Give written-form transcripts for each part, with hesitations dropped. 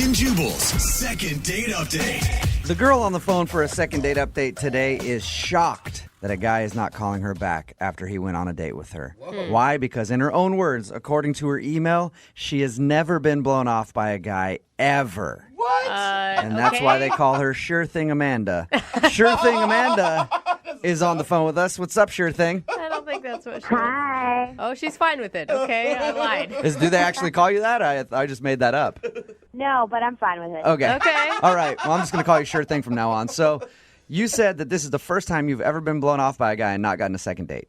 and Jubal's second date update. The girl on the phone for a second date update today is shocked that a guy is not calling her back after he went on a date with her. Why? Because in her own words, according to her email, she has never been blown off by a guy ever. What? And that's why they call her Sure Thing Amanda. Sure Thing Amanda is on the phone with us. What's up, Sure Thing? I don't think that's what she Hi. wants. Oh, she's fine with it. Okay, I lied. Do they actually call you that? I just made that up. No, but I'm fine with it. Okay. Okay. All right. Well, I'm just going to call you Sure Thing from now on. So you said that this is the first time you've ever been blown off by a guy and not gotten a second date.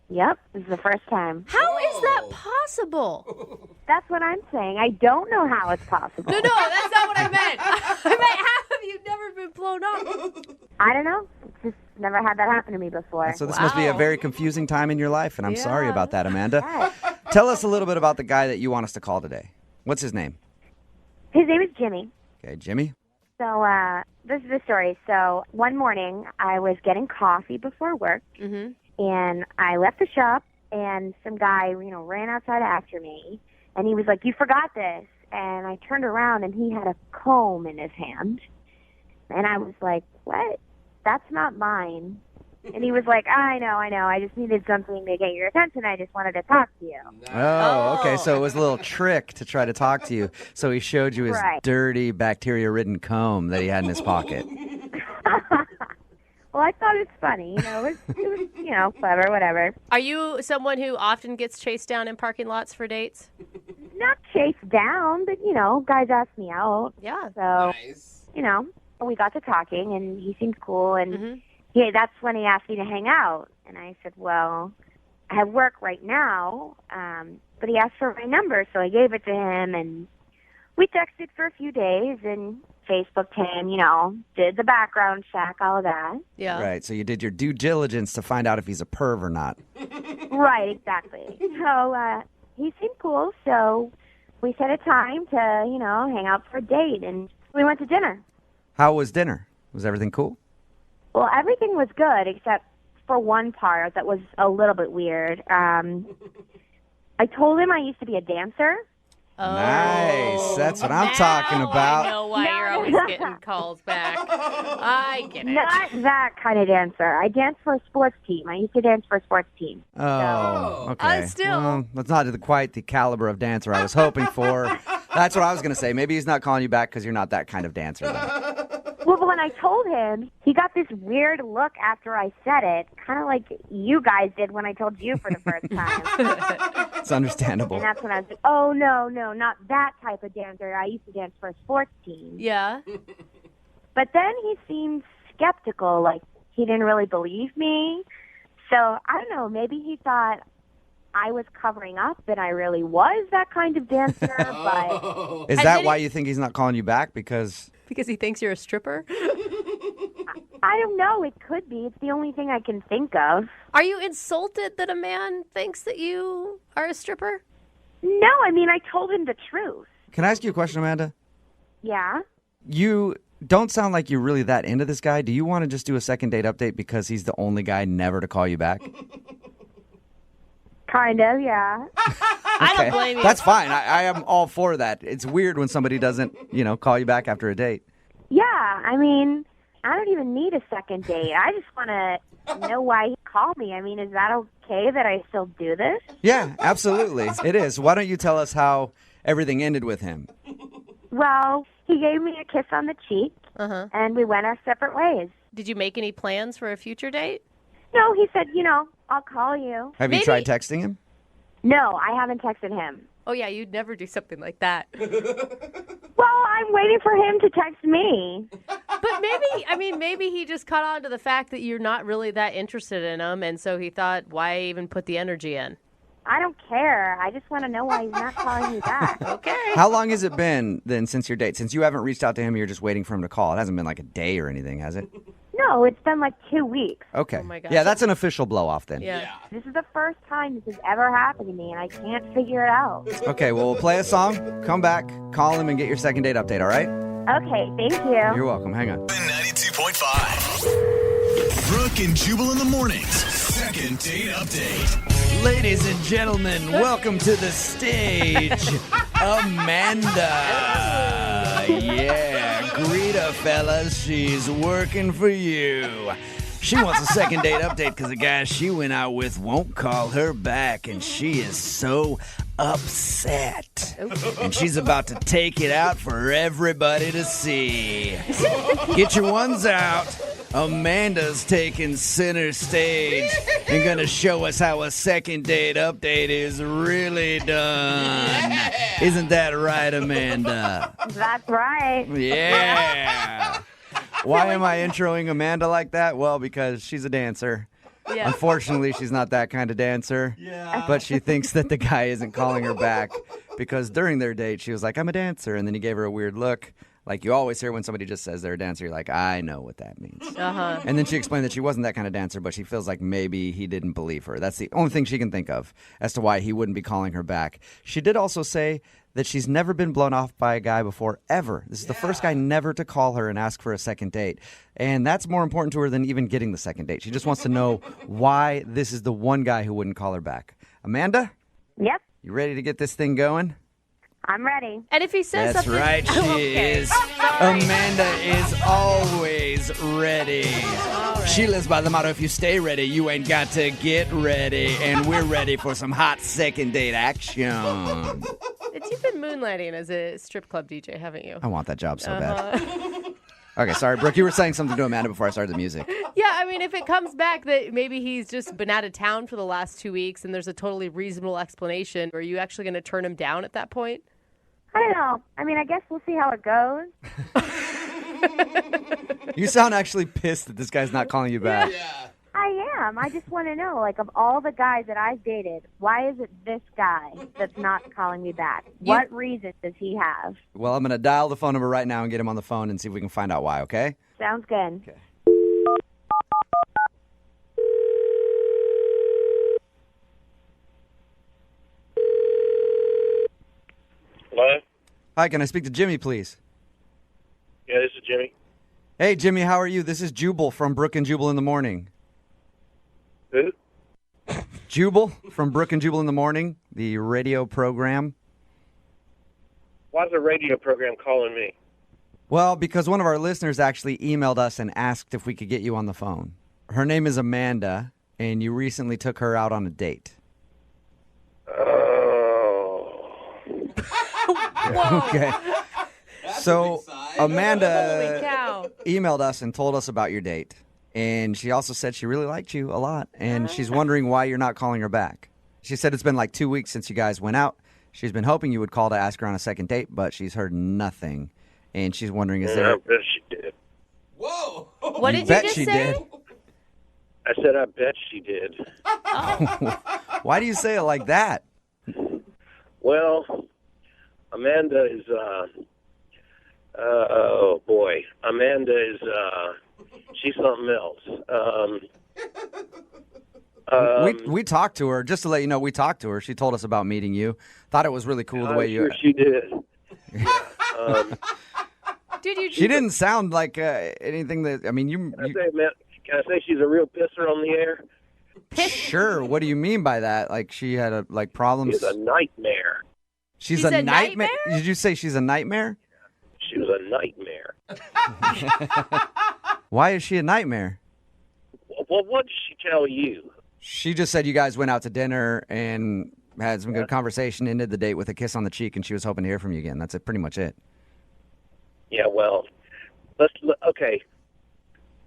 Yep, this is the first time. How is that possible? That's what I'm saying. I don't know how it's possible. No, that's not what I meant. I meant, how have you never been blown off? I don't know. Just never had that happen to me before. So this must be a very confusing time in your life, and I'm sorry Yeah. about that, Amanda. Yes. Tell us a little bit about the guy that you want us to call today. What's his name? His name is Jimmy. Okay, Jimmy. So this is the story. So one morning, I was getting coffee before work, and I left the shop, and some guy, ran outside after me, and he was like, "You forgot this." And I turned around, and he had a comb in his hand, and I was like, "What? That's not mine." And he was like, I know. I just needed something to get your attention. I just wanted to talk to you. Oh, okay. So it was a little trick to try to talk to you. So he showed you his Right. dirty, bacteria-ridden comb that he had in his pocket. Well, I thought it was funny. It was clever, whatever. Are you someone who often gets chased down in parking lots for dates? Not chased down, but, guys asked me out. Yeah. So, Nice. we got to talking, and he seemed cool, and that's when he asked me to hang out. And I said, well, I have work right now, but he asked for my number, so I gave it to him, and we texted for a few days, and Facebooked him, did the background check, all of that. Yeah. Right. So you did your due diligence to find out if he's a perv or not. Right, exactly. So he seemed cool, so we set a time to, hang out for a date, and we went to dinner. How was dinner? Was everything cool? Well, everything was good except for one part that was a little bit weird. I told him I used to be a dancer. Oh. Nice. That's what I'm talking about. I know why you're always getting calls back. I get it. Not that kind of dancer. I danced for a sports team. I used to dance for a sports team. Oh, okay. Still. Well, that's not quite the caliber of dancer I was hoping for. That's what I was going to say. Maybe he's not calling you back because you're not that kind of dancer. Then. Well, when I told him, he got this weird look after I said it, kind of like you guys did when I told you for the first time. It's understandable. And that's when I was like, oh, no, not that type of dancer. I used to dance for a sports team. Yeah. But then he seemed skeptical, like he didn't really believe me. So, I don't know, maybe he thought I was covering up and I really was that kind of dancer, but Is that why you think he's not calling you back? Because Because he thinks you're a stripper? I don't know. It could be. It's the only thing I can think of. Are you insulted that a man thinks that you are a stripper? No, I mean, I told him the truth. Can I ask you a question, Amanda? Yeah? You don't sound like you're really that into this guy. Do you want to just do a second date update because he's the only guy never to call you back? Kind of, yeah. I don't blame you. That's fine. I am all for that. It's weird when somebody doesn't, call you back after a date. Yeah, I mean, I don't even need a second date. I just want to know why he called me. I mean, is that okay that I still do this? Yeah, absolutely. It is. Why don't you tell us how everything ended with him? Well, he gave me a kiss on the cheek, and we went our separate ways. Did you make any plans for a future date? No, he said, I'll call you. Have you tried texting him? No, I haven't texted him. Oh, yeah, you'd never do something like that. Well, I'm waiting for him to text me. But maybe he just caught on to the fact that you're not really that interested in him, and so he thought, why even put the energy in? I don't care. I just want to know why he's not calling me back. Okay. How long has it been then since your date? Since you haven't reached out to him, you're just waiting for him to call. It hasn't been like a day or anything, has it? No, it's been like 2 weeks. Okay. Oh my gosh. Yeah, that's an official blow-off then. Yeah. This is the first time this has ever happened to me, and I can't figure it out. Okay, well, we'll play a song, come back, call him, and get your second date update, all right? Okay, thank you. You're welcome. Hang on. 92.5. Brooke and Jubal in the mornings. Second date update. Ladies and gentlemen, welcome to the stage, Amanda. fellas, she's working for you. She wants a second date update because the guy she went out with won't call her back, and she is so upset. And she's about to take it out for everybody to see. Get your ones out. Amanda's taking center stage and gonna show us how a second date update is really done. Isn't that right, Amanda? That's right. Yeah. Why am I introing Amanda like that? Well, because she's a dancer. Yeah. Unfortunately, she's not that kind of dancer. Yeah. But she thinks that the guy isn't calling her back because during their date, she was like, I'm a dancer. And then he gave her a weird look. Like you always hear when somebody just says they're a dancer, you're like, I know what that means. Uh-huh. And then she explained that she wasn't that kind of dancer, but she feels like maybe he didn't believe her. That's the only thing she can think of as to why he wouldn't be calling her back. She did also say that she's never been blown off by a guy before, ever. This is the first guy never to call her and ask for a second date. And that's more important to her than even getting the second date. She just wants to know why this is the one guy who wouldn't call her back. Amanda? Yep, You ready to get this thing going? I'm ready. And if he says That's something... right, she Okay. is. Sorry. Amanda is always ready. She lives by the motto, if you stay ready, you ain't got to get ready. And we're ready for some hot second date action. You've been moonlighting as a strip club DJ, haven't you? I want that job so bad. Okay, sorry, Brooke, you were saying something to Amanda before I started the music. Yeah, I mean, if it comes back that maybe he's just been out of town for the last 2 weeks and there's a totally reasonable explanation, are you actually going to turn him down at that point? I don't know. I mean, I guess we'll see how it goes. You sound actually pissed that this guy's not calling you back. I am. I just want to know, like, of all the guys that I've dated, why is it this guy that's not calling me back? What reason does he have? Well, I'm going to dial the phone number right now and get him on the phone and see if we can find out why, okay? Sounds good. Okay. Hello? Hi, can I speak to Jimmy, please? Yeah, this is Jimmy. Hey, Jimmy, how are you? This is Jubal from Brooke and Jubal in the Morning. Who? Jubal from Brooke and Jubal in the Morning, the radio program. Why is a radio program calling me? Well, because one of our listeners actually emailed us and asked if we could get you on the phone. Her name is Amanda, and you recently took her out on a date. Oh. Okay. So Holy Amanda cow. emailed us and told us about your date. And she also said she really liked you a lot. And she's wondering why you're not calling her back. She said it's been like 2 weeks since you guys went out. She's been hoping you would call to ask her on a second date, but she's heard nothing. And she's wondering, is there... I bet she did. What did you bet just she say? did. I said I bet she did. Why do you say it like that? Well, Amanda is, oh boy. Amanda is, she's something else. We talked to her, just to let you know, we talked to her. She told us about meeting you. Thought it was really cool the way I'm you... sure she did. Dude, She didn't sound like anything that... I mean, Can I say she's a real pisser on the air? Sure. What do you mean by that? Like she had problems? She's a nightmare. She's She's a a nightmare? nightmare? Did you say she's a nightmare? She was a nightmare. Why is she a nightmare? Well, what did she tell you? She just said you guys went out to dinner and had some good conversation, ended the date with a kiss on the cheek, and she was hoping to hear from you again. That's pretty much it. Yeah, well, okay.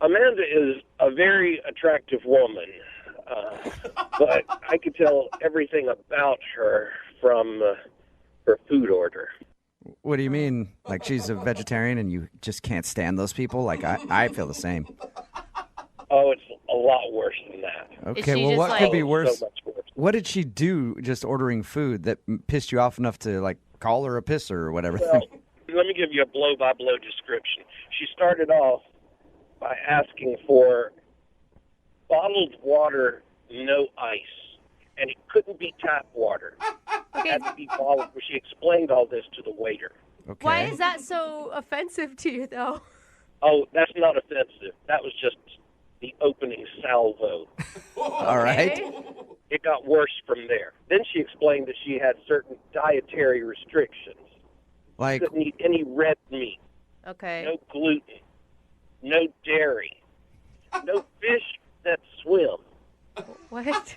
Amanda is a very attractive woman, but I could tell everything about her from her food order. What do you mean? Like she's a vegetarian and you just can't stand those people? Like I feel the same. Oh, it's a lot worse than that. Okay, she well, just what like- could be So worse? much worse. What did she do just ordering food that pissed you off enough to like call her a pisser or whatever? Well, let me give you a blow-by-blow description. She started off by asking for bottled water, no ice, and it couldn't be tap water. It had to be bottled. She explained all this to the waiter. Okay. Why is that so offensive to you, though? Oh, that's not offensive. That was just the opening salvo. All right. Okay. It got worse from there. Then she explained that she had certain dietary restrictions. Like Couldn't eat any red meat, Okay. no gluten, no dairy, no fish that swim. What?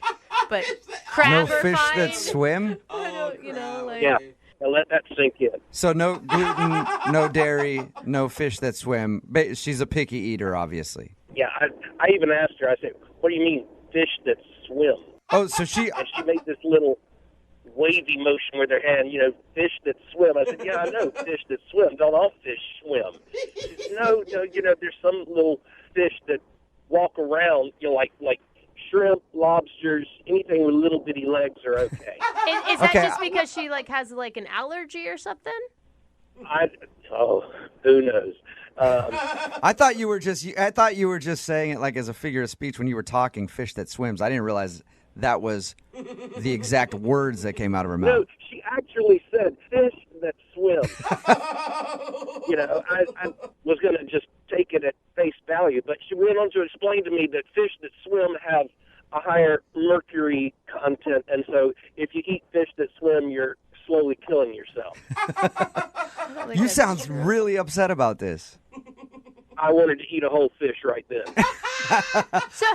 But crab No are fish fine. that swim? I don't, you know, like. Yeah, now let that sink in. So no gluten, no dairy, no fish that swim. She's a picky eater, obviously. Yeah, I even asked her, I said, what do you mean fish that swim? Oh, so she... And she made this little wavy motion with her hand, fish that swim. I said, yeah, I know fish that swim. Don't all fish swim? She said, no, there's some little fish that walk around, like shrimp, lobsters, anything with little bitty legs are okay. Is that just because she has an allergy or something? Who knows? I thought you were just saying it like as a figure of speech when you were talking fish that swims. I didn't realize that was the exact words that came out of her mouth. No, she actually said fish that swim. I was going to just take it at face value, but she went on to explain to me that fish that swim have a higher mercury content, and so if you eat fish that swim, you're slowly killing yourself. You sound really upset about this. I wanted to eat a whole fish right then.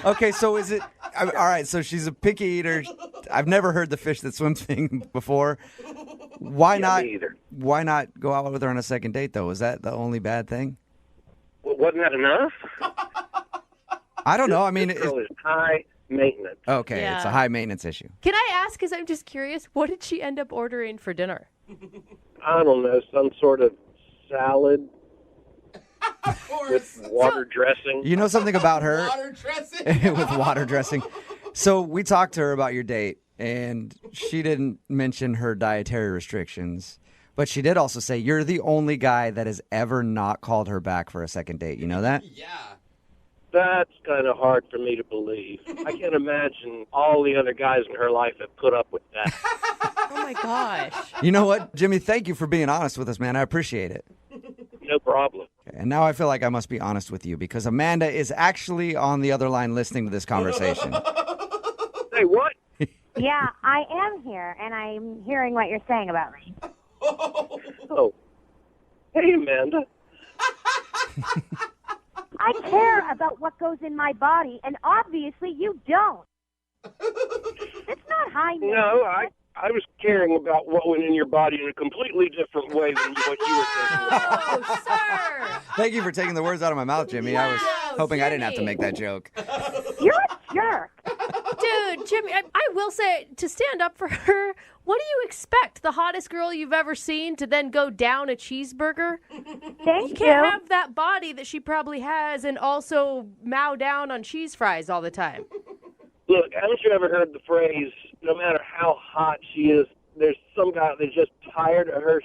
Okay, so is it... All right, so she's a picky eater. I've never heard the fish that swim thing before. Why not? Me either. Why not go out with her on a second date, though? Is that the only bad thing? Well, wasn't that enough? I don't know. I mean... This girl is high maintenance. Okay, Yeah. It's a high maintenance issue. Can I ask, because I'm just curious, what did she end up ordering for dinner? I don't know, some sort of salad with water dressing. You know something about her? Water dressing? With water dressing. So we talked to her about your date, and she didn't mention her dietary restrictions. But she did also say you're the only guy that has ever not called her back for a second date. You know that? Yeah. That's kind of hard for me to believe. I can't imagine all the other guys in her life have put up with that. Oh, my gosh. You know what, Jimmy? Thank you for being honest with us, man. I appreciate it. No problem. And now I feel like I must be honest with you because Amanda is actually on the other line listening to this conversation. Say what? Yeah, I am here, and I'm hearing what you're saying about me. Oh. Hey, Amanda. I care about what goes in my body, and obviously you don't. It's not high maintenance. No, I was caring about what went in your body in a completely different way than what you were thinking. Oh, sir. Thank you for taking the words out of my mouth, Jimmy. I was Wow, hoping I didn't have to Jimmy. make that joke. You're a jerk. Dude, Jimmy, I will say, to stand up for her, what do you expect? The hottest girl you've ever seen to then go down a cheeseburger? Thank You can't have that body that she probably has and also mow down on cheese fries all the time. Look, haven't you ever heard the phrase, no matter how hot she is, there's some guy that's just tired of her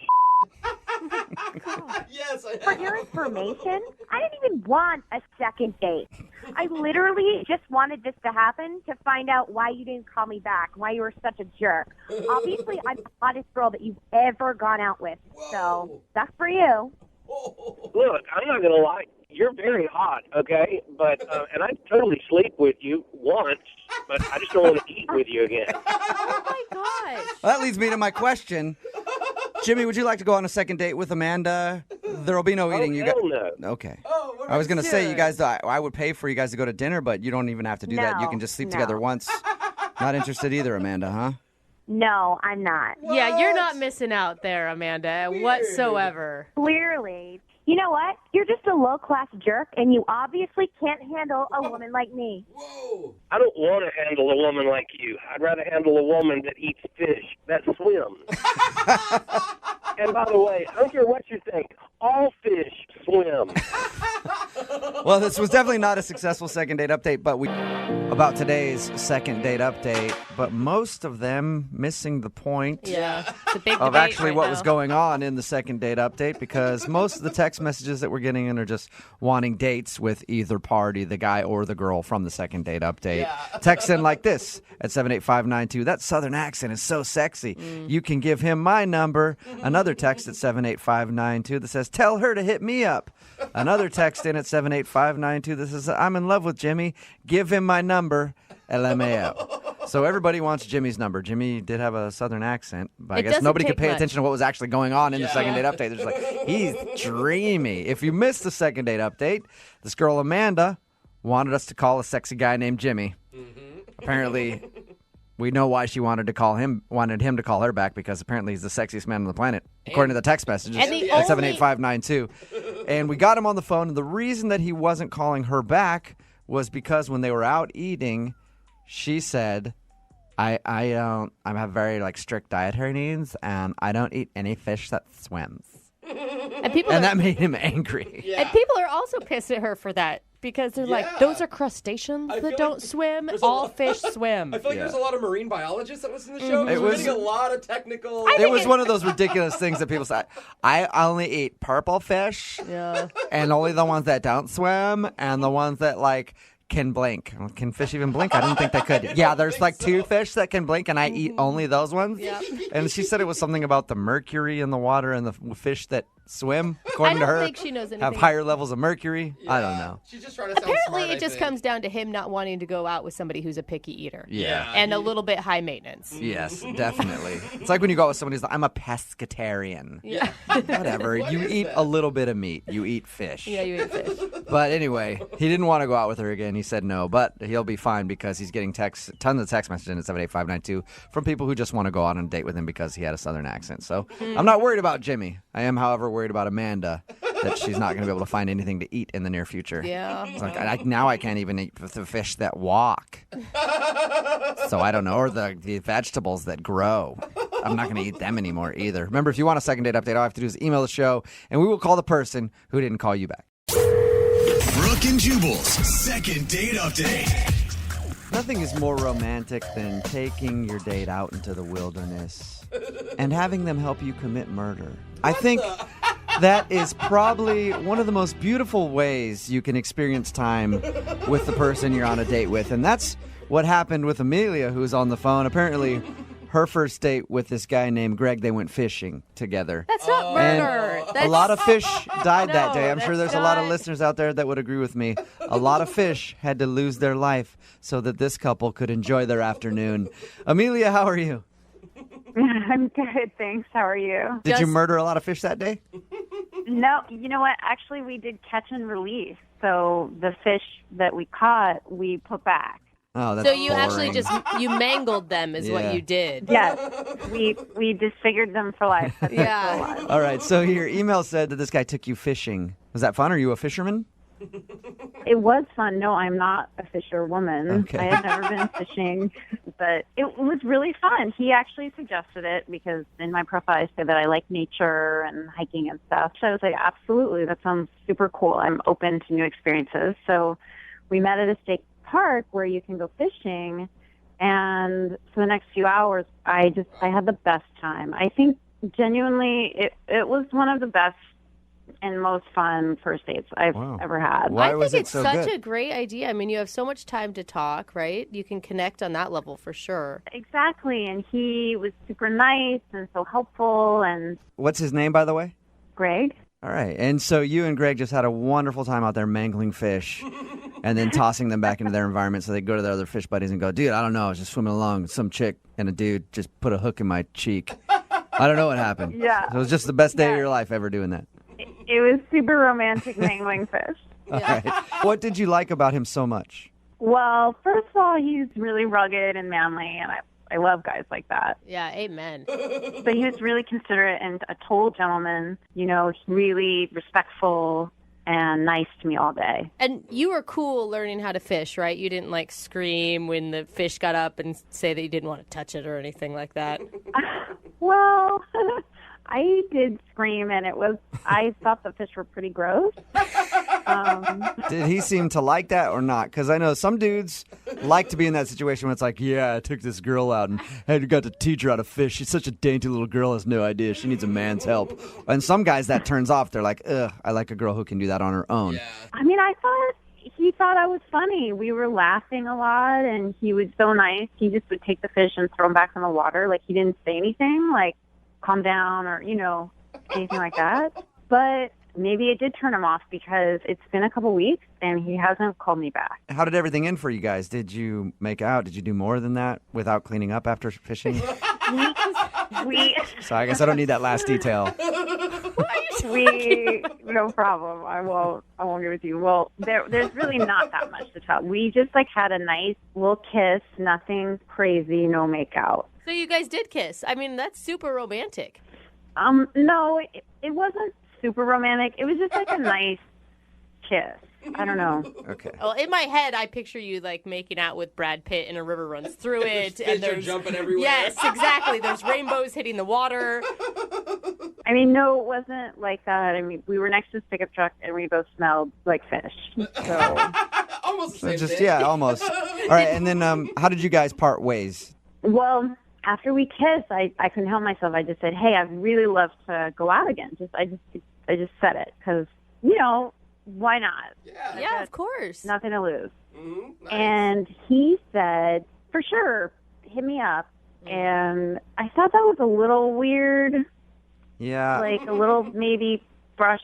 Yes, I For have. your information, I didn't even want a second date. I literally just wanted this to happen to find out why you didn't call me back, why you were such a jerk. Obviously, I'm the hottest girl that you've ever gone out with, so that's for you. Look, I'm not going to lie. You're very hot, okay? But and I'd totally sleep with you once, but I just don't want to eat with you again. Oh, my gosh. Well, that leads me to my question. Jimmy, would you like to go on a second date with Amanda? There'll be no eating. Hell no. Okay. Oh, I was going to say, you Good. guys, I would pay for you guys to go to dinner, but you don't even have to do that. You No, can just sleep no. together once. Not interested either, Amanda, huh? No, I'm not. Yeah, you're not missing out there, Amanda, whatsoever. Clearly. You know what? You're just a low-class jerk, and you obviously can't handle a woman like me. Whoa. I don't want to handle a woman like you. I'd rather handle a woman that eats fish, that swims. And by the way, I don't care what you think. All fish swim. Well, this was definitely not a successful second date update, but about today's second date update, but most of them missing the point. Yeah, it's a big Of debate actually right what now. was going on in the second date update because most of the text messages that we're getting in are just wanting dates with either party, the guy or the girl from the second date update. Yeah. Text in like this at 78592. That southern accent is so sexy. You can give him my number. Another text at 78592 that says, tell her to hit me up. Another text in at 78592 that says, I'm in love with Jimmy. Give him my number. LMAO. So everybody wants Jimmy's number. Jimmy did have a southern accent, but I It guess doesn't nobody could take pay much. attention to what was actually going on in the second date update. They're just like, he's dreamy. If you missed the second date update, this girl Amanda wanted us to call a sexy guy named Jimmy. Apparently, we know why she wanted him to call her back, because apparently he's the sexiest man on the planet, according to the text messages And the at only- 78592. And we got him on the phone, and the reason that he wasn't calling her back was because when they were out eating, she said, I have very strict dietary needs, and I don't eat any fish that swims. And That made him angry. And people are also pissed at her for that, because they're like, those are crustaceans I that feel don't like swim. there's a All lot- fish swim. I feel like there's a lot of marine biologists that listen to the show. It We're was- getting a lot of technical. It was one of those ridiculous things that people say, I only eat purple fish, Yeah. and only the ones that don't swim, and the ones that can blink. Well, can fish even blink? I didn't think they could. Yeah, there's two fish that can blink, and I eat only those ones. Yeah. And she said it was something about the mercury in the water, and the fish that swim, according to don't her, think she knows have anything. higher levels of mercury. I don't know. She's just trying to sound Apparently, smart, it just comes down to him not wanting to go out with somebody who's a picky eater. Yeah. And a little bit high maintenance. Yes, definitely. It's like when you go out with somebody who's like, I'm a pescatarian. Yeah. Whatever. You eat a little bit of meat. You eat fish. Yeah, you eat fish. But anyway, he didn't want to go out with her again. He said no, but he'll be fine because he's getting tons of text messages in at 78592 from people who just want to go out on a date with him because he had a southern accent. So I'm not worried about Jimmy. I am, however, worried about Amanda, that she's not going to be able to find anything to eat in the near future. Yeah. It's like now I can't even eat the fish that walk. So I don't know, or the vegetables that grow. I'm not going to eat them anymore either. Remember, if you want a second date update, all I have to do is email the show, and we will call the person who didn't call you back. Brooke and Jubal's second date update. Nothing is more romantic than taking your date out into the wilderness and having them help you commit murder. I think that is probably one of the most beautiful ways you can experience time with the person you're on a date with. And that's what happened with Amelia, who's on the phone. Apparently, her first date with this guy named Greg, they went fishing together. That's not And murder. a lot of fish died that day. I'm No, sure there's that's a lot of not- listeners out there that would agree with me. A lot of fish had to lose their life so that this couple could enjoy their afternoon. Amelia, how are you? I'm good, thanks. How are you? Did you Just- murder a lot of fish that day? No, you know what? Actually, we did catch and release. So the fish that we caught, we put back. Oh, that's So you actually boring. you mangled them is Yeah. what you did. Yes, we disfigured them for life. That's Yeah. for life. All right, so your email said that this guy took you fishing. Was that fun? Are you a fisherman? It was fun. No, I'm not a fisherwoman. Okay. I had never been fishing, but it was really fun. He actually suggested it because in my profile I said that I like nature and hiking and stuff. So I was like, absolutely, that sounds super cool. I'm open to new experiences. So we met at a state park where you can go fishing, and for the next few hours, I had the best time. I think genuinely it was one of the best and most fun first dates I've Wow. ever had. Why I was think it it's so such good? a great idea. I mean, you have so much time to talk, right? You can connect on that level for sure. Exactly, and he was super nice and so helpful. And What's his name, by the way? Greg, All right, and so you and Greg just had a wonderful time out there mangling fish and then tossing them back into their environment so they go to their other fish buddies and go, dude, I don't know, I was just swimming along. Some chick and a dude just put a hook in my cheek. I don't know what happened. Yeah. So it was just the best day of Yeah. your life ever doing that. it was super romantic mangling fish. All right. What did you like about him so much? Well, first of all, he's really rugged and manly, and I love guys like that. Yeah, amen. But he was really considerate and a total gentleman, you know, really respectful and nice to me all day. And you were cool learning how to fish, right? You didn't like scream when the fish got up and say that you didn't want to touch it or anything like that. Well, I did scream, and I thought the fish were pretty gross. Did he seem to like that or not? Because I know some dudes like to be in that situation where it's like, yeah, I took this girl out and got to teach her how to fish. She's such a dainty little girl, has no idea. She needs a man's help. And some guys that turns off. They're like, ugh, I like a girl who can do that on her own. I mean, I thought he thought I was funny. We were laughing a lot, and he was so nice. He just would take the fish and throw them back in the water. Like, he didn't say anything, like, calm down or, you know, anything like that. But maybe it did turn him off because it's been a couple weeks and he hasn't called me back. How did everything end for you guys? Did you make out? Did you do more than that without cleaning up after fishing? We So I guess I don't need that last detail. no problem. I won't give it to you. Well, there's really not that much to tell. We just like had a nice little kiss, nothing crazy, no makeout. So you guys did kiss. I mean, that's super romantic. No, it wasn't super romantic. It was just like a nice kiss. I don't know. Okay. Well, in my head, I picture you like making out with Brad Pitt and a river runs through it. Fish are jumping everywhere. Yes, exactly. There's rainbows hitting the water. I mean, no, it wasn't like that. I mean, we were next to this pickup truck and we both smelled like fish. So, Almost the same Just thing. yeah, almost. All right, and then how did you guys part ways? well, after we kissed, I couldn't help myself. I just said, "Hey, I'd really love to go out again." I just said it because why not? Yeah, of course. Nothing to lose. Mm-hmm. Nice. And he said, "For sure, hit me up." And I thought that was a little weird, Yeah. like a little maybe brush,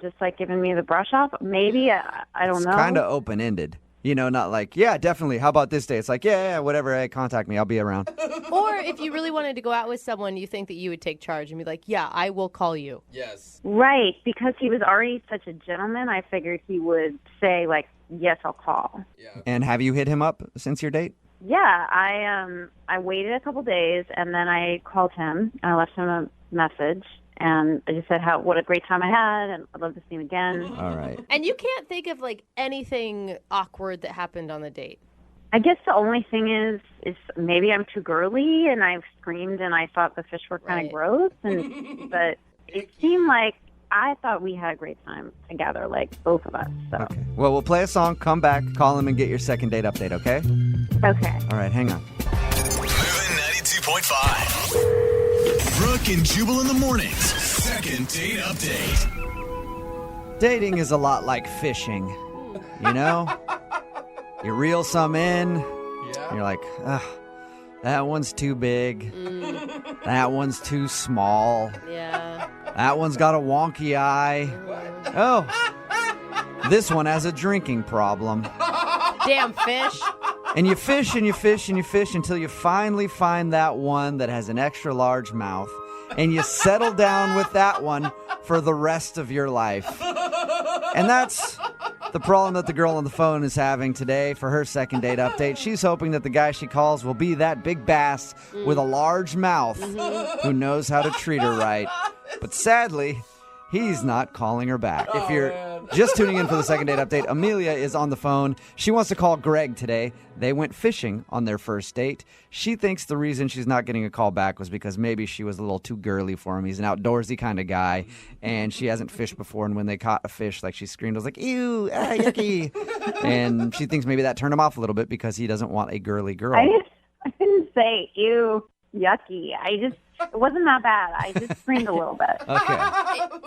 just like giving me the brush off. Maybe I don't It's know. kind of open-ended. Not like, yeah, definitely. How about this day? It's like, yeah, whatever. Hey, contact me. I'll be around. Or if you really wanted to go out with someone, you think that you would take charge and be like, yeah, I will call you. Yes. Right, because he was already such a gentleman. I figured he would say like, "Yes, I'll call." Yeah. And have you hit him up since your date? Yeah, I waited a couple days and then I called him and I left him a message and I just said what a great time I had and I'd love to see him again. All right. And you can't think of like anything awkward that happened on the date. I guess the only thing is maybe I'm too girly and I've screamed and I thought the fish were kind Right. of gross but it seemed like I thought we had a great time together, like both of us. So Okay. Well, we'll play a song, come back, call him, and get your second date update, okay? okay. All right, hang on. Moving 92.5. Brooke and Jubal in the mornings. Second date update. Dating is a lot like fishing, You reel some in, Yeah. you're like, ugh, that one's too big. That one's too small. Yeah. That one's got a wonky eye. Oh, this one has a drinking problem. Damn fish. And you fish and you fish and you fish until you finally find that one that has an extra large mouth. And you settle down with that one for the rest of your life. And that's the problem that the girl on the phone is having today for her second date update. She's hoping that the guy she calls will be that big bass with a large mouth who knows how to treat her right. But sadly, he's not calling her back. If you're just tuning in for the second date update, Amelia is on the phone. She wants to call Greg today. They went fishing on their first date. She thinks the reason she's not getting a call back was because maybe she was a little too girly for him. He's an outdoorsy kind of guy, and she hasn't fished before. And when they caught a fish, like she screamed, I was like, ew, yucky. And she thinks maybe that turned him off a little bit because he doesn't want a girly girl. I didn't say ew, yucky. It wasn't that bad. I just screamed a little bit. Okay.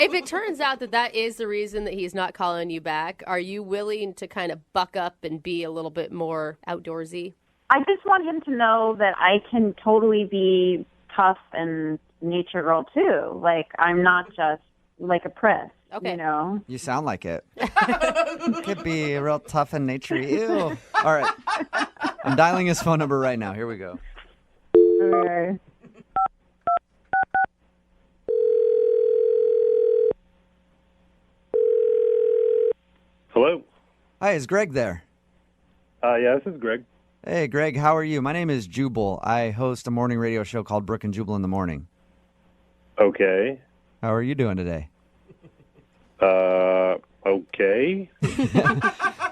If it turns out that is the reason that he's not calling you back, are you willing to kind of buck up and be a little bit more outdoorsy? I just want him to know that I can totally be tough and nature girl too. Like I'm not just like a priss. Okay. You sound like it. Could be real tough and nature. Ew. All right. I'm dialing his phone number right now. Here we go. Okay. Hello. Hi, is Greg there? Yeah, this is Greg. Hey, Greg, how are you? My name is Jubal. I host a morning radio show called Brooke and Jubal in the morning. Okay. How are you doing today? Okay.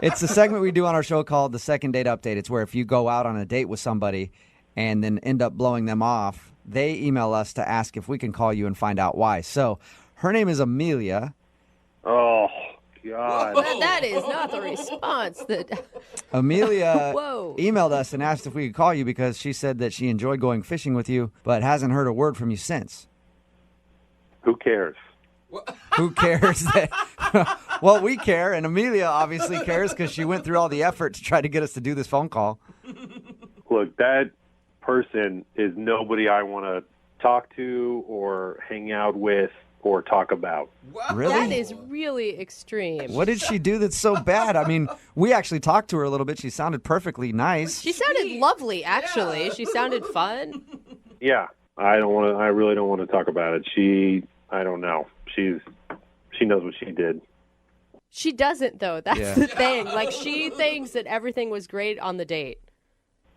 It's a segment we do on our show called the Second Date Update. It's where if you go out on a date with somebody and then end up blowing them off, they email us to ask if we can call you and find out why. So her name is Amelia. Oh, God. That is not the response that... Amelia Whoa. emailed us and asked if we could call you because she said that she enjoyed going fishing with you, but hasn't heard a word from you since. Who cares? Who cares that? Well, we care, and Amelia obviously cares because she went through all the effort to try to get us to do this phone call. Look, that person is nobody I want to talk to or hang out with or talk about. Really? That is really extreme. What did she do that's so bad? I mean, we actually talked to her a little bit. She sounded perfectly nice. She sounded lovely, actually. She sounded fun. Yeah, I really don't want to talk about it. I don't know. She knows what she did. She doesn't, though. That's the thing. Like, she thinks that everything was great on the date.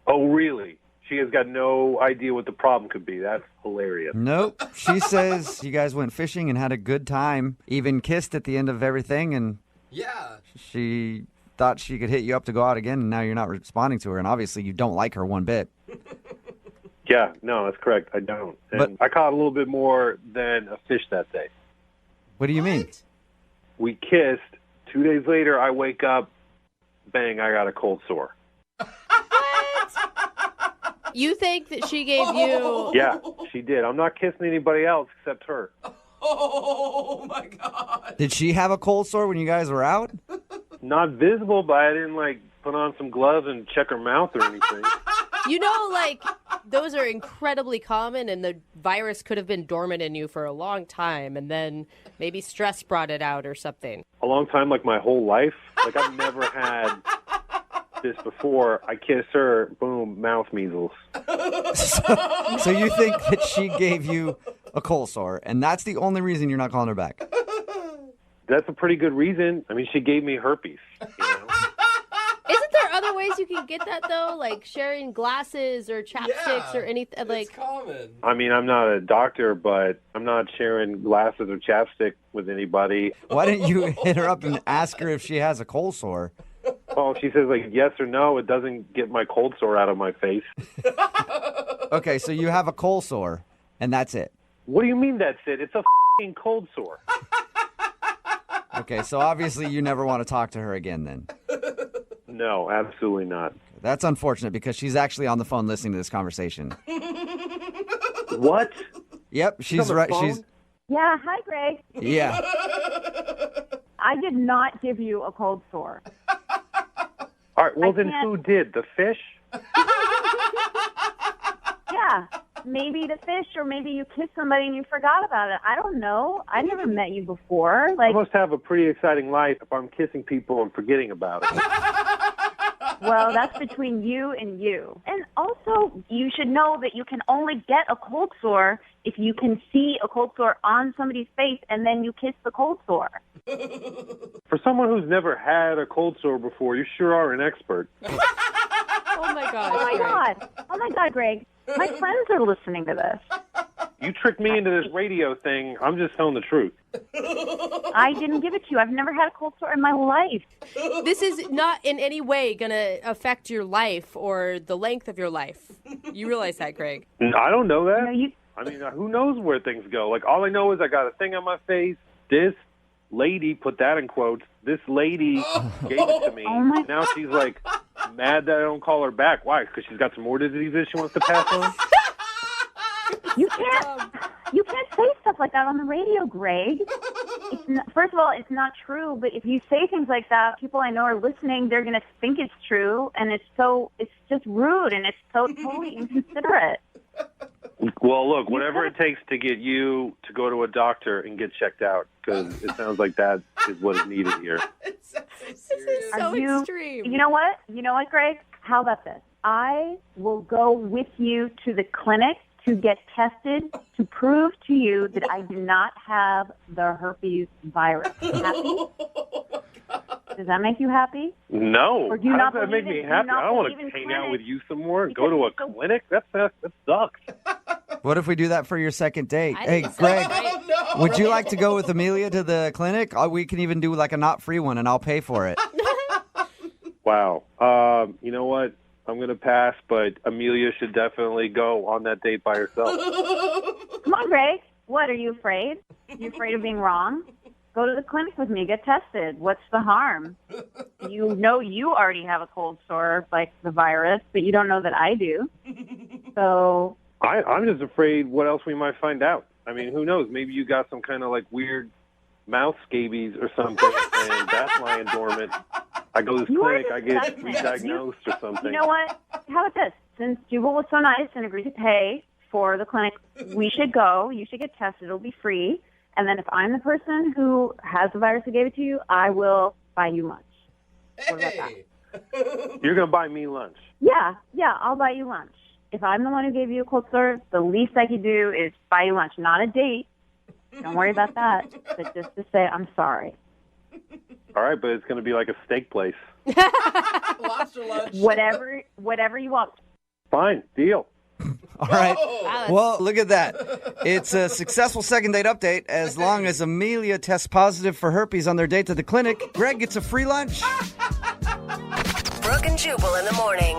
Oh, really? She has got no idea what the problem could be. That's hilarious. Nope. She says you guys went fishing and had a good time, even kissed at the end of everything, and Yeah. she thought she could hit you up to go out again, and now you're not responding to her, and obviously you don't like her one bit. Yeah, no, that's correct. I don't. And But- I caught a little bit more than a fish that day. What do you mean? We kissed. 2 days later, I wake up, bang, I got a cold sore. You think that she gave you... Yeah, she did. I'm not kissing anybody else except her. Oh, my God. Did she have a cold sore when you guys were out? Not visible, but I didn't, put on some gloves and check her mouth or anything. You know, those are incredibly common, and the virus could have been dormant in you for a long time, and then maybe stress brought it out or something. A long time, my whole life. I've never had this before. I kiss her, boom, mouth measles. So you think that she gave you a cold sore, and that's the only reason you're not calling her back? That's a pretty good reason. I mean, she gave me herpes. Isn't there other ways you can get that, though? Like sharing glasses or chapsticks or anything? It's common. I mean, I'm not a doctor, but I'm not sharing glasses or chapstick with anybody. Why didn't you hit her up and ask her if she has a cold sore? Well, she says, yes or no. It doesn't get my cold sore out of my face. Okay, so you have a cold sore, and that's it. What do you mean that's it? It's a f***ing cold sore. Okay, so obviously you never want to talk to her again then. No, absolutely not. That's unfortunate because she's actually on the phone listening to this conversation. What? Yep, she's on the right. phone? She's Yeah, hi, Greg. yeah. I did not give you a cold sore. All right, well, I then can't- who did? The fish? Yeah, maybe the fish, or maybe you kissed somebody and you forgot about it. I don't know. I never met you before. I must have a pretty exciting life if I'm kissing people and forgetting about it. Well, that's between you and you. And also, you should know that you can only get a cold sore if you can see a cold sore on somebody's face and then you kiss the cold sore. For someone who's never had a cold sore before, you sure are an expert. Oh, my gosh. Oh, my Greg. God. Oh, my God, Greg. My friends are listening to this. You tricked me into this radio thing. I'm just telling the truth. I didn't give it to you. I've never had a cold sore in my life. This is not in any way going to affect your life or the length of your life. You realize that, Greg? I don't know that. You know, you, I mean, who knows where things go? All I know is I got a thing on my face. This lady, put that in quotes, this lady gave it to me. Oh, my- Now she's mad that I don't call her back. Why? Because she's got some more diseases she wants to pass on? you can't say stuff like that on the radio, Greg. First of all, it's not true, but if you say things like that, people I know are listening, they're going to think it's true, and it's just rude, and it's so totally inconsiderate. Well, look, whatever it takes to get you to go to a doctor and get checked out, because it sounds like that is what is needed here. This is so extreme. You know what? You know what, Greg? How about this? I will go with you to the clinic to get tested to prove to you that I do not have the herpes virus. Happy? Does that make you happy? No. Or do you How not does that make believe me in- do you happy? not I don't want believe in to hang out with clinics? you some more. Because Go to a it's so- clinic? That sucks. What if we do that for your second date? I Hey, think so. Greg, Right. would you like to go with Amelia to the clinic? We can even do a not free one, and I'll pay for it. Wow. You know what? I'm going to pass, but Amelia should definitely go on that date by herself. Come on, Greg. What, are you afraid? You afraid of being wrong? Go to the clinic with me. Get tested. What's the harm? You know you already have a cold sore, like the virus, but you don't know that I do. So, I'm just afraid what else we might find out. I mean, who knows? Maybe you got some kind of weird mouth scabies or something, and that's lying dormant. I go to this You are clinic, I get disgusting. re-diagnosed or something. you know what? How about this? Since Jubal was so nice and agreed to pay for the clinic, we should go. You should get tested. It'll be free. And then if I'm the person who has the virus who gave it to you, I will buy you lunch. What about that? You're going to buy me lunch. Yeah, I'll buy you lunch. If I'm the one who gave you a cold sore, the least I could do is buy you lunch. Not a date. Don't worry about that. But just to say, I'm sorry. All right, but it's going to be like a steak place. Lobster lunch. Whatever you want. Fine, deal. All right. Wow, Well, look at that. It's a successful second date update. As long as Amelia tests positive for herpes on their date to the clinic, Greg gets a free lunch. Brooke and Jubal in the morning.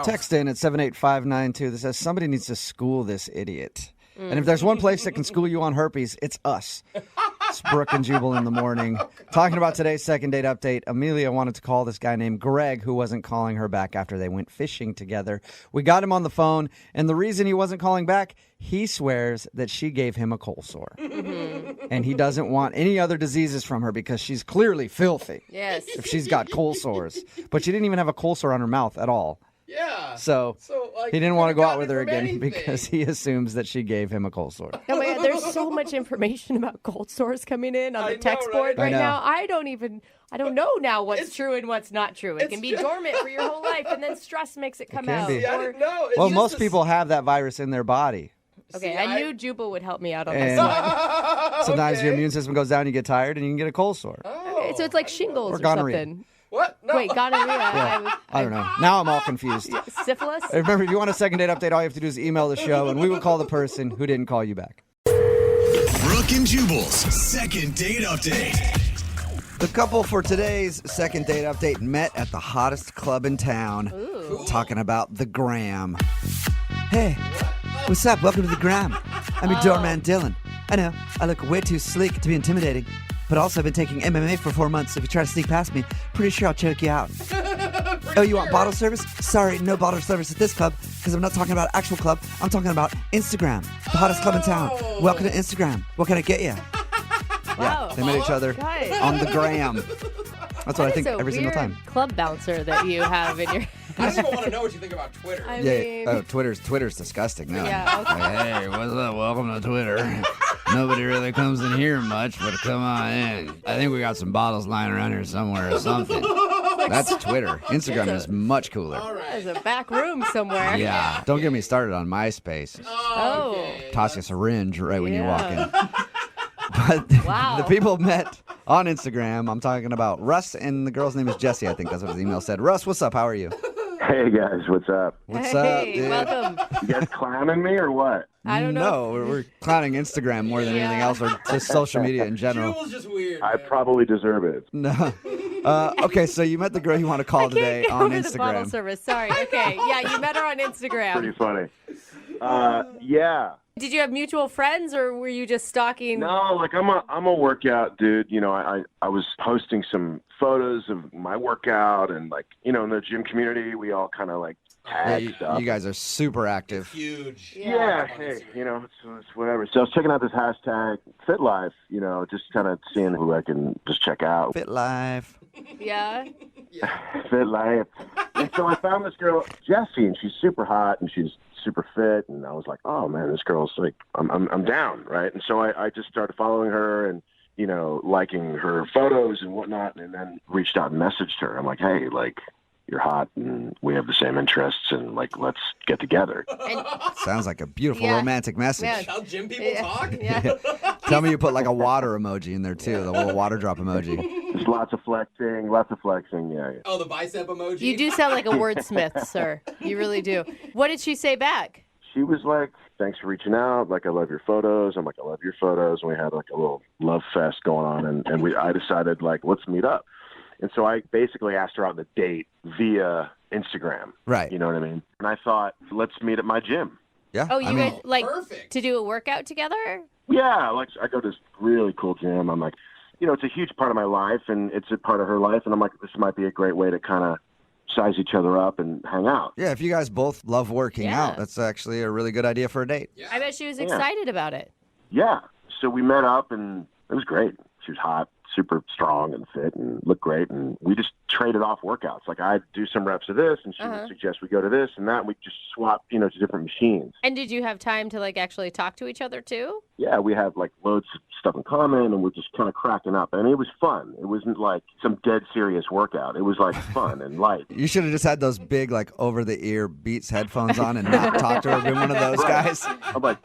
Text in at 78592 that says somebody needs to school this idiot. And if there's one place that can school you on herpes, it's us. It's Brooke and Jubal in the morning. Talking about today's second date update, Amelia wanted to call this guy named Greg who wasn't calling her back after they went fishing together. We got him on the phone, and the reason he wasn't calling back, he swears that she gave him a cold sore. And he doesn't want any other diseases from her because she's clearly filthy. Yes. If she's got cold sores. But she didn't even have a cold sore on her mouth at all. Yeah. So like, he didn't want to go out with her from again anything. because he assumes that she gave him a cold sore. Oh my God, there's so much information about cold sores coming in on the I know, text right? board I right know. now. I don't know now what's true and what's not true. It can be dormant for your whole life, and then stress makes it come can out. be. See, I Or- didn't know. It's Well, just most a- people have that virus in their body. okay, See, I knew Jubal would help me out on this And one. sometimes your Okay. immune system goes down, you get tired, and you can get a cold sore. Okay, so it's like shingles Or or, gonorrhea. something. What? No. Wait, gonorrhea. I don't know. Now I'm all confused. Syphilis? Remember, if you want a second date update, all you have to do is email the show, and we will call the person who didn't call you back. Brooke and Jubal's second date update. The couple for today's second date update met at the hottest club in town. Talking about the Gram. Hey, what's up? Welcome to the Gram. I'm your doorman, Dylan. I know, I look way too sleek to be intimidating, but also I've been taking MMA for 4 months. If you try to sneak past me, pretty sure I'll choke you out. Oh, you want bottle service? Sorry, no bottle service at this club, because I'm not talking about actual club. I'm talking about Instagram, the hottest club in town. Welcome to Instagram. What can I get you? Wow. They met each other Guys. on the Gram. That's what I think It's a every single weird time. club bouncer that you have in your... I don't even want to know what you think about Twitter. I Yeah. mean, Oh, Twitter's disgusting now. Yeah, okay. Like, hey, what's up? Welcome to Twitter. Nobody really comes in here much, but come on in. I think we got some bottles lying around here somewhere or something. That's Twitter. Instagram is much cooler. All right. there's a back room somewhere. Yeah. Don't get me started on MySpace. Oh. Okay. Toss you a syringe right when you walk in. Yeah. But Wow. the people met on Instagram. I'm talking about Russ, and the girl's name is Jessie. I think that's what his email said. Russ, what's up? How are you? Hey guys, what's up? What's up, Hey, dude? welcome. You guys clowning me or what? I don't know. No, we're clowning Instagram more than anything Yeah. else, or just social media in general. Jubal's just weird. I man. probably deserve it. No. Okay, so you met the girl you want to call today Can't on go to the bottle Instagram. service. Sorry. Okay. Yeah, you met her on Instagram. Pretty funny. Yeah. Did you have mutual friends, or were you just stalking? No, like I'm a workout dude. You know, I was posting some photos of my workout, and like, you know, in the gym community, we all kind of like Yeah, tag stuff. you guys are super active. Huge. Yeah, hey, you know, it's whatever. So I was checking out this hashtag FitLife, you know, just kind of seeing who I can just check out. Fit life. Yeah. FitLife. And so I found this girl, Jessie, and she's super hot and she's super fit. And I was like, oh man, this girl's like, I'm down, right? And so I just started following her and, you know, liking her photos and whatnot, and then reached out and messaged her. I'm like, hey, like, you're hot and we have the same interests and like, let's get together. Sounds like a beautiful Yeah. romantic message. Yeah. How gym people talk? Yeah. Tell me you put like a water emoji in there too, the little water drop emoji. Just lots of flexing, yeah. Oh, the bicep emoji? You do sound like a wordsmith, sir. You really do. What did she say back? She was like, thanks for reaching out. Like, I love your photos. I'm like, I love your photos. And we had like a little love fest going on. And I decided, like, let's meet up. And so I basically asked her out on the date via Instagram. Right. You know what I mean? And I thought, let's meet at my gym. Yeah. Oh, you I mean, guys like perfect. to do a workout together? Yeah, like I go to this really cool gym. I'm like, you know, it's a huge part of my life and it's a part of her life. And I'm like, this might be a great way to kind of size each other up and hang out. yeah, if you guys both love working Yeah. out, that's actually a really good idea for a date. I bet she was excited about it. Yeah. So we met up and it was great. She was hot, super strong and fit and looked great. And we just traded off workouts. Like I'd do some reps of this and she would suggest we go to this and that. And we just swap, to different machines. And did you have time to like actually talk to each other too? Yeah, we had like loads of stuff in common and we're just kind of cracking up. And it was fun. It wasn't like some dead serious workout. It was like fun and light. You should have just had those big, like, over-the-ear Beats headphones on and not talked to her, been one of those guys. I'm like,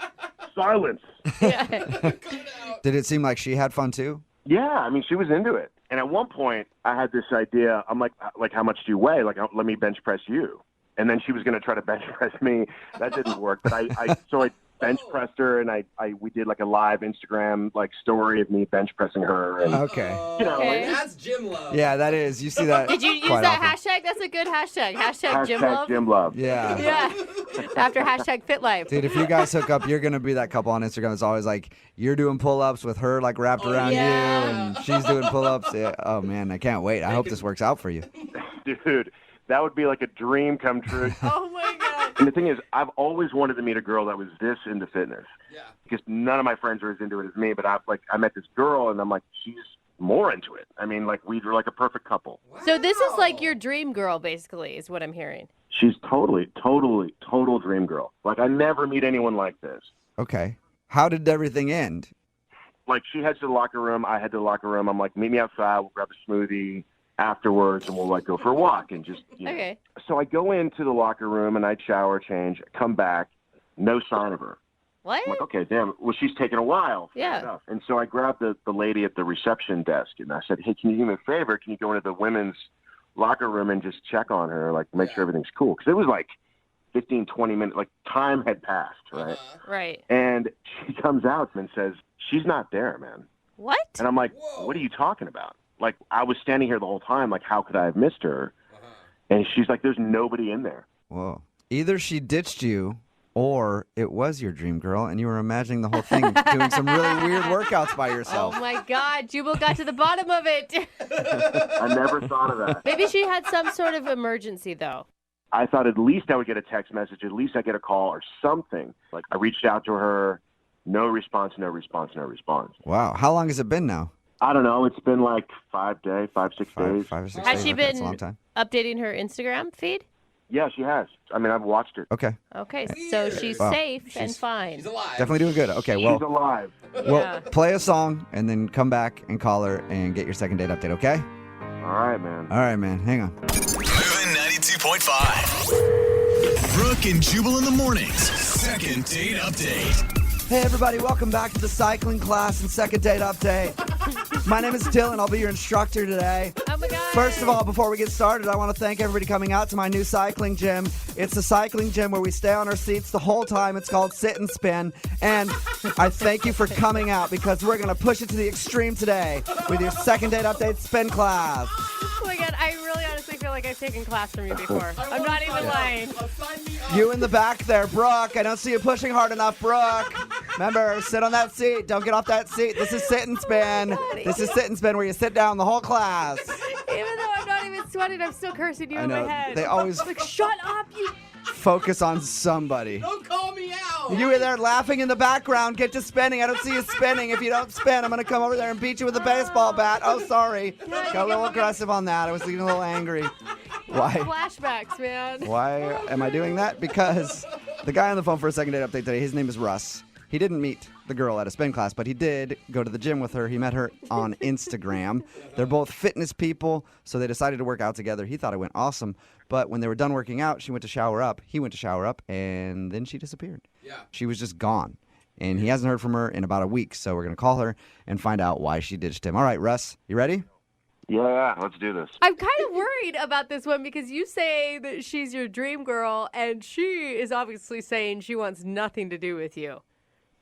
silence. Did it seem like she had fun too? Yeah, I mean, she was into it. And at one point, I had this idea. I'm like, how much do you weigh? Like, let me bench press you. And then she was going to try to bench press me. That didn't work. But I bench pressed her, and we did like a live Instagram like story of me bench pressing her. And, Okay. That's gym love. Yeah, that is. You see that. Did you use quite that often. hashtag? That's a good hashtag. Hashtag gym love. Gym love. Yeah. Yeah. After hashtag fit life. Dude, if you guys hook up, you're going to be that couple on Instagram that's always like, you're doing pull-ups with her like wrapped around you, and she's doing pull-ups. Yeah. Oh, man, I can't wait. I hope this works out for you. Dude, that would be like a dream come true. Oh, my God. And the thing is, I've always wanted to meet a girl that was this into fitness. Yeah. Because none of my friends are as into it as me, but I met this girl, and I'm like, she's more into it. I mean, like, we were like a perfect couple. Wow. So this is like your dream girl, basically, is what I'm hearing. She's total dream girl. Like, I never meet anyone like this. Okay. How did everything end? Like, she heads to the locker room, I head to the locker room. I'm like, meet me outside, we'll grab a smoothie afterwards, and we'll, like, go for a walk and just, Okay. So I go into the locker room, and I shower, change, come back, no sign of her. What? I'm like, okay, damn. Well, she's taking a while. Fair Yeah. enough. And so I grabbed the lady at the reception desk, and I said, hey, can you do me a favor? Can you go into the women's locker room and just check on her, like make sure everything's cool? Because it was like 15, 20 minutes, like time had passed, right? Right. And she comes out and says, she's not there, man. What? And I'm like, Whoa. what are you talking about? Like, I was standing here the whole time. Like, how could I have missed her? And she's like, there's nobody in there. Whoa. Either she ditched you or it was your dream girl and you were imagining the whole thing doing some really weird workouts by yourself. Oh, my God. Jubal got to the bottom of it. I never thought of that. Maybe she had some sort of emergency, though. I thought at least I would get a text message, at least I get a call or something. Like, I reached out to her, no response. Wow. How long has it been now? I don't know. It's been like 5 days, 6 days. 5 or 6 days. Has she Okay, that's a been long time. updating her Instagram feed? Yeah, she has. I mean, I've watched her. Okay. Okay, so she's Wow. safe and fine. She's alive. Definitely doing good. Okay, She's well, alive. Yeah. play a song and then come back and call her and get your second date update, okay? All right, man. All right, man. Hang on. Moving 92.5. Brooke and Jubal in the mornings. Second date update. Hey, everybody. Welcome back to the cycling class and second date update. My name is Dylan. I'll be your instructor today. Oh, my God. First of all, before we get started, I want to thank everybody coming out to my new cycling gym. It's a cycling gym where we stay on our seats the whole time. It's called Sit and Spin. And I thank you for coming out because we're going to push it to the extreme today with your second date update spin class. Oh, my God. I really honestly feel like I've taken class from you before. I'm not even lying. Sign me up. You in the back there, Brooke. I don't see you pushing hard enough, Brooke. Remember, sit on that seat. Don't get off that seat. This is Sit and Spin. This is Sit and Spin where you sit down the whole class. Even though I'm not even sweating, I'm still cursing you I in know. my head. They always like, shut up, you. focus on somebody. Don't call me out. You were there laughing in the background. Get to spinning. I don't see you spinning. If you don't spin, I'm going to come over there and beat you with a baseball bat. Oh, sorry. Got a little aggressive on that. I was getting a little angry. Why? Flashbacks, man. Why am I doing that? Because the guy on the phone for a second date update today, his name is Russ. He didn't meet the girl at a spin class, but he did go to the gym with her. He met her on Instagram. They're both fitness people, so they decided to work out together. He thought it went awesome. But when they were done working out, she went to shower up. He went to shower up, and then she disappeared. Yeah. She was just gone. And he hasn't heard from her in about a week, so we're going to call her and find out why she ditched him. All right, Russ, you ready? Yeah, let's do this. I'm kind of worried about this one because you say that she's your dream girl, and she is obviously saying she wants nothing to do with you.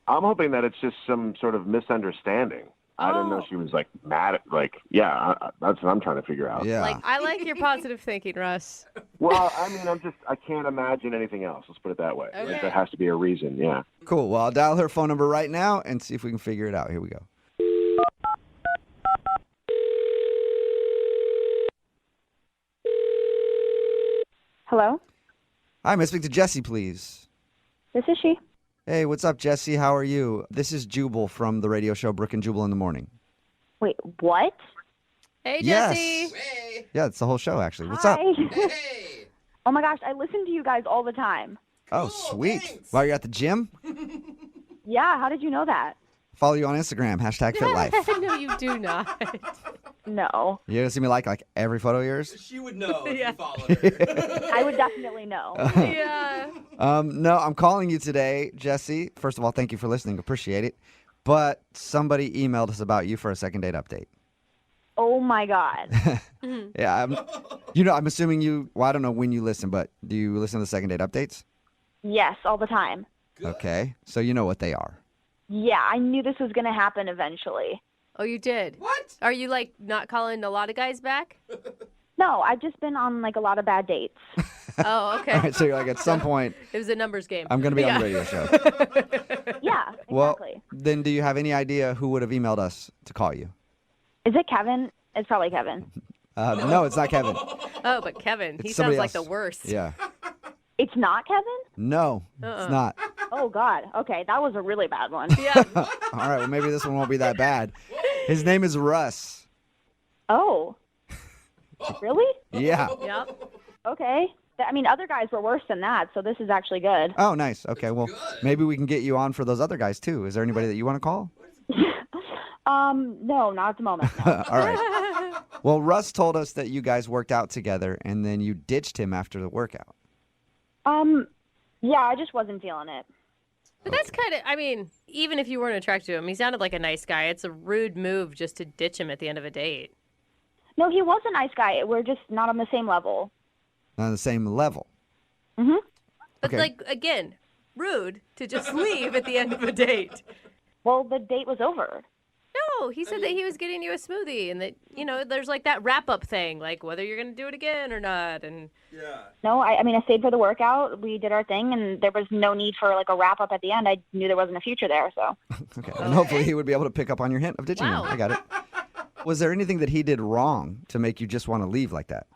I'm hoping that it's just some sort of misunderstanding. I didn't know she was, like, mad at, like, yeah, that's what I'm trying to figure out. Yeah. Like, I like your positive thinking, Russ. Well, I mean, I can't imagine anything else. Let's put it that way. Okay. Like, there has to be a reason, yeah. Cool. Well, I'll dial her phone number right now and see if we can figure it out. Here we go. Hello, Hi, may I speak to Jesse, please? this is she. Hey, what's up, Jesse? How are you? This is Jubal from the radio show Brooke and Jubal in the Morning. Wait, what? Hey, Yes. Jesse. Hey. Yeah, it's the whole show, actually. What's up? Hi. Hey. Oh my gosh, I listen to you guys all the time. Oh, Cool, sweet. thanks. While you're at the gym, Yeah, how did you know that? follow you on Instagram, #FitLife. No, you do not. No. You ever see me like every photo of yours? She would know if Yeah. you followed her. I would definitely know. Yeah. No, I'm calling you today, Jesse. First of all, thank you for listening. Appreciate it. But somebody emailed us about you for a second date update. Oh my God. Yeah, I'm assuming you, well, I don't know when you listen, but do you listen to the second date updates? Yes, all the time. Good. Okay, so you know what they are. Yeah, I knew this was going to happen eventually. Oh, you did? What? Are you, like, not calling a lot of guys back? No, I've just been on like a lot of bad dates. Oh, okay. All right, so you're like, at some point, It was a numbers game. I'm going to be on the Yeah. radio show. Yeah, Well, exactly. then do you have any idea who would have emailed us to call you? Is it Kevin? It's probably Kevin. No, it's not Kevin. Oh, but Kevin, he It's sounds somebody like the else. worst. Yeah. It's not Kevin? No, it's not. Oh God. Okay, that was a really bad one. Yeah. All right, well, maybe this one won't be that bad. His name is Russ. Oh. Really? Yeah. Yep. Okay. I mean, other guys were worse than that, so this is actually good. Oh, nice. Okay, well, maybe we can get you on for those other guys, too. Is there anybody that you want to call? No, not at the moment. No. All right. Well, Russ told us that you guys worked out together, and then you ditched him after the workout. Yeah, I just wasn't feeling it. But that's kind of, I mean, even if you weren't attracted to him, he sounded like a nice guy. It's a rude move just to ditch him at the end of a date. No, he was a nice guy. We're just not on the same level. Not on the same level. Mhm. But, Okay. like, again, rude to just leave at the end of a date. Well, the date was over. No, he said that he was getting you a smoothie and that, you know, there's like that wrap-up thing, like whether you're going to do it again or not. And Yeah. No, I mean, I stayed for the workout. We did our thing, and there was no need for like a wrap up at the end. I knew there wasn't a future there, so. Okay. And hopefully he would be able to pick up on your hint of ditching Wow. him. I got it. Was there anything that he did wrong to make you just want to leave like that?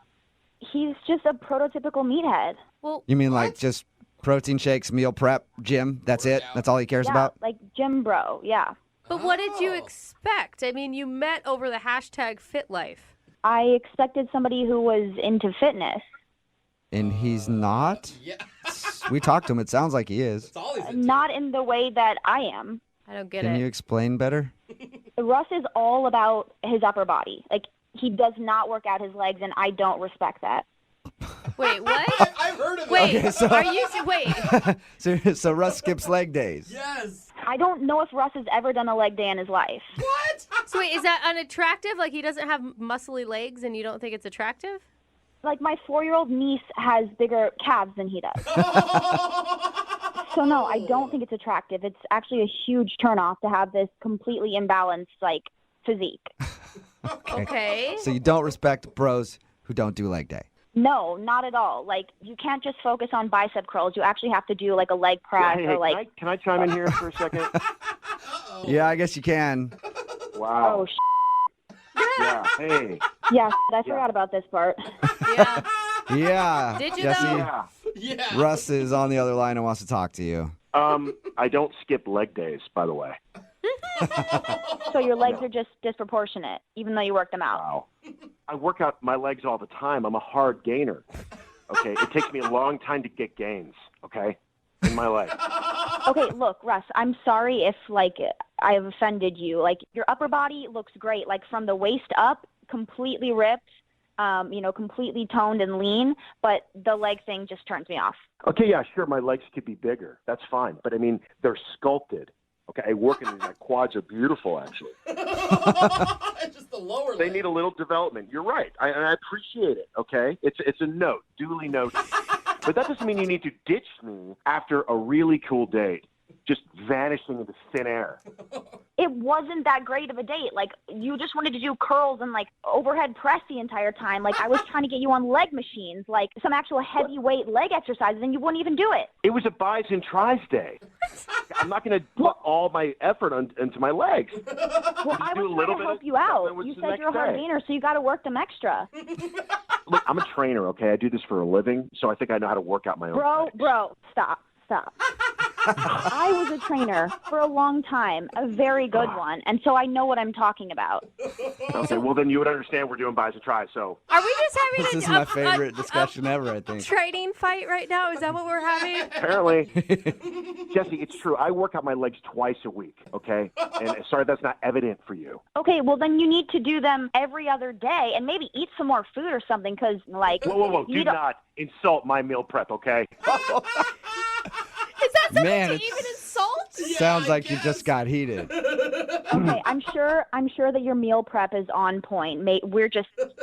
He's just a prototypical meathead. well, You mean like just protein shakes, meal prep, gym? That's it? That's all he cares Yeah, about? like gym bro. Yeah. but what did you Oh. expect? I mean, you met over the #FitLife. I expected somebody who was into fitness. And he's not? Yeah. We talked to him. It sounds like he is. That's all he's into. Not in the way that I am. I don't get Can it. you explain better? Russ is all about his upper body. Like, he does not work out his legs, and I don't respect that. Wait, what? I've heard of Wait, it. so- are you, wait, So Russ skips leg days. Yes. I don't know if Russ has ever done a leg day in his life. What? so wait, is that unattractive? Like he doesn't have muscly legs and you don't think it's attractive? Like, my 4-year-old niece has bigger calves than he does. So, no, I don't think it's attractive. It's actually a huge turnoff to have this completely imbalanced, like, physique. Okay. So you don't respect bros who don't do leg day. No, not at all. Like, you can't just focus on bicep curls. You actually have to do, like, a leg press Hey, or, like, can I chime in here for a second? Yeah, I guess you can. Wow. oh, Yeah. Hey. yeah, I forgot about this part. Yeah. Yeah. Did you, Jesse, though? Yeah. Yeah. Russ is on the other line and wants to talk to you. I don't skip leg days, by the way. So your legs are just disproportionate, even though you work them out. Wow. I work out my legs all the time. I'm a hard gainer. Okay. It takes me a long time to get gains. Okay. In my legs. Okay, look, Russ, I'm sorry if, like, I have offended you. Like, your upper body looks great. Like, from the waist up, completely ripped, completely toned and lean. But the leg thing just turns me off. Okay. Yeah. Sure. My legs could be bigger. That's fine. But I mean, they're sculpted. Okay. I work in these. My quads are beautiful, actually. Just the lower They leg. need a little development. You're right. And I appreciate it, okay? It's a note, duly noted. But that doesn't mean you need to ditch me after a really cool date, just vanishing into thin air. It wasn't that great of a date. Like, you just wanted to do curls and, like, overhead press the entire time. Like, I was trying to get you on leg machines, like some actual heavyweight leg exercises, and you wouldn't even do it. It was a buys and tries day. I'm not going to put all my effort into my legs. Well, I do a was little trying to bit help of you stuff, out. and it's You the said next you're a hard day. gainer, so you got to work them extra. Look, I'm a trainer, okay? I do this for a living, so I think I know how to work out my own legs. Bro, stop. I was a trainer for a long time, a very good one, and so I know what I'm talking about. Okay, well, then you would understand we're doing buys and tries, so. Are we just having This is my favorite discussion ever, I think. training fight right now? Is that what we're having? Apparently. Jesse, it's true. I work out my legs twice a week, okay? And sorry that's not evident for you. Okay, well, then you need to do them every other day and maybe eat some more food or something because, like... Whoa. you Do don't- not insult my meal prep, okay? Is that something Man, to it's- even insult? Sounds like you just got heated. Okay, I'm sure that your meal prep is on point. We're just on a it's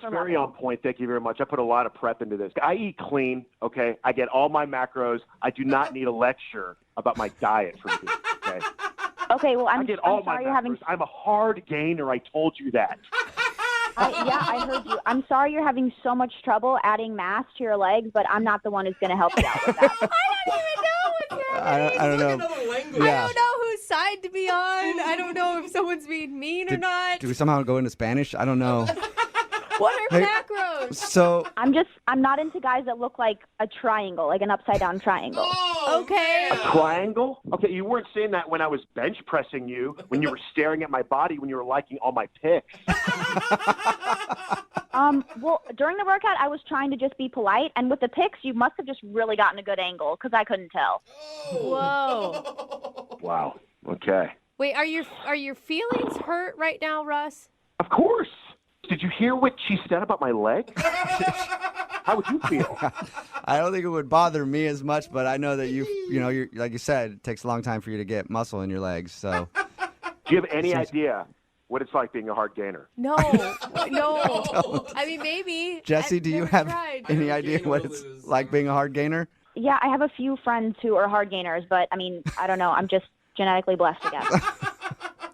different very level. on point. Thank you very much. I put a lot of prep into this. I eat clean, okay? I get all my macros. I do not need a lecture about my diet from you, okay? Okay, well, I I'm get all my sorry you're macros. having... I'm a hard gainer. I told you that. I heard you. I'm sorry you're having so much trouble adding mass to your legs, but I'm not the one who's going to help you out with that. I don't even know what's happening. I don't know. Another language. I don't know whose side to be on. I don't know if someone's being mean or not. Do we somehow go into Spanish? I don't know. What are Hey, macros? So, I'm not into guys that look like a triangle, like an upside down triangle. Oh, Okay. man. Triangle? Okay, you weren't saying that when I was bench pressing you, when you were staring at my body, when you were liking all my pics. Well, during the workout, I was trying to just be polite, and with the pics, you must have just really gotten a good angle because I couldn't tell. Whoa. Wow. Okay. Wait, are your feelings hurt right now, Russ? Of course. Did you hear what she said about my leg? How would you feel? I don't think it would bother me as much, but I know that you're like you said, it takes a long time for you to get muscle in your legs. So, Do you have any idea what it's like being a hard gainer? No. No. I mean, maybe. Jesse, I've do you never have tried. any Hard idea gainer what will it's lose. like being a hard gainer? Yeah, I have a few friends who are hard gainers, but I mean, I don't know. I'm just genetically blessed, I guess.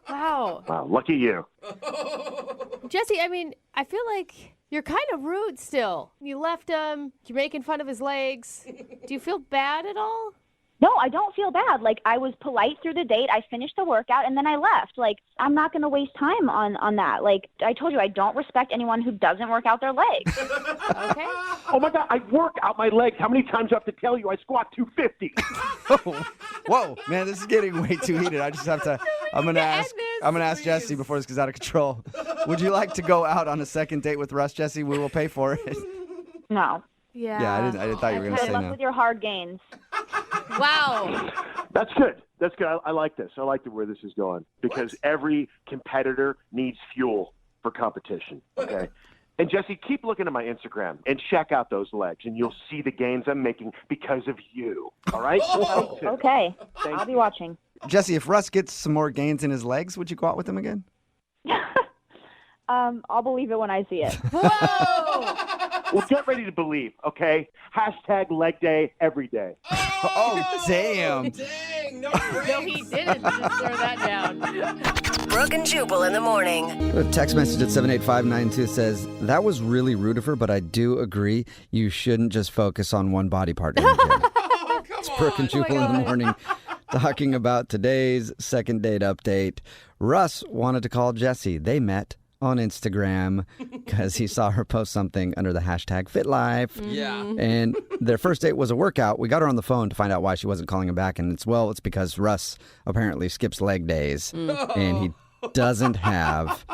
Wow. Wow, lucky you. Jesse, I mean, I feel like you're kind of rude still. You left him. You're making fun of his legs. Do you feel bad at all? No, I don't feel bad. Like, I was polite through the date. I finished the workout, and then I left. Like, I'm not going to waste time on that. Like, I told you, I don't respect anyone who doesn't work out their legs. Okay. Oh, my God, I work out my legs. How many times do I have to tell you I squat 250? Whoa, man, this is getting way too heated. I just have to. I'm gonna end ask. this, I'm gonna ask please. Jesse before this gets out of control. Would you like to go out on a second date with Russ, Jesse? We will pay for it. No. Yeah. Yeah, I didn't thought you were gonna Good say luck no. with your hard gains. Wow. That's good. That's good. I like this. I like where this is going because every competitor needs fuel for competition. Okay. And Jesse, keep looking at my Instagram and check out those legs, and you'll see the gains I'm making because of you. All right? Okay. Thank I'll be you. watching. Jesse, if Russ gets some more gains in his legs, would you go out with him again? I'll believe it when I see it. Whoa. Well, get ready to believe, okay? Hashtag leg day every day. Oh, damn. Dang, no No, he didn't just throw that down. Brooke and Jubal in the morning. A text message at 78592 says, that was really rude of her, but I do agree you shouldn't just focus on one body part in the gym. It's Brooke and Jubal in the morning talking about today's second date update. Russ wanted to call Jesse. They met on Instagram because he saw her post something under the hashtag FitLife. Yeah. And their first date was a workout. We got her on the phone to find out why she wasn't calling him back. And it's because Russ apparently skips leg days. And he doesn't have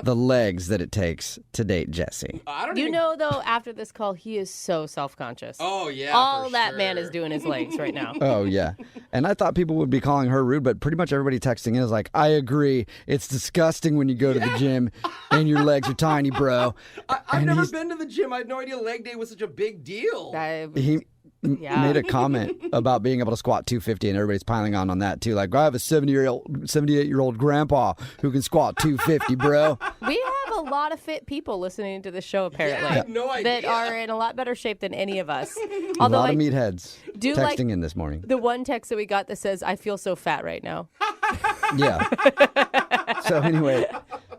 the legs that it takes to date Jesse. I don't You even... know, though, after this call, he is so self-conscious. Oh, yeah. All for that man sure. is doing his legs right now. Oh, yeah. And I thought people would be calling her rude, but pretty much everybody texting in is like, I agree. It's disgusting when you go to the gym and your legs are tiny, bro. I've And never he's- been to the gym. I had no idea leg day was such a big deal. He Yeah. made a comment about being able to squat 250, and everybody's piling on that too. Like, I have a 78-year-old grandpa who can squat 250, bro. We have a lot of fit people listening to the show, apparently. I had no idea. That are in a lot better shape than any of us. A Although lot I of meatheads do texting like in this morning. the one text that we got that says, I feel so fat right now. Yeah. So anyway,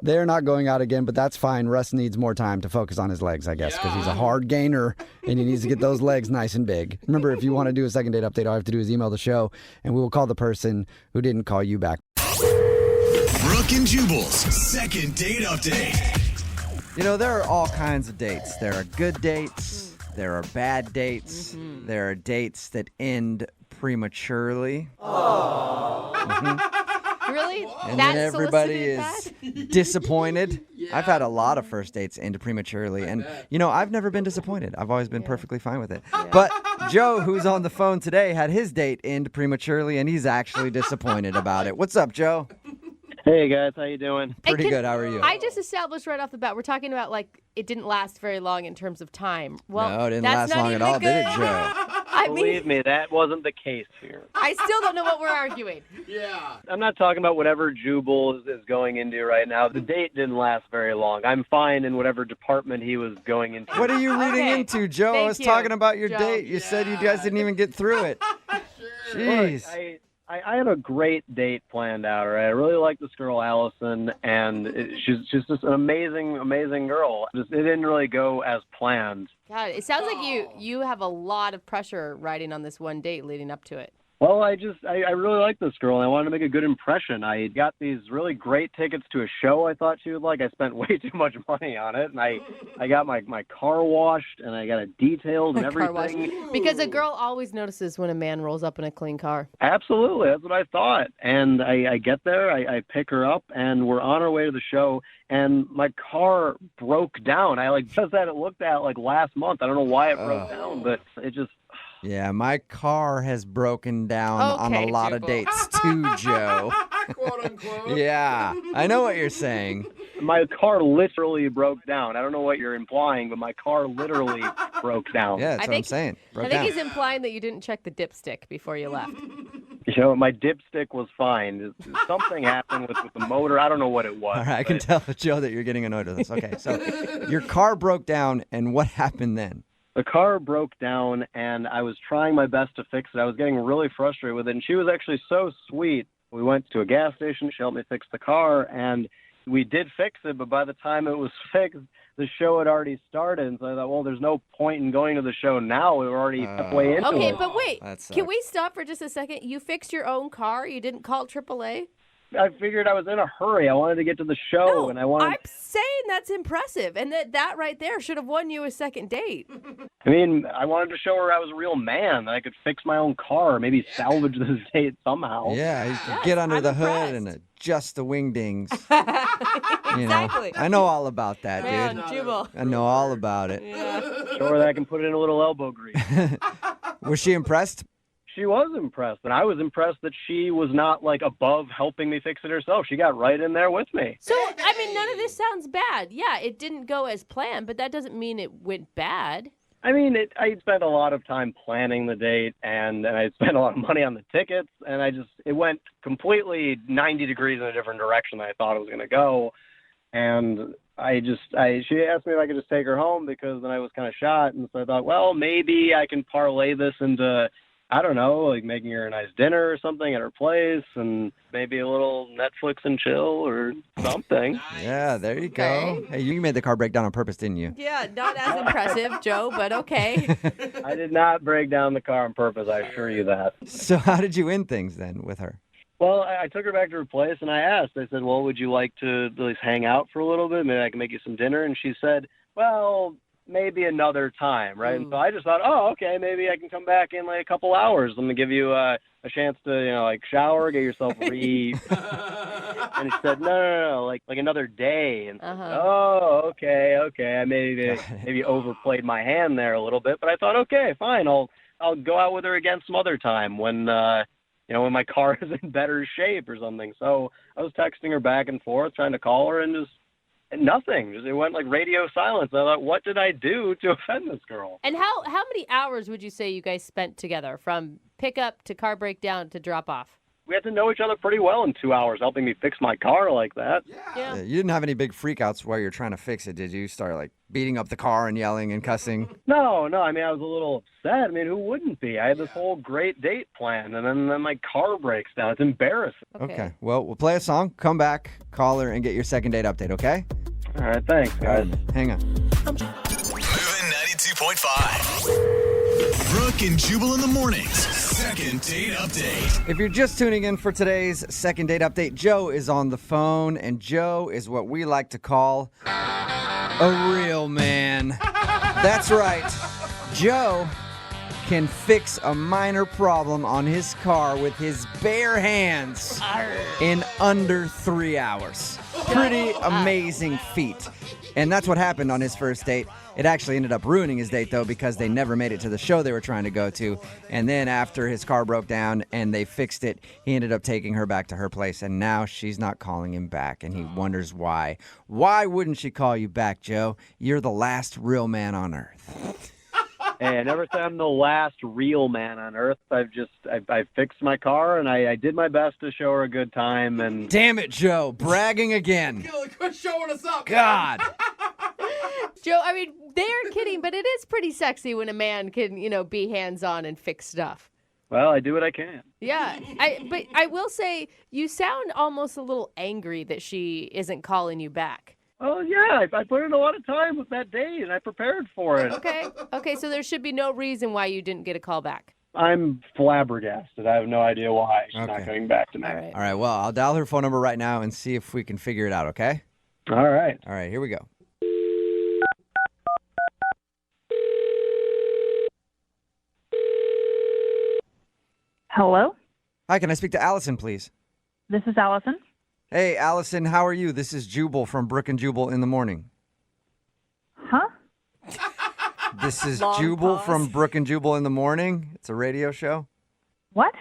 they're not going out again, but that's fine. Russ needs more time to focus on his legs, I guess, because he's a hard gainer and he needs to get those legs nice and big. Remember, if you want to do a second date update, all you have to do is email the show and we will call the person who didn't call you back. Brooke and Jubal's second date update. You know, there are all kinds of dates. There are good dates. There are bad dates. There are dates that end prematurely. Really? And That then everybody solicited is that? disappointed. I've had a lot of first dates end prematurely. And, I've never been disappointed. I've always been perfectly fine with it. But Joe, who's on the phone today, had his date end prematurely, and he's actually disappointed about it. What's up, Joe? Hey, guys. How you doing? Pretty good. How are you? I just established right off the bat, we're talking about, it didn't last very long in terms of time. Well, No, it didn't that's last not long even at all, good. did it, Joe? I mean, Believe me, that wasn't the case here. I still don't know what we're arguing. Yeah. I'm not talking about whatever Jubal is going into right now. The date didn't last very long. I'm fine in whatever department he was going into. What are you reading Okay. into, Joe? I Thank was you, talking about your Joe. date. You said you guys didn't even get through it. Jeez. Look, I had a great date planned out, right? I really like this girl, Allison, and she's just an amazing, amazing girl. It didn't really go as planned. God, it sounds like you have a lot of pressure riding on this one date leading up to it. Well, I really like this girl, and I wanted to make a good impression. I got these really great tickets to a show I thought she would like. I spent way too much money on it, and I got my car washed, and I got it detailed and Car wash. everything. Because a girl always notices when a man rolls up in a clean car. Absolutely, that's what I thought. And I get there, I pick her up, and we're on our way to the show, and my car broke down. I just had it looked at last month. I don't know why it broke down, but it just... Yeah, my car has broken down on a Okay, lot of Jubal. dates too, Joe. Quote unquote. Yeah, I know what you're saying. My car literally broke down. I don't know what you're implying, but my car literally broke down. Yeah, that's what I'm saying. I Broke think down. he's implying that you didn't check the dipstick before you left. My dipstick was fine. Something happened with the motor. I don't know what it was. All right, I can tell, Joe, that you're getting annoyed with us. Okay, so your car broke down, and what happened then? The car broke down, and I was trying my best to fix it. I was getting really frustrated with it, and she was actually so sweet. We went to a gas station. She helped me fix the car, and we did fix it, but by the time it was fixed, the show had already started. And so I thought, well, there's no point in going to the show now. We were already halfway into Okay, it. but wait. That sucks. Can we stop for just a second? You fixed your own car? You didn't call AAA? I figured I was in a hurry. I wanted to get to the show, No, and I wanted... I'm saying that's impressive, and that right there should have won you a second date. I mean, I wanted to show her I was a real man, that I could fix my own car, maybe salvage this date somehow. Yeah, you Yes, could get under I'm the hood and impressed. adjust the wingdings. Exactly. I know all about that, Man, dude. Jubal. I know all about it. Yeah. Show her that I can put it in a little elbow grease. Was she impressed? She was impressed, and I was impressed that she was not, above helping me fix it herself. She got right in there with me. So, I mean, none of this sounds bad. Yeah, it didn't go as planned, but that doesn't mean it went bad. I mean, I spent a lot of time planning the date, and I spent a lot of money on the tickets, and it went completely 90 degrees in a different direction than I thought it was going to go. And she asked me if I could just take her home because then I was kind of shot. And so I thought, well, maybe I can parlay this into, I don't know, making her a nice dinner or something at her place and maybe a little Netflix and chill or something. Yeah, there you go. Okay. Hey, you made the car break down on purpose, didn't you? Yeah, not as impressive, Joe, but okay. I did not break down the car on purpose, I assure you that. So how did you end things then with her? Well, I took her back to her place, and I asked. I said, well, would you like to at least hang out for a little bit? Maybe I can make you some dinner. And she said, well, maybe another time, right? And so I just thought, oh, okay, maybe I can come back in a couple hours. I'm going to give you a chance to, shower, get yourself And she said, no, like another day. And oh, okay. I maybe overplayed my hand there a little bit, but I thought, okay, fine. I'll go out with her again some other time when my car is in better shape or something. So I was texting her back and forth, trying to call her, and just nothing. It went like radio silence. I thought, what did I do to offend this girl? And how many hours would you say you guys spent together from pickup to car breakdown to drop off? We had to know each other pretty well in 2 hours, helping me fix my car like that. Yeah. You didn't have any big freakouts while you're trying to fix it, did you? Start beating up the car and yelling and cussing? No. I mean, I was a little upset. I mean, who wouldn't be? I had this whole great date planned, and then my car breaks down. It's embarrassing. Okay. Well, we'll play a song, come back, call her, and get your second date update, okay? All right, thanks, guys. Hang on. Moving 92.5. Brooke and Jubal in the mornings. Second date update. If you're just tuning in for today's second date update, Joe is on the phone, and Joe is what we like to call a real man. That's right. Joe can fix a minor problem on his car with his bare hands in under 3 hours. Pretty amazing feat. And that's what happened on his first date. It actually ended up ruining his date, though, because they never made it to the show they were trying to go to. And then after his car broke down and they fixed it, he ended up taking her back to her place. And now she's not calling him back. And he wonders why. Why wouldn't she call you back, Joe? You're the last real man on earth. Hey, I never said I'm the last real man on earth. I fixed my car, and I did my best to show her a good time. And Damn it, Joe. Bragging again. Quit showing us up. God. Joe, I mean, they're kidding, but it is pretty sexy when a man can, be hands-on and fix stuff. Well, I do what I can. Yeah, but I will say you sound almost a little angry that she isn't calling you back. Oh, yeah, I put in a lot of time with that date, and I prepared for it. Okay, so there should be no reason why you didn't get a call back. I'm flabbergasted. I have no idea why she's not coming back to me. All right. All right, well, I'll dial her phone number right now and see if we can figure it out, okay? All right. All right, here we go. Hello? Hi, can I speak to Allison, please? This is Allison. Hey, Allison, how are you? This is Jubal from Brooke and Jubal in the morning. Huh? This is Long Jubal pause. from Brooke and Jubal in the morning. It's a radio show. What?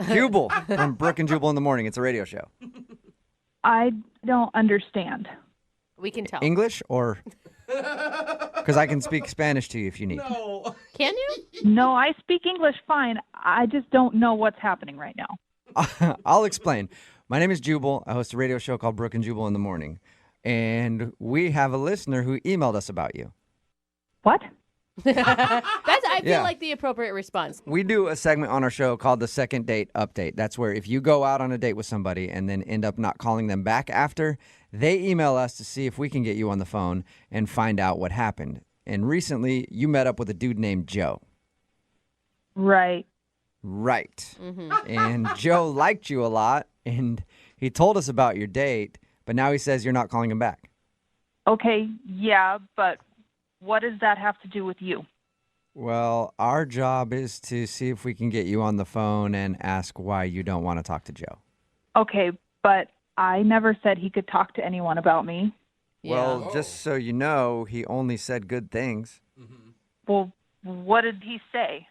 Jubal from Brooke and Jubal in the morning. It's a radio show. I don't understand. We can tell. English or? Because I can speak Spanish to you if you need. No. Can you? No, I speak English fine. I just don't know what's happening right now. I'll explain. My name is Jubal. I host a radio show called Brooke and Jubal in the morning. And we have a listener who emailed us about you. What? I feel Yeah. like the appropriate response. We do a segment on our show called the Second Date Update. That's where if you go out on a date with somebody and then end up not calling them back after, they email us to see if we can get you on the phone and find out what happened. And recently, you met up with a dude named Joe. Right. Right. And Joe liked you a lot, and he told us about your date, but now he says you're not calling him back. Okay, yeah, but what does that have to do with you? Well, our job is to see if we can get you on the phone and ask why you don't want to talk to Joe. Okay, but I never said he could talk to anyone about me. Well, just so you know, he only said good things. Well, what did he say?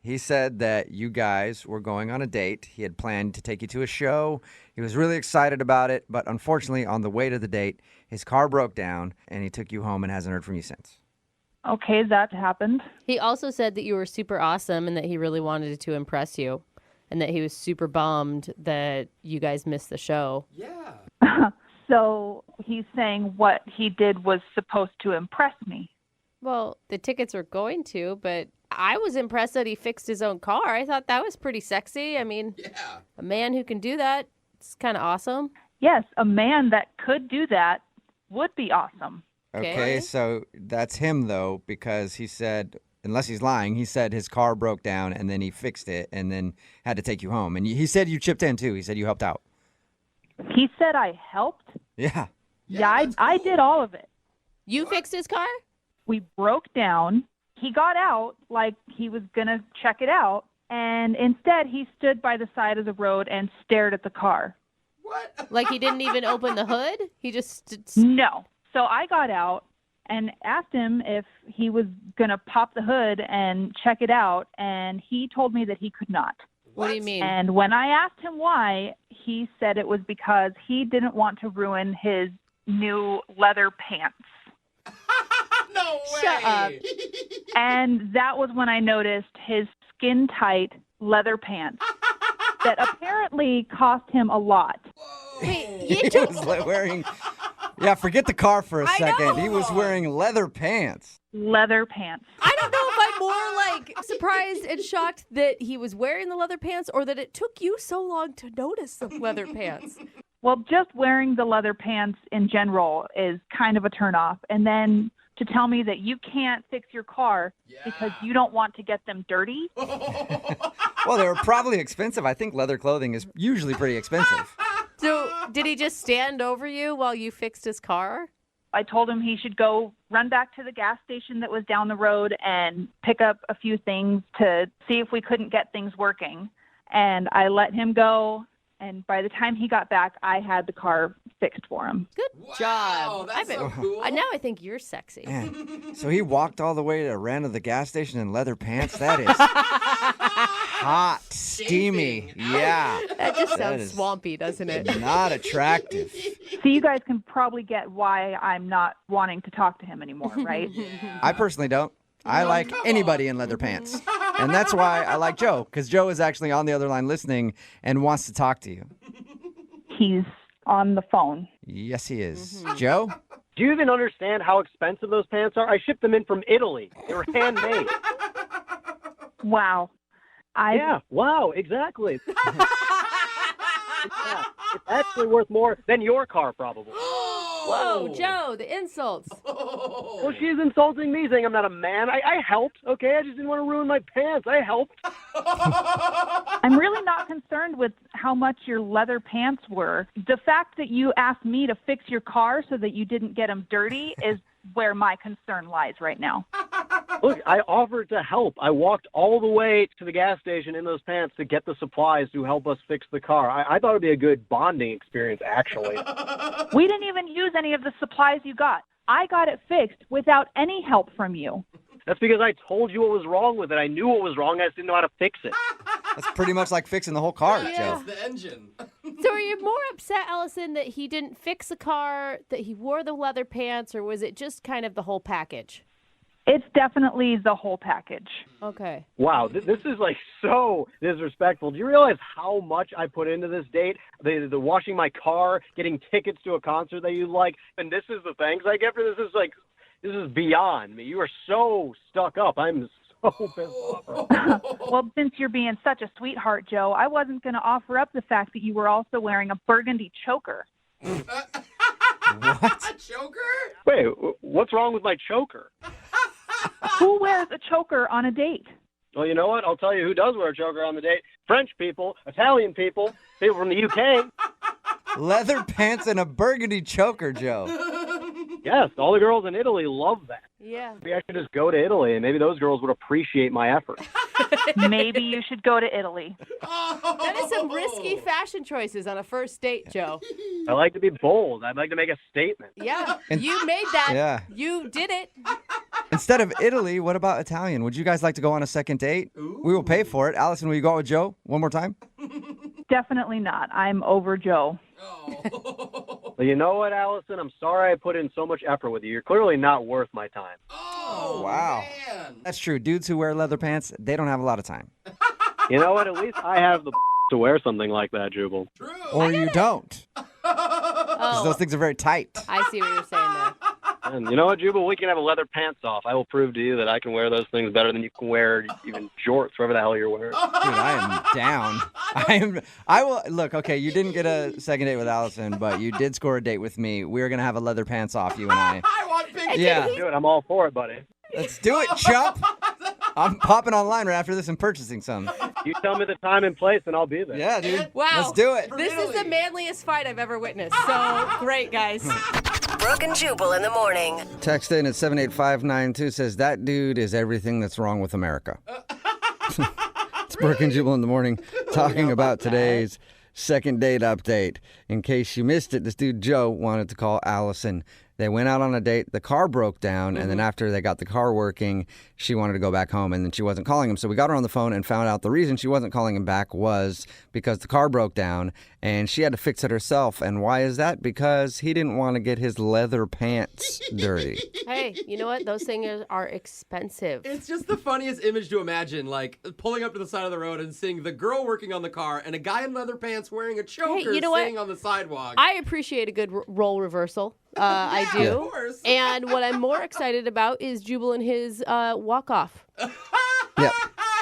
He said that you guys were going on a date. He had planned to take you to a show. He was really excited about it, but unfortunately, on the way to the date, his car broke down, and he took you home and hasn't heard from you since. Okay, that happened. He also said that you were super awesome and that he really wanted to impress you and that he was super bummed that you guys missed the show. Yeah. So he's saying what he did was supposed to impress me. Well, the tickets were going to, but I was impressed that he fixed his own car. I thought that was pretty sexy. I mean, Yeah. a man who can do that, it's kind of awesome. Yes, a man that could do that would be awesome. Okay, so that's him, though, because he said, unless he's lying, he said his car broke down and then he fixed it and then had to take you home. And he said you chipped in, too. He said you helped out. He said I helped? Yeah. Yeah, I did all of it. You fixed his car? We broke down. He got out like he was going to check it out. And instead, he stood by the side of the road and stared at the car. What? Like he didn't even open the hood? He just... No. So I got out and asked him if he was going to pop the hood and check it out. And he told me that he could not. What do you mean? And when I asked him why, he said it was because he didn't want to ruin his new leather pants. No way. Shut up. And that was when I noticed his skin-tight leather pants that apparently cost him a lot. Wait, He was wearing... Yeah, forget the car for a second. He was wearing leather pants. Leather pants. I don't know if I'm more like surprised and shocked that he was wearing the leather pants or that it took you so long to notice the leather pants. Well, just wearing the leather pants in general is kind of a turnoff. And then to tell me that you can't fix your car because you don't want to get them dirty. Well, they were probably expensive. I think leather clothing is usually pretty expensive. So did he just stand over you while you fixed his car? I told him he should go run back to the gas station that was down the road and pick up a few things to see if we couldn't get things working. And I let him go. And by the time he got back, I had the car fixed for him. Good job. That's so cool. Now I think you're sexy. Man. So he walked all the way to ran to the gas station in leather pants? That is hot, steamy. Yeah. That just That sounds is swampy, doesn't it? Not attractive. So you guys can probably get why I'm not wanting to talk to him anymore, right? I personally don't. I like anybody in leather pants. And that's why I like Joe, because Joe is actually on the other line listening and wants to talk to you. He's on the phone. Yes, he is. Joe? Do you even understand how expensive those pants are? I shipped them in from Italy. They were handmade. Wow. Yeah, wow, exactly. Yeah, it's actually worth more than your car, probably. Whoa, Joe, the insults. Well, she's insulting me, saying I'm not a man. I helped, okay? I just didn't want to ruin my pants. I helped. I'm really not concerned with how much your leather pants were. The fact that you asked me to fix your car so that you didn't get them dirty is where my concern lies right now. Look, I offered to help. I walked all the way to the gas station in those pants to get the supplies to help us fix the car. I thought it would be a good bonding experience, actually. We didn't even use any of the supplies you got. I got it fixed without any help from you. That's because I told you what was wrong with it. I knew what was wrong. I just didn't know how to fix it. That's pretty much like fixing the whole car, Joe. It's the engine. So are you more upset, Allison, that he didn't fix the car, that he wore the leather pants, or was it just kind of the whole package? It's definitely the whole package. Okay. Wow, this is like so disrespectful. Do you realize how much I put into this date? The washing my car, getting tickets to a concert that you like, and this is the thanks I get for this. This is beyond me. You are so stuck up. I'm so pissed off. Well, since you're being such a sweetheart, Joe, I wasn't going to offer up the fact that you were also wearing a burgundy choker. What? A choker? Wait, what's wrong with my choker? Who wears a choker on a date? Well, you know what? I'll tell you who does wear a choker on the date. French people, Italian people, people from the UK. Leather pants and a burgundy choker, Joe. Yes, all the girls in Italy love that. Yeah. Maybe I should just go to Italy, and maybe those girls would appreciate my effort. Maybe you should go to Italy. That is some risky fashion choices on a first date, Joe. I like to be bold. I'd like to make a statement. Yeah, you made that. Yeah. You did it. Instead of Italy, what about Italian? Would you guys like to go on a second date? Ooh. We will pay for it. Allison, will you go out with Joe one more time? Definitely not. I'm over Joe. Well, you know what, Allison? I'm sorry I put in so much effort with you. You're clearly not worth my time. Oh, wow. Man. That's true. Dudes who wear leather pants, they don't have a lot of time. You know what? At least I have the to wear something like that, Jubal. True. Or you don't. Because those things are very tight. I see what you're saying there. And you know what, Jubal? We can have a leather pants off. I will prove to you that I can wear those things better than you can wear even jorts, whatever the hell you're wearing. Dude, I am down. I will look, okay, you didn't get a second date with Allison, but you did score a date with me. We're gonna have a leather pants off, you and I. I want pink. Yeah. Do it. I'm all for it, buddy. Let's do it, chump. I'm popping online right after this and purchasing some. You tell me the time and place, and I'll be there. Yeah, dude. Wow. Let's do it. This is the manliest fight I've ever witnessed. So great, guys. Brooke and Jubal in the morning. Text in at 78592 says, that dude is everything that's wrong with America. It's Brooke and Jubal in the morning talking about today's second date update. In case you missed it, this dude Joe wanted to call Allison. They went out on a date. The car broke down, and then after they got the car working, she wanted to go back home, and then she wasn't calling him. So we got her on the phone and found out the reason she wasn't calling him back was because the car broke down, and she had to fix it herself. And why is that? Because he didn't want to get his leather pants dirty. Hey, you know what? Those things are expensive. It's just the funniest image to imagine, like pulling up to the side of the road and seeing the girl working on the car and a guy in leather pants wearing a choker you know sitting what? on the sidewalk. I appreciate a good role reversal. I do. Of course. And what I'm more excited about is Jubal and his walk-off. Yep.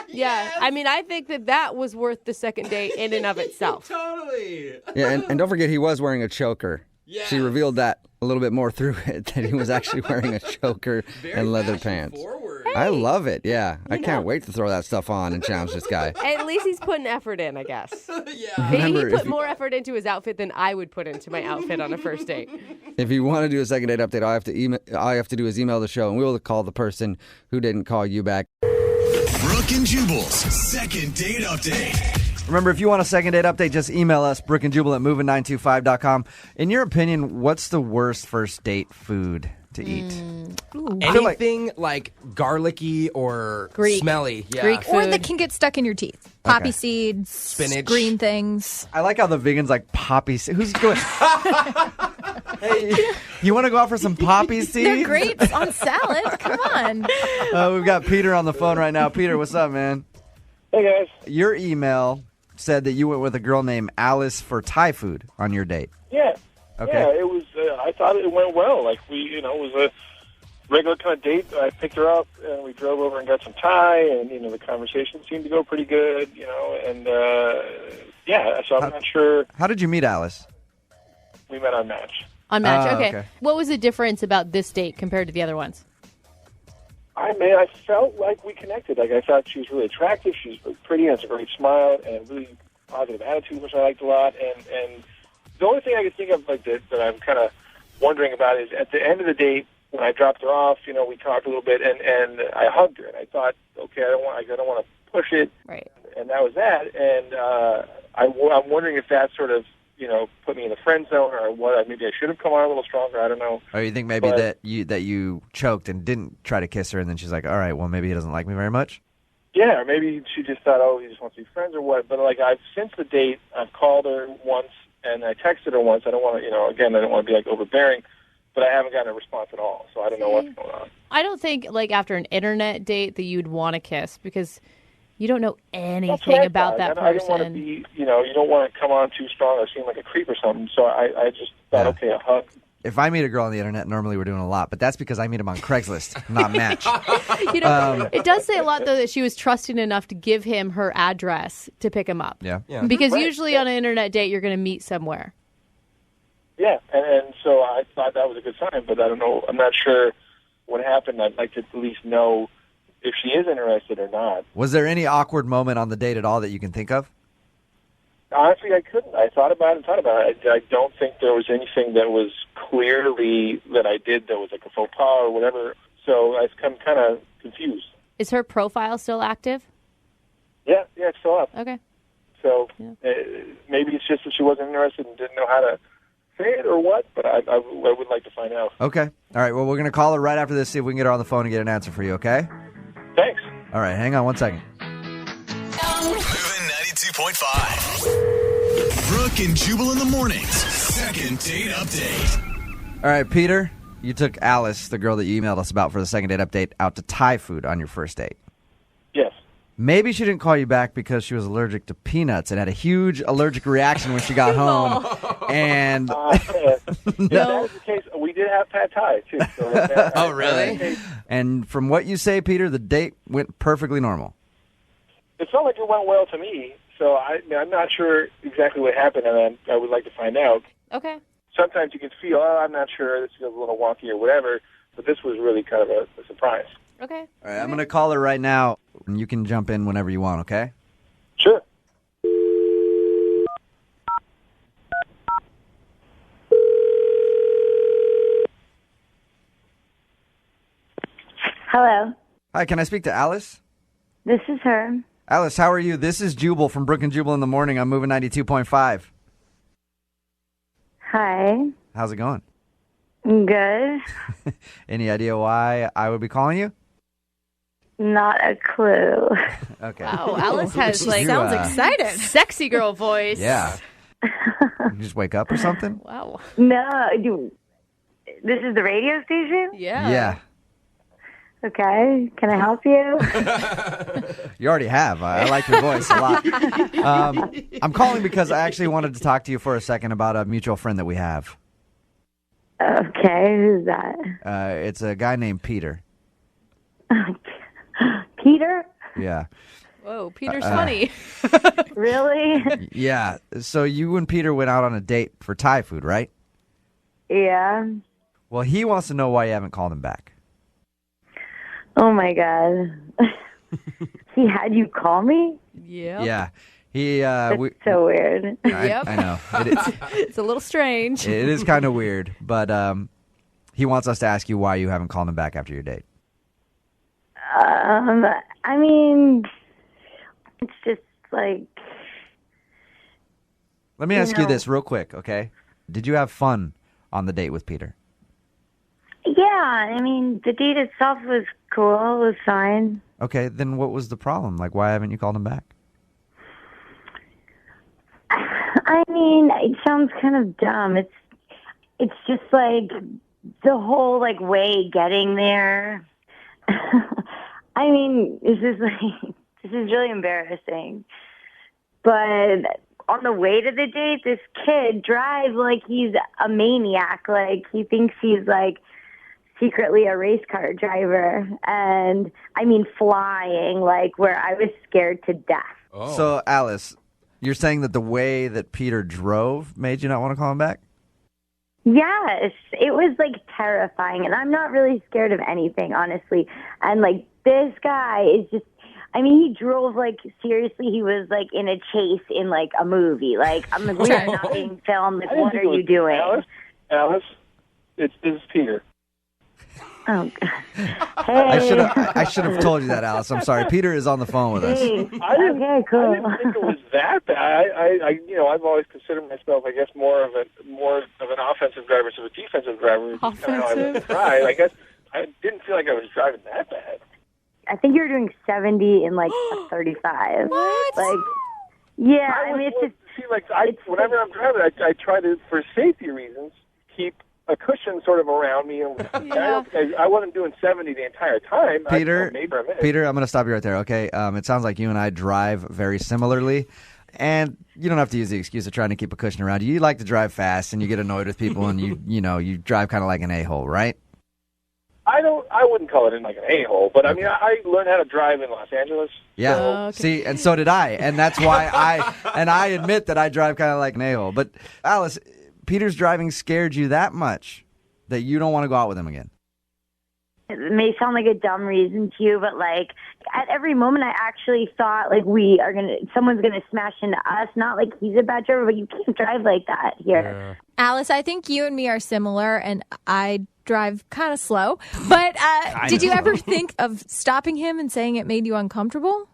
Yeah, I mean, I think that was worth the second date in and of itself. Totally. Yeah, and don't forget he was wearing a choker. Yes. She revealed that a little bit more through it, that he was actually wearing a choker Very and leather fashion pants. Forward. I love it. Yeah. I can't wait to throw that stuff on and challenge this guy. At least he's putting effort in, I guess. Yeah. Maybe Remember, he if put more effort into his outfit than I would put into my outfit on a first date. If you want to do a second date update, all I have to do is email the show, and we will call the person who didn't call you back. Brooke and Jubal's second date update. Remember, if you want a second date update, just email us, brookeandjubal@moving925.com. In your opinion, what's the worst first date food to eat? Anything like garlicky or Greek. smelly. Yeah. Greek food. Or that can get stuck in your teeth. Poppy Okay. seeds, Spinach. green things. I like how the vegans like poppy seeds. Who's going? Hey, you want to go out for some poppy seeds? They're great on salad. Come on. We've got Peter on the phone right now. Peter, what's up, man? Hey, guys. Your email said that you went with a girl named Alice for Thai food on your date. Yeah. Okay. Yeah, it was. I thought it went well. Like it was a regular kind of date. I picked her up and we drove over and got some Thai, and the conversation seemed to go pretty good. And yeah. So I'm not sure. How did you meet Alice? We met on Match. On Match, okay. Okay. What was the difference about this date compared to the other ones? I felt like we connected. Like I thought she was really attractive. She's pretty, has a great smile and really positive attitude, which I liked a lot. And the only thing I could think of like that I'm kind of wondering about is at the end of the date when I dropped her off. We talked a little bit, and I hugged her, and I thought, okay, I don't want to push it, right? And that was that. And I'm wondering if that sort of put me in the friend zone, or what. Maybe I should have come on a little stronger. I don't know. Or you think maybe that you choked and didn't try to kiss her, and then she's like, all right, well, maybe he doesn't like me very much? Yeah, or maybe she just thought, oh, he just wants to be friends or what. But since the date, I've called her once and I texted her once. I don't want to, again, I don't want to be like overbearing, but I haven't gotten a response at all. So I don't know what's going on. I don't think after an internet date that you'd want to kiss because you don't know anything about that person. I don't want to be, you don't want to come on too strong or seem like a creep or something. So I just thought, okay, a hug. If I meet a girl on the internet, normally we're doing a lot, but that's because I meet them on Craigslist, not Match. It does say a lot, though, that she was trusting enough to give him her address to pick him up. Yeah. Because usually on an internet date, you're going to meet somewhere. Yeah, and so I thought that was a good sign, but I don't know. I'm not sure what happened. I'd like to at least know if she is interested or not. Was there any awkward moment on the date at all that you can think of? Honestly, I couldn't. I thought about it. I don't think there was anything that was clearly that I did that was like a faux pas or whatever. So I'm kind of confused. Is her profile still active? Yeah, it's still up. Okay. So maybe it's just that she wasn't interested and didn't know how to say it or what, but I would like to find out. Okay. All right, well, we're going to call her right after this, see if we can get her on the phone and get an answer for you, okay? Thanks. All right, hang on one second. Moving 92.5. Brooke and Jubal in the mornings. Second date update. All right, Peter, you took Alice, the girl that you emailed us about for the second date update, out to Thai food on your first date. Yes. Maybe she didn't call you back because she was allergic to peanuts and had a huge allergic reaction when she got home. And if that was the case, we did have pad thai, too. So Oh, really? And from what you say, Peter, the date went perfectly normal. It felt like it went well to me, so I'm not sure exactly what happened, and I would like to find out. Okay. Sometimes you can feel, I'm not sure, this feels a little wonky or whatever, but this was really kind of a surprise. Okay. All right, I'm going to call her right now, and you can jump in whenever you want, okay? Sure. Hello, Hi, can I speak to Alice? this is her. Alice, how are you? This is Jubal from Brooke and Jubal in the morning. I'm moving 92.5. Hi. How's it going? Good. Any idea why I would be calling you? Not a clue. Okay. Wow, Alice has Sounds excited. sexy girl voice. Yeah. You just wake up or something? Wow. No, this is the radio station? Yeah. Yeah. Okay. Can I help you? You already have. I like your voice a lot. I'm calling because I actually wanted to talk to you for a second about a mutual friend that we have. Okay. Who's that? It's a guy named Peter. Peter? Yeah. Whoa, Peter's funny. Really? Yeah. So you and Peter went out on a date for Thai food, right? Yeah. Well, he wants to know why you haven't called him back. Oh my God. He had you call me? Yeah. Yeah. He. That's so weird. I know. It's a little strange. It is kind of weird, but he wants us to ask you why you haven't called him back after your date. I mean, it's just like. Let me ask you this real quick, okay? Did you have fun on the date with Peter? Yeah, I mean, the date itself was cool. It was fine. Okay, then what was the problem? Like, why haven't you called him back? I mean, it sounds kind of dumb. It's just like the whole like way getting there. I mean, this is really embarrassing. But on the way to the date, this kid drives like he's a maniac. Like he thinks he's like secretly a race car driver, and I mean flying, like where I was scared to death. Oh. So, Alice, you're saying that the way that Peter drove made you not want to call him back? Yes, it was like terrifying, and I'm not really scared of anything, honestly. And like this guy is just, I mean, he drove like seriously. He was like in a chase in like a movie. Like I'm like, we are not being filmed. Like, what are you doing? Alice, this is Peter. Oh, hey. I should have told you that, Alice. I'm sorry. Peter is on the phone with us. Okay, cool. I didn't think it was that bad. I've always considered myself, I guess, more of an offensive driver, so a defensive driver. Offensive. Right. I guess I didn't feel like I was driving that bad. I think you were doing 70 in like a 35. What? Like, yeah. I mean, it's just whenever I'm driving, I try to, for safety reasons, keep a cushion sort of around me. And I wasn't doing 70 the entire time. Peter, maybe a minute. Peter, I'm going to stop you right there, okay? It sounds like you and I drive very similarly, and you don't have to use the excuse of trying to keep a cushion around you. You like to drive fast, and you get annoyed with people, and you drive kind of like an a-hole, right? I wouldn't call it like an a-hole, but I mean, I learned how to drive in Los Angeles. Yeah. So. Okay. See, and so did I, and that's why I admit that I drive kind of like an a-hole. But Alice, Peter's driving scared you that much that you don't want to go out with him again? It may sound like a dumb reason to you, but like at every moment I actually thought like someone's gonna smash into us. Not like he's a bad driver, but you can't drive like that here. Yeah. Alice, I think you and me are similar, and I drive kind of slow. But did you ever think of stopping him and saying it made you uncomfortable?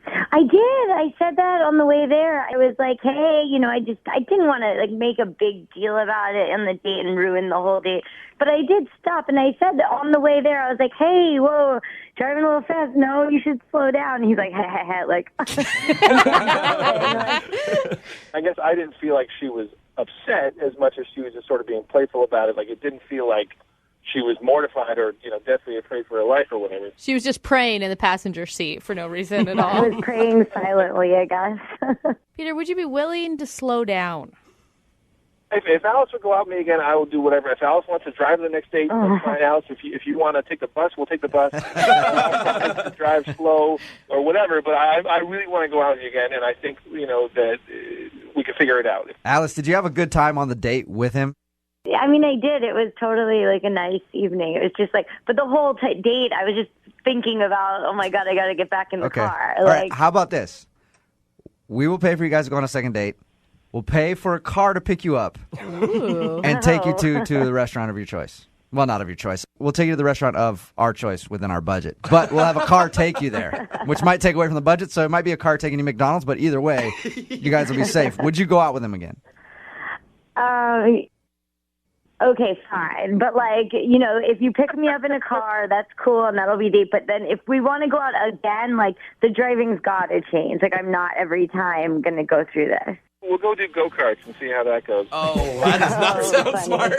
I did. I said that on the way there. I was like, hey, I didn't want to like make a big deal about it on the date and ruin the whole date. But I did stop, and I said that on the way there, I was like, hey, whoa, driving a little fast. No, you should slow down. And he's like, like. I guess I didn't feel like she was upset as much as she was just sort of being playful about it. Like it didn't feel like she was mortified or, deathly afraid for her life or whatever. She was just praying in the passenger seat for no reason at all. I was praying silently, I guess. Peter, would you be willing to slow down? If Alice would go out with me again, I will do whatever. If Alice wants to drive the next date, that's fine, Alice. If you want to take the bus, we'll take the bus. Drive slow or whatever. But I really want to go out with you again, and I think, that we can figure it out. Alice, did you have a good time on the date with him? I mean, I did. It was totally like a nice evening. It was just like, but the whole date, I was just thinking about, oh my God, I got to get back in the car. All right, how about this? We will pay for you guys to go on a second date. We'll pay for a car to pick you up and take you to the restaurant of your choice. Well, not of your choice. We'll take you to the restaurant of our choice within our budget. But we'll have a car take you there, which might take away from the budget. So it might be a car taking you to McDonald's, but either way, you guys will be safe. Would you go out with him again? Okay, fine. But, if you pick me up in a car, that's cool, and that'll be date. But then if we want to go out again, the driving's got to change. I'm not every time going to go through this. We'll go do go-karts and see how that goes. Oh, that does not sound smart.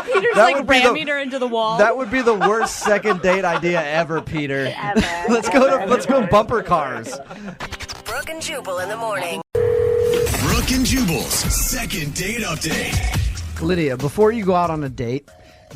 Peter's ramming her into the wall. That would be the worst second date idea ever, Peter. Let's go bumper cars. Brooke and Jubal in the morning. Brooke and Jubal's second date update. Lydia, before you go out on a date,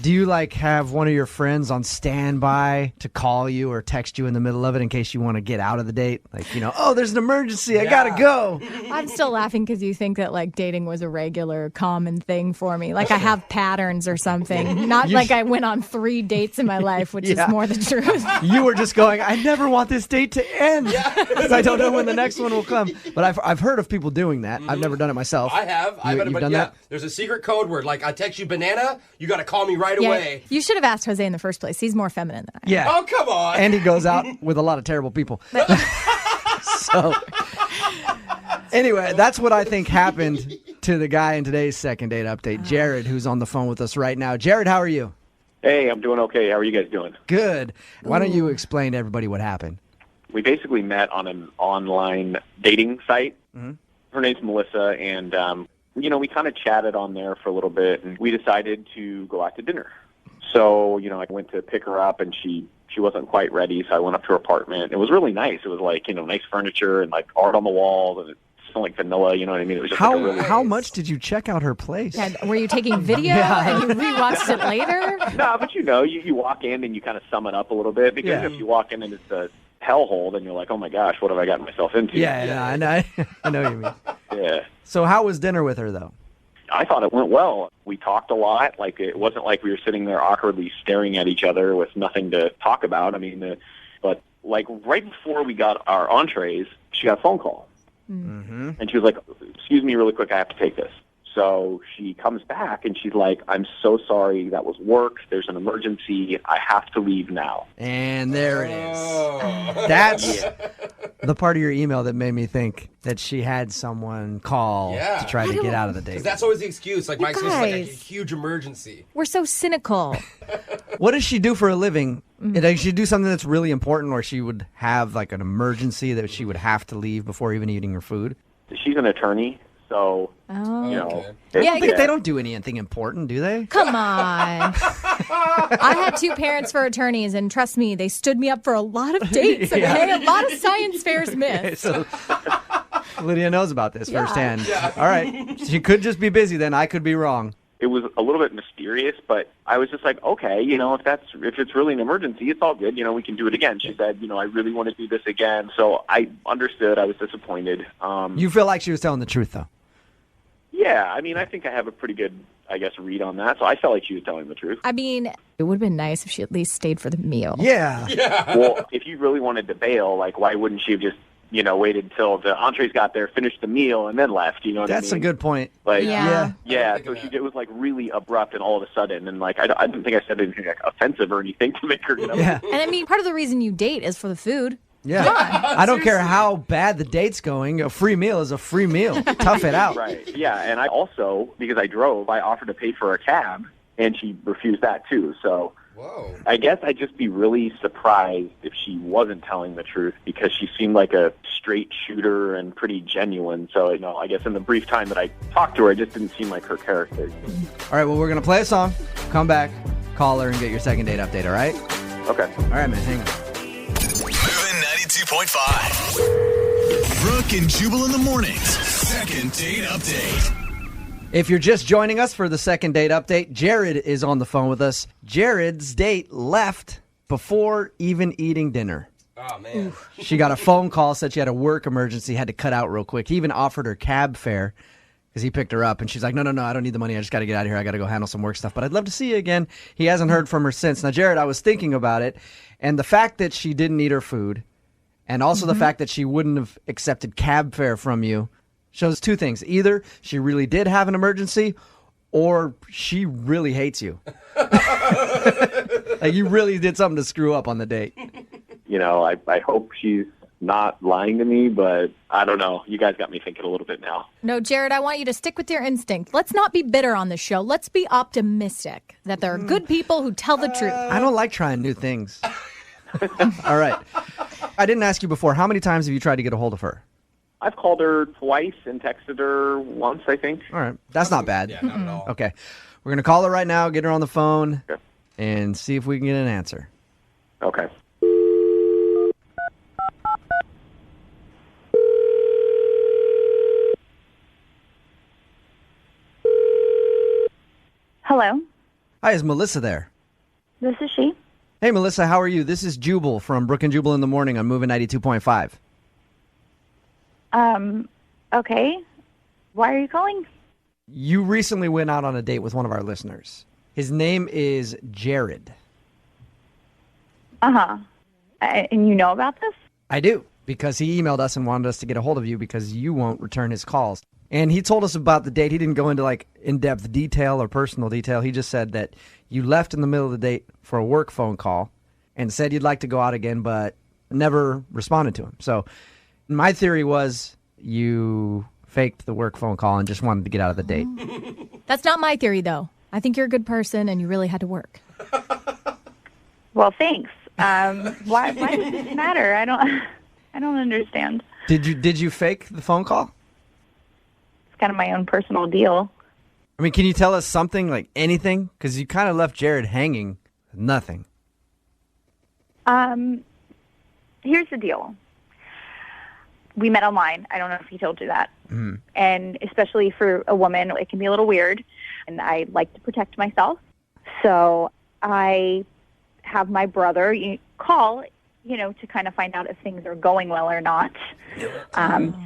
Do you like have one of your friends on standby to call you or text you in the middle of it in case you want to get out of the date? Like, oh, there's an emergency. I got to go. I'm still laughing because you think that like dating was a regular common thing for me. Like I have patterns or something. Not like I went on 3 dates in my life, which is more the truth. You were just going, I never want this date to end because I don't know when the next one will come. But I've heard of people doing that. I've never done it myself. I have. You've done that? There's a secret code word. Like, I text you banana, you got to call me right away. You should have asked Jose in the first place. He's more feminine than I am. Yeah. Oh, come on. And he goes out with a lot of terrible people. So, anyway, that's what I think happened to the guy in today's second date update, Jared, who's on the phone with us right now. Jared, how are you? Hey, I'm doing okay. How are you guys doing? Good. Why don't you explain to everybody what happened? We basically met on an online dating site. Mm-hmm. Her name's Melissa, and, we kind of chatted on there for a little bit, and we decided to go out to dinner. So, I went to pick her up, and she wasn't quite ready, so I went up to her apartment. It was really nice. It was like, nice furniture and like art on the walls, and it smelled like vanilla, you know what I mean? It was just how much did you check out her place? Yeah, were you taking video and you rewatched it later? No, but you walk in and you kind of sum it up a little bit, because if you walk in and it's a hellhole, then you're like, oh my gosh, what have I gotten myself into? I know what you mean. Yeah. So how was dinner with her, though? I thought it went well. We talked a lot. Like, it wasn't like we were sitting there awkwardly staring at each other with nothing to talk about. I mean, but like right before we got our entrees, she got a phone call. Mm-hmm. And she was like, excuse me really quick, I have to take this. So she comes back and she's like, I'm so sorry, that was work. There's an emergency. I have to leave now. And there it is. That's the part of your email that made me think that she had someone call to try to get out of the date. Because that's always the excuse. Like, my excuse is like a guys. huge emergency. We're so cynical. What does she do for a living? Does she do something that's really important, or she would have like an emergency that she would have to leave before even eating her food? She's an attorney, so, They don't do anything important, do they? Come on. I had 2 parents for attorneys, and trust me, they stood me up for a lot of dates. Okay? A lot of science fairs missed. So Lydia knows about this firsthand. Yeah. All right. She could just be busy then. I could be wrong. It was a little bit mysterious, but I was just like, okay, if it's really an emergency, it's all good. We can do it again. She said, I really want to do this again. So I understood. I was disappointed. You feel like she was telling the truth, though? Yeah. I mean, I think I have a pretty good, read on that. So I felt like she was telling the truth. I mean, it would have been nice if she at least stayed for the meal. Yeah. Well, if you really wanted to bail, like, why wouldn't she have just, waited till the entrees got there, finished the meal, and then left? You know what I mean? That's a good point. Like, Yeah. So it was like really abrupt and all of a sudden, and like I didn't think I said anything like offensive or anything to make her. Yeah. And I mean, part of the reason you date is for the food. Yeah. I don't care how bad the date's going. A free meal is a free meal. Tough it out. Right. Yeah. And I also, because I drove, I offered to pay for a cab, and she refused that too. So. Whoa. I guess I'd just be really surprised if she wasn't telling the truth, because she seemed like a straight shooter and pretty genuine. So, I guess in the brief time that I talked to her, it just didn't seem like her character. All right, well, we're going to play a song, come back, call her, and get your second date update, all right? Okay. All right, man, hang on. Moving 92.5. Brooke and Jubal in the mornings. Second date update. If you're just joining us for the second date update, Jared is on the phone with us. Jared's date left before even eating dinner. Oh, man. She got a phone call, said she had a work emergency, had to cut out real quick. He even offered her cab fare because he picked her up. And she's like, no, I don't need the money. I just got to get out of here. I got to go handle some work stuff. But I'd love to see you again. He hasn't heard from her since. Now, Jared, I was thinking about it. And the fact that she didn't eat her food, and also the fact that she wouldn't have accepted cab fare from you, shows 2 things. Either she really did have an emergency, or she really hates you. Like, you really did something to screw up on the date. I hope she's not lying to me, but I don't know. You guys got me thinking a little bit now. No, Jared, I want you to stick with your instinct. Let's not be bitter on the show. Let's be optimistic that there are good people who tell the truth. I don't like trying new things. All right. I didn't ask you before. How many times have you tried to get a hold of her? I've called her twice and texted her once, I think. All right. That's not bad. Yeah, not at all. Okay. We're going to call her right now, get her on the phone, and see if we can get an answer. Okay. Hello. Hi, is Melissa there? This is she. Hey, Melissa, how are you? This is Jubal from Brooke and Jubal in the Morning on Moving 92.5. Okay. Why are you calling? You recently went out on a date with one of our listeners. His name is Jared. Uh-huh. And you know about this? I do, because he emailed us and wanted us to get a hold of you because you won't return his calls. And he told us about the date. He didn't go into like in-depth detail or personal detail. He just said that you left in the middle of the date for a work phone call and said you'd like to go out again, but never responded to him. So my theory was you faked the work phone call and just wanted to get out of the date. That's not my theory, though. I think you're a good person and you really had to work. Well, thanks. Why does this matter? I don't understand. Did you fake the phone call? It's kind of my own personal deal. I mean, can you tell us something, like anything? Because you kind of left Jared hanging with nothing. Here's the deal. We met online. I don't know if he told you that. Mm. And especially for a woman, it can be a little weird. And I like to protect myself. So I have my brother call, to kind of find out if things are going well or not.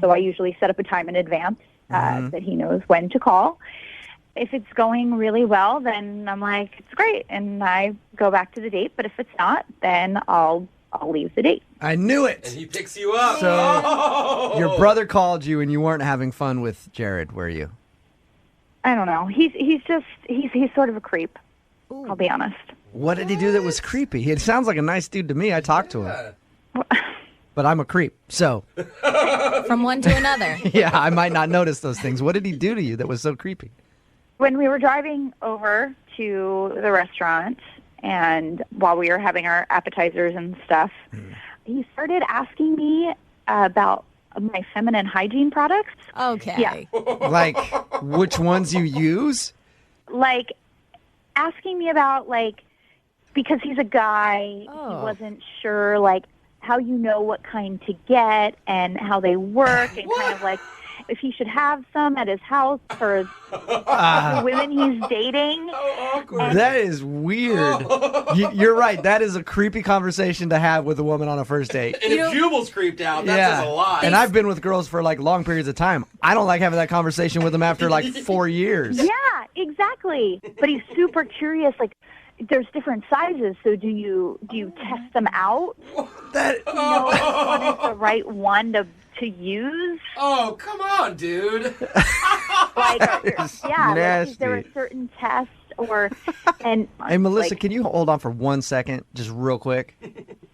So I usually set up a time in advance that he knows when to call. If it's going really well, then I'm like, it's great. And I go back to the date. But if it's not, then I'll leave the date. I knew it. And he picks you up. So your brother called you and you weren't having fun with Jared, were you? I don't know. He's sort of a creep. I'll be honest. What did he do that was creepy? He sounds like a nice dude to me. I talked to him. But I'm a creep, so. From one to another. Yeah, I might not notice those things. What did he do to you that was so creepy? When we were driving over to the restaurant and while we were having our appetizers and stuff, he started asking me about my feminine hygiene products. Okay. Yeah. Like, which ones you use? Like, asking me about, because he's a guy, he wasn't sure, how you know what kind to get and how they work and kind of if he should have some at his house for the women he's dating. That is weird. You're right. That is a creepy conversation to have with a woman on a first date. And if Jubal's creeped out, that says a lot. And I've been with girls for long periods of time. I don't like having that conversation with them after 4 years. Yeah, exactly. But he's super curious. There's different sizes, so do you test them out? That to know what is the right one to use? Oh, come on, dude. Is there a certain test Hey, Melissa, can you hold on for 1 second, just real quick?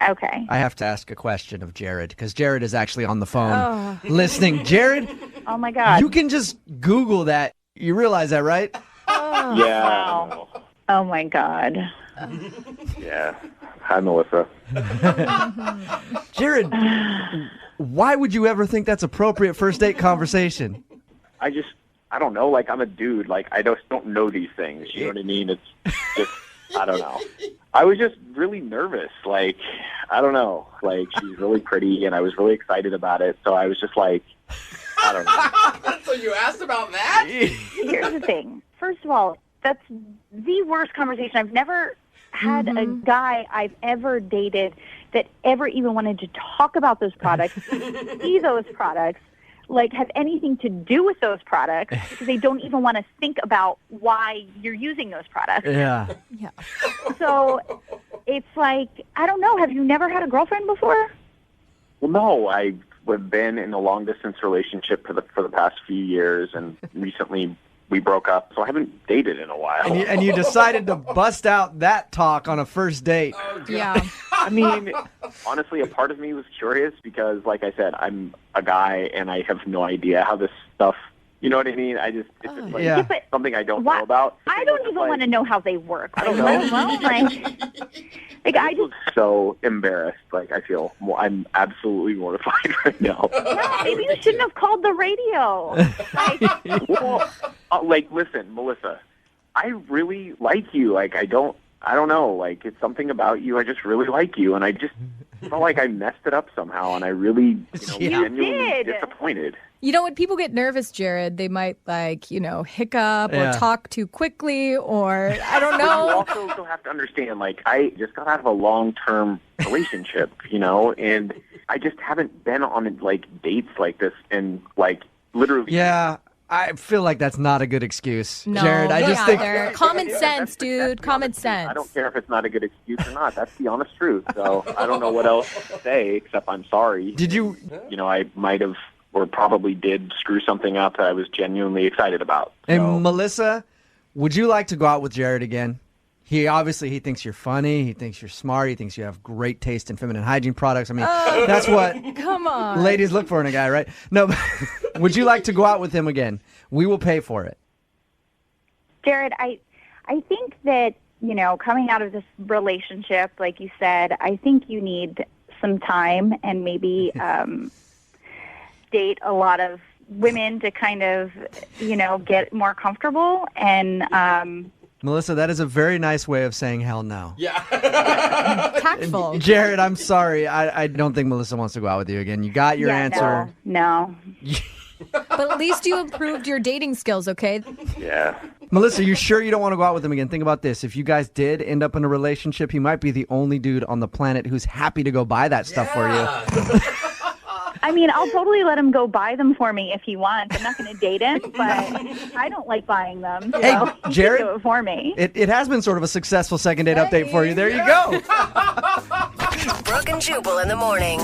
Okay. I have to ask a question of Jared, because Jared is actually on the phone listening. Jared? Oh, my God. You can just Google that. You realize that, right? Yeah. Wow. Oh, my God. Yeah. Hi, Melissa. Jared, why would you ever think that's appropriate first date conversation? I don't know. I'm a dude. I just don't know these things. You know what I mean? It's just, I don't know. I was just really nervous. I don't know. She's really pretty, and I was really excited about it. So I was just I don't know. So you asked about that? Here's the thing. First of all, that's the worst conversation. I've never had a guy I've ever dated that ever even wanted to talk about those products, see those products, have anything to do with those products, because they don't even want to think about why you're using those products. Yeah. So it's I don't know. Have you never had a girlfriend before? Well, no. I've been in a long-distance relationship for the past few years, and recently we broke up, so I haven't dated in a while. And you decided to bust out that talk on a first date. Yeah. I mean, honestly, a part of me was curious because, like I said, I'm a guy and I have no idea how this stuff, you know what I mean? It's just something I don't know about. I don't even want to know how they work. I don't know. I just so embarrassed. I feel I'm absolutely mortified right now. Yeah, maybe you shouldn't have called the radio. Listen, Melissa, I really like you. I don't know. It's something about you. I just really like you, and I just felt like I messed it up somehow, and I really, genuinely did. disappointed. You know, when people get nervous, Jared, they might hiccup or talk too quickly, or I don't know. You also have to understand, I just got out of a long-term relationship, and I just haven't been on dates like this, and literally. Yeah. I feel like that's not a good excuse, No, Jared. I just think common sense, dude. Common sense. I don't care if it's not a good excuse or not. That's the honest truth. So I don't know what else to say except I'm sorry. Did you? I might have or probably did screw something up that I was genuinely excited about. And Melissa, would you like to go out with Jared again? He thinks you're funny. He thinks you're smart. He thinks you have great taste in feminine hygiene products. I mean, that's what come on. Ladies look for in a guy, right? No, would you like to go out with him again? We will pay for it. Jared, I think that, coming out of this relationship, like you said, I think you need some time and maybe date a lot of women to kind of, get more comfortable. And Melissa, that is a very nice way of saying hell no. Yeah. Tactful. Jared, I'm sorry. I don't think Melissa wants to go out with you again. You got your answer. No. But at least you improved your dating skills, okay? Yeah. Melissa, you sure you don't want to go out with him again? Think about this. If you guys did end up in a relationship, he might be the only dude on the planet who's happy to go buy that stuff for you. I mean, I'll totally let him go buy them for me if he wants. I'm not going to date him, but I don't like buying them. So Hey, he Jared, can do it for me. It has been sort of a successful second date update for you. There you go. Brooke and Jubal in the morning.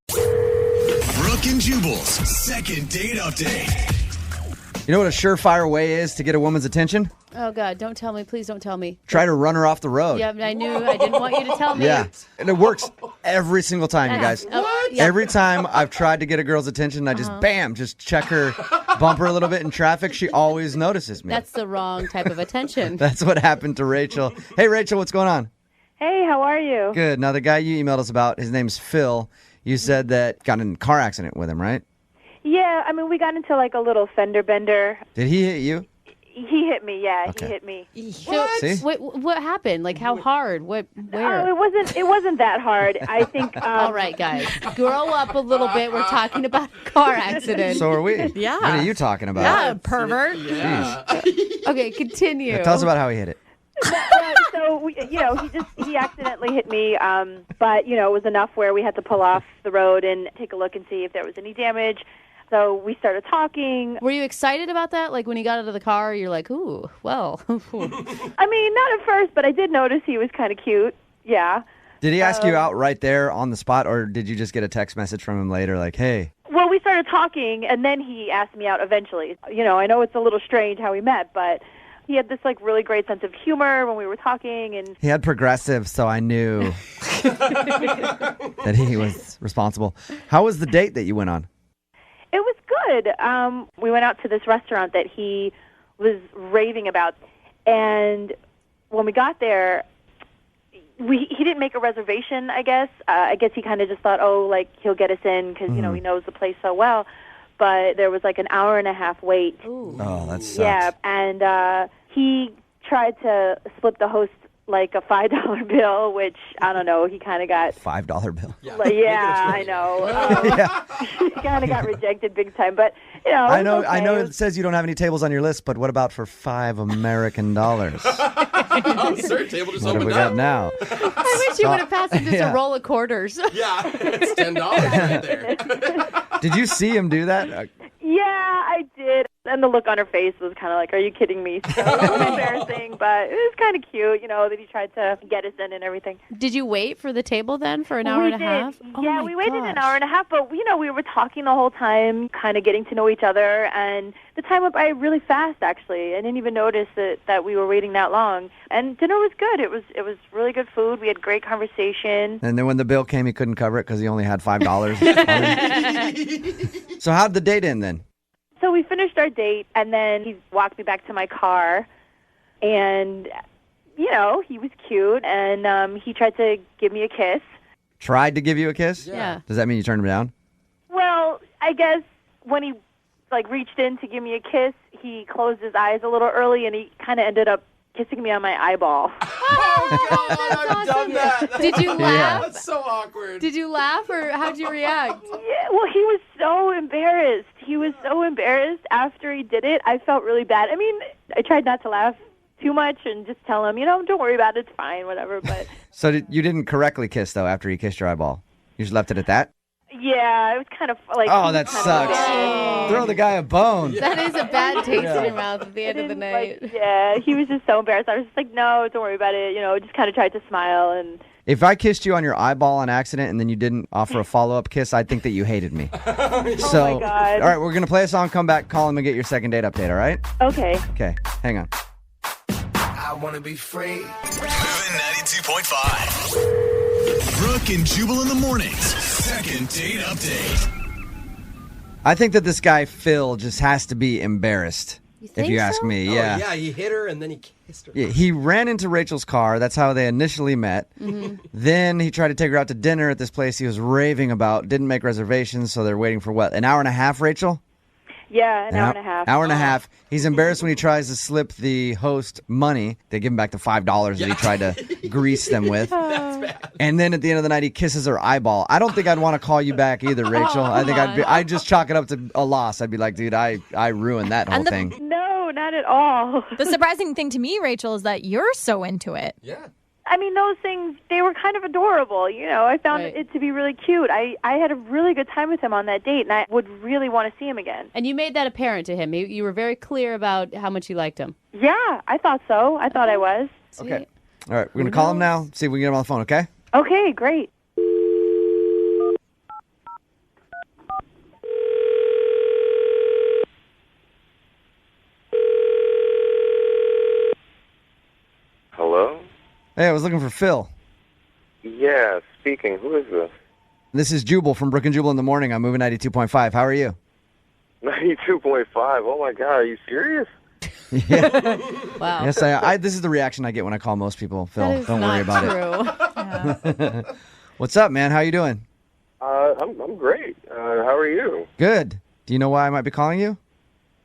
Brooke and Jubal's second date update. You know what a surefire way is to get a woman's attention? Oh, God, don't tell me. Please don't tell me. Try to run her off the road. Yeah, I knew. I didn't want you to tell me. Yeah, and it works every single time, you guys. What? Yeah. Every time I've tried to get a girl's attention, I just, just check her, bump her a little bit in traffic. She always notices me. That's the wrong type of attention. That's what happened to Rachel. Hey, Rachel, what's going on? Hey, how are you? Good. Now, the guy you emailed us about, his name's Phil. You said that got in a car accident with him, right? Yeah, I mean, we got into a little fender bender. Did he hit you? He hit me, yeah, Okay. he hit me. So, See? what happened? How hard? Where? Oh, it wasn't that hard. I think. All right, guys, grow up a little bit. We're talking about a car accident. So are we. Yeah. What are you talking about? Yeah, pervert. Yeah. Okay, continue. Yeah, tell us about how he hit it. So he accidentally hit me, but it was enough where we had to pull off the road and take a look and see if there was any damage. So we started talking. Were you excited about that? Like when you got out of the car, you're like, ooh, well. I mean, not at first, but I did notice he was kind of cute. Yeah. Did he ask you out right there on the spot, or did you just get a text message from him later like, hey? Well, we started talking, and then he asked me out eventually. I know it's a little strange how we met, but he had this really great sense of humor when we were talking, and He had progressive, so I knew that he was responsible. How was the date that you went on? it was good. We went out to this restaurant that he was raving about, and when we got there, he didn't make a reservation, I guess. I guess he kind of just thought, he'll get us in because, he knows the place so well. But there was an hour and a half wait. Ooh. Oh, that sucks. Yeah, and he tried to slip the host a $5 bill, which, I don't know, he kind of got... $5 bill. Yeah, I know. He kind of got rejected big time, but, I know. okay. I know it says you don't have any tables on your list, but what about for $5 American? Sir, table just What have opened we up. got now? I wish you would have passed him just Yeah. a roll of quarters. Yeah, it's $10 right there. Did you see him do that? Yeah, I did. And the look on her face was kind of like, are you kidding me? So it was embarrassing, but it was kind of cute, that he tried to get us in and everything. Did you wait for the table then for an hour We and a did. half? Yeah, we waited an hour and a half, but, we were talking the whole time, kind of getting to know each other, and the time went by really fast, actually. I didn't even notice that we were waiting that long. And dinner was good. It was really good food. We had great conversation. And then when the bill came, he couldn't cover it because he only had $5. So how'd the date end then? So we finished our date, and then he walked me back to my car, and, he was cute, and he tried to give me a kiss. Tried to give you a kiss? Yeah. Does that mean you turned him down? Well, I guess when he, reached in to give me a kiss, he closed his eyes a little early, and he kind of ended up kissing me on my eyeball. Oh, God, I've done that. Did you laugh? That's so awkward. Did you laugh or how'd you react? Yeah, well, he was so embarrassed. He was so embarrassed after he did it. I felt really bad. I mean, I tried not to laugh too much and just tell him, don't worry about it. It's fine, whatever. But So you didn't correctly kiss, though, after he kissed your eyeball? You just left it at that? yeah, it was kind of like. Oh, that sucks. Throw the guy a bone. That is a bad taste in your mouth at the end of the night. Yeah, he was just so embarrassed. I was just like, no, don't worry about it. Just kind of tried to smile and. If I kissed you on your eyeball on accident and then you didn't offer a follow-up kiss, I'd think that you hated me. Oh my God. All right, we're going to play a song, come back, call him, and get your second date update, all right? Okay. Okay, hang on. I want to be free. Moving 92.5. Brooke and Jubal in the mornings. Second date update. I think that this guy, Phil, just has to be embarrassed, if you ask me. Oh, Yeah. yeah, he hit her and then he kissed her. Yeah, he ran into Rachel's car. That's how they initially met. Then he tried to take her out to dinner at this place he was raving about. Didn't make reservations, so they're waiting for what, an hour and a half, Rachel? Yeah, an hour and a half. Hour and a half. He's embarrassed when he tries to slip the host money. They give him back the $5 that he tried to grease them with. That's bad. And then at the end of the night, he kisses her eyeball. I don't think I'd want to call you back either, Rachel. I think I'd just chalk it up to a loss. I'd be like, dude, I ruined that whole thing. No, not at all. The surprising thing to me, Rachel, is that you're so into it. Yeah. I mean, those things, they were kind of adorable. I found it to be really cute. I had a really good time with him on that date, and I would really want to see him again. And you made that apparent to him. You were very clear about how much you liked him. Yeah, I thought so. I thought I was. Okay. All right, we're going to call him now, see if we can get him on the phone, okay? Okay, great. Hello? Hey, I was looking for Phil. Yeah, speaking. Who is this? This is Jubal from Brooke and Jubal in the morning. I'm moving 92.5. How are you? 92.5. Oh my God, are you serious? Yeah. Wow. Yes, I this is the reaction I get when I call most people. Phil, That is don't worry not about true. it. What's up, man? How you doing? I'm great. How are you? Good. Do you know why I might be calling you?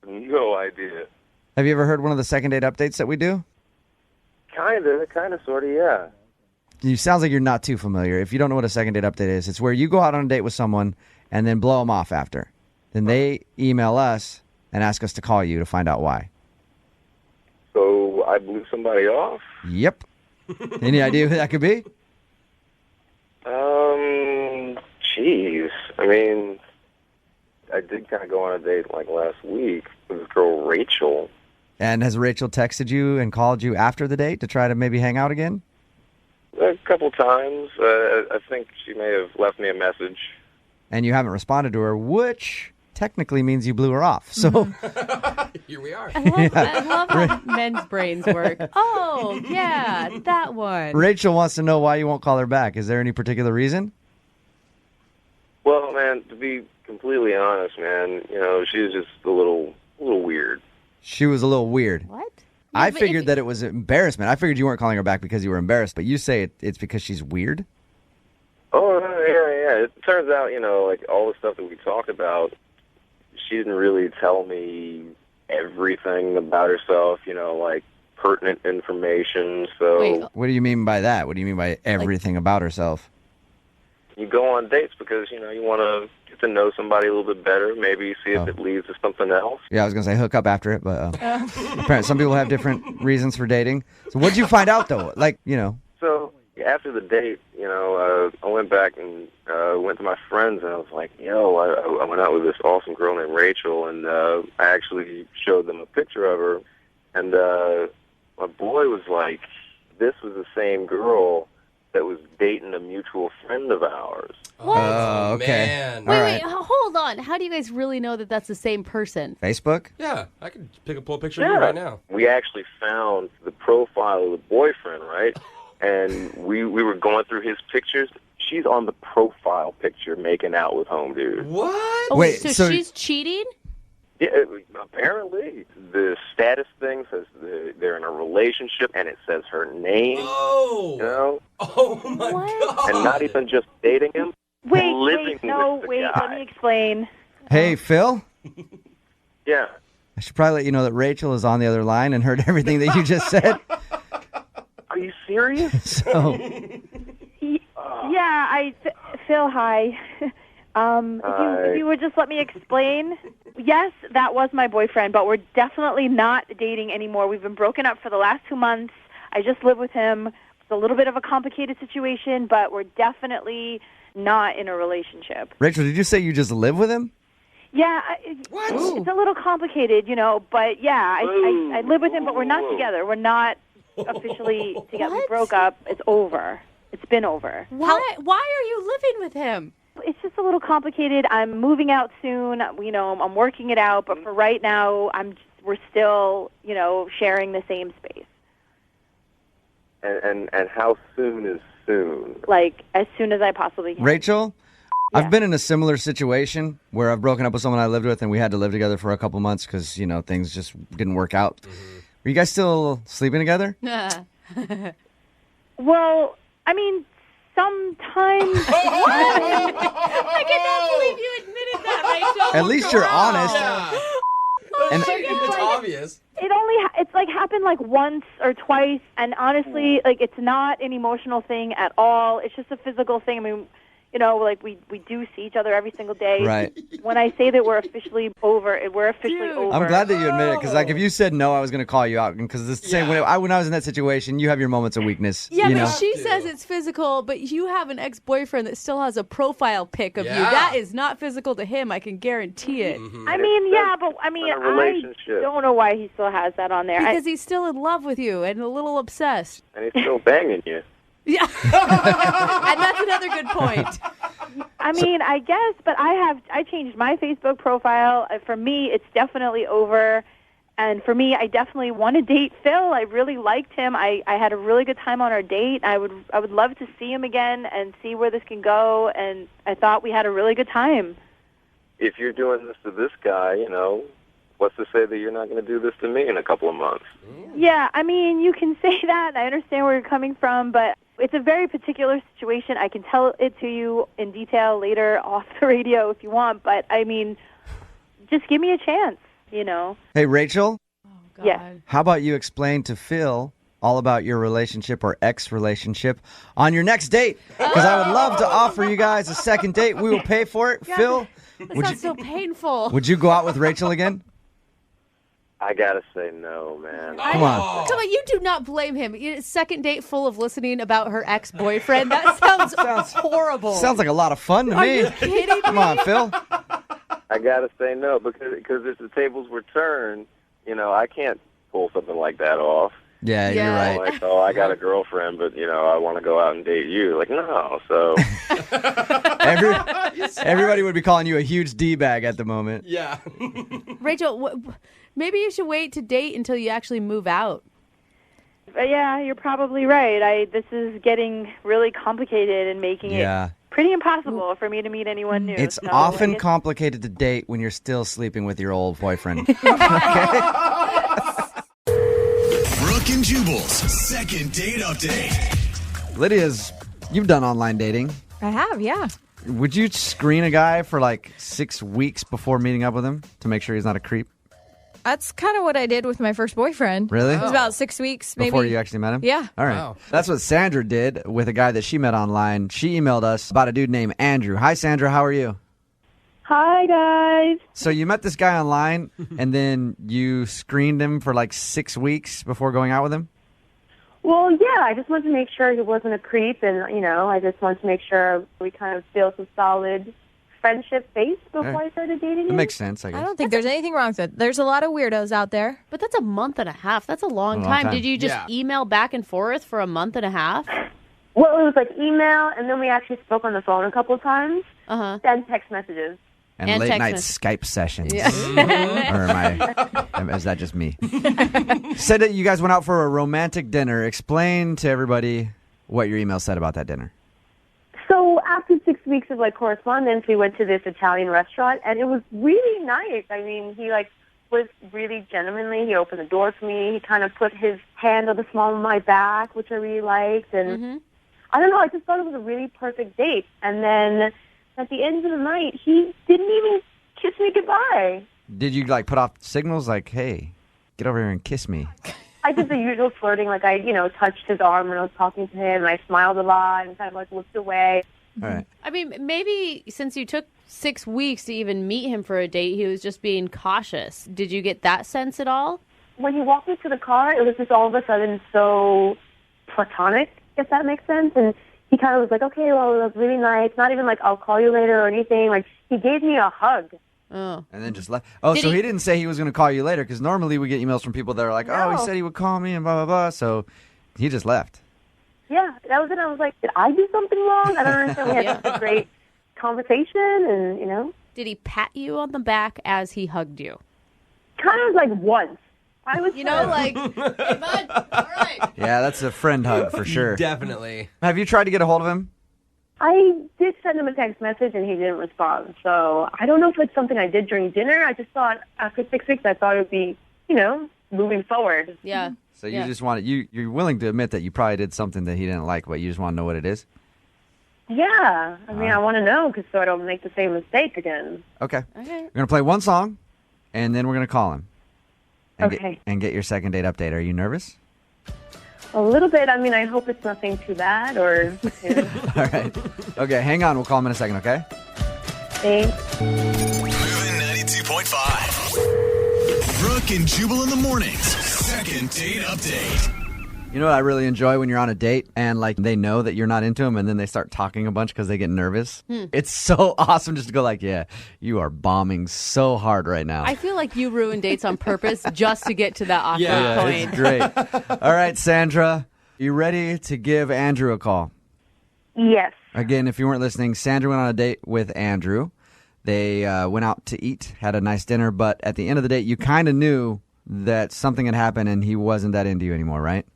No idea. Have you ever heard one of the second date updates that we do? Kinda, sorta, yeah. You sounds like you're not too familiar. If you don't know what a second date update is, it's where you go out on a date with someone and then blow them off after. Then they email us and ask us to call you to find out why. So I blew somebody off? Yep. Any idea who that could be? Jeez. I mean, I did kind of go on a date like last week with this girl, Rachel. And has Rachel texted you and called you after the date to try to maybe hang out again? A couple times. I think she may have left me a message. And you haven't responded to her, which technically means you blew her off. So Here we are. I love how men's brains work. Oh, yeah, that one. Rachel wants to know why you won't call her back. Is there any particular reason? Well, man, to be completely honest, man, she was just a little weird. She was a little weird. What? I figured that it was embarrassment. I figured you weren't calling her back because you were embarrassed, but you say it's because she's weird? Oh, yeah. It turns out, like all the stuff that we talked about, she didn't really tell me everything about herself, like pertinent information. So Wait. What do you mean by that? What do you mean by everything about herself? you go on dates because, you want to get to know somebody a little bit better, maybe see if it leads to something else. Yeah, I was going to say hook up after it, but apparently some people have different reasons for dating. So what did you find out, though? So after the date, I went back and went to my friends, and I was like, I went out with this awesome girl named Rachel, and I actually showed them a picture of her, and my boy was like, this was the same girl that was dating a mutual friend of ours. What? Oh, okay. Man. Wait, hold on. How do you guys really know that that's the same person? Facebook? Yeah, I could pull a picture of you right now. We actually found the profile of the boyfriend, right? And we were going through his pictures. She's on the profile picture making out with home dude. What? Oh, wait, so she's cheating? Yeah, apparently. The status thing says they're in a relationship, and it says her name. Oh! Oh, my God. And not even just dating him. Wait, living let with the guy. me explain. Hey, Phil? Yeah. I should probably let you know that Rachel is on the other line and heard everything that you just said. Are you serious? So, Phil, hi. If you would just let me explain. Yes, that was my boyfriend, but we're definitely not dating anymore. We've been broken up for the last 2 months. I just live with him. It's a little bit of a complicated situation, but we're definitely not in a relationship. Rachel, did you say you just live with him? Yeah, it's a little complicated, but yeah, I live with him, but we're not together. We're not officially together. We broke up. It's over. It's been over. Why are you living with him? It's just a little complicated. I'm moving out soon. I'm working it out, but for right now, we're still, sharing the same space. And how soon is soon? Like, as soon as I possibly can. Rachel, I've been in a similar situation where I've broken up with someone I lived with and we had to live together for a couple months because, things just didn't work out. Are you guys still sleeping together? Well, I mean, sometimes. I cannot believe you admitted that, Rachel. At least you're honest. Yeah. And It's obvious. It's happened like once or twice, and honestly, it's not an emotional thing at all. It's just a physical thing. I mean, we do see each other every single day. Right. When I say that we're officially over, we're officially over. I'm glad that you admit it because, if you said no, I was going to call you out. Because it's the same when I was in that situation, you have your moments of weakness. Yeah, but she says it's physical, but you have an ex-boyfriend that still has a profile pic of you. That is not physical to him. I can guarantee it. I mean, I don't know why he still has that on there. Because he's still in love with you and a little obsessed. And he's still banging you. Yeah. And that's another good point. I mean, I guess, but I changed my Facebook profile. For me, it's definitely over. And for me, I definitely want to date Phil. I really liked him. I had a really good time on our date. I would love to see him again and see where this can go. And I thought we had a really good time. If you're doing this to this guy, what's to say that you're not going to do this to me in a couple of months? Yeah, I mean, you can say that. I understand where you're coming from, but it's a very particular situation. I can tell it to you in detail later off the radio if you want, but I mean, just give me a chance, Hey, Rachel? Yes. How about you explain to Phil all about your relationship or ex-relationship on your next date? Because I would love to offer you guys a second date. We will pay for it. God, Phil? That sounds so painful. Would you go out with Rachel again? I gotta say no, man. Come on. Come on, you do not blame him. Second date full of listening about her ex-boyfriend. That sounds horrible. Sounds like a lot of fun to me. Are you kidding me? Come on, Phil. I gotta say no because if the tables were turned, I can't pull something like that off. Yeah, you're right. Like, oh, I got a girlfriend, but I want to go out and date you. Like, no. So everybody would be calling you a huge D-bag at the moment. Yeah. Rachel, maybe you should wait to date until you actually move out. Yeah, you're probably right. This is getting really complicated and making it pretty impossible for me to meet anyone new. It's so often I guess- complicated to date when you're still sleeping with your old boyfriend. Brooke and Jubal's second date update. Lydia's, you've done online dating. I have, yeah. Would you screen a guy for 6 weeks before meeting up with him to make sure he's not a creep? That's kind of what I did with my first boyfriend. Really? It was about 6 weeks, maybe. Before you actually met him? Yeah. All right. Wow. That's what Sandra did with a guy that she met online. She emailed us about a dude named Andrew. Hi, Sandra. How are you? Hi, guys. So you met this guy online, and then you screened him for 6 weeks before going out with him? Well, yeah, I just wanted to make sure he wasn't a creep, and, I just wanted to make sure we kind of built a solid friendship base before I started dating him. That makes sense, I guess. I don't think there's anything wrong with it. There's a lot of weirdos out there. But that's a month and a half. That's a long time. Did you just email back and forth for a month and a half? Well, it was email, and then we actually spoke on the phone a couple of times, and text messages. And late-night Skype sessions. Yeah. Or is that just me? Said that you guys went out for a romantic dinner. Explain to everybody what your email said about that dinner. So after 6 weeks of correspondence, we went to this Italian restaurant, and it was really nice. I mean, he was really genuinely. He opened the door for me. He kind of put his hand on the small of my back, which I really liked. And I don't know. I just thought it was a really perfect date. And then at the end of the night, he didn't even kiss me goodbye. Did you like put off signals like, hey, get over here and kiss me? I did the usual flirting, like I, touched his arm when I was talking to him, and I smiled a lot and kind of like looked away. All right. I mean, maybe since you took 6 weeks to even meet him for a date, he was just being cautious. Did you get that sense at all? When he walked me to the car, it was just all of a sudden so platonic, if that makes sense. And he kind of was like, okay, well, it was really nice. Not even like, I'll call you later or anything. Like, he gave me a hug. Oh. And then just left. Oh, so he didn't say he was going to call you later, because normally we get emails from people that are like, oh, he said he would call me and blah, blah, blah. So he just left. Yeah, that was it. I was like, did I do something wrong? I don't understand. We had such a great conversation and, Did he pat you on the back as he hugged you? Kind of like once. I was, like, hey, bud, all right. Yeah, that's a friend hug for sure. Definitely. Have you tried to get a hold of him? I did send him a text message and he didn't respond. So I don't know if it's something I did during dinner. I just thought after 6 weeks, I thought it would be, moving forward. Yeah. So you just want you're willing to admit that you probably did something that he didn't like, but you just want to know what it is? Yeah. I mean, I want to know so I don't make the same mistake again. Okay. We're going to play one song, and then we're going to call him. And get your second date update. Are you nervous? A little bit. I mean, I hope it's nothing too bad or... All right. Okay, hang on. We'll call him in a second, okay? Thanks. Moving 92.5. Brooke and Jubal in the mornings. Second date update. You know what I really enjoy when you're on a date and like they know that you're not into them and then they start talking a bunch because they get nervous? It's so awesome just to go like, yeah, you are bombing so hard right now. I feel like you ruin dates on purpose just to get to that awkward point. It's great. All right, Sandra, you ready to give Andrew a call? Yes. Again, if you weren't listening, Sandra went on a date with Andrew. They went out to eat, had a nice dinner, but at the end of the date, you kind of knew that something had happened and he wasn't that into you anymore, right?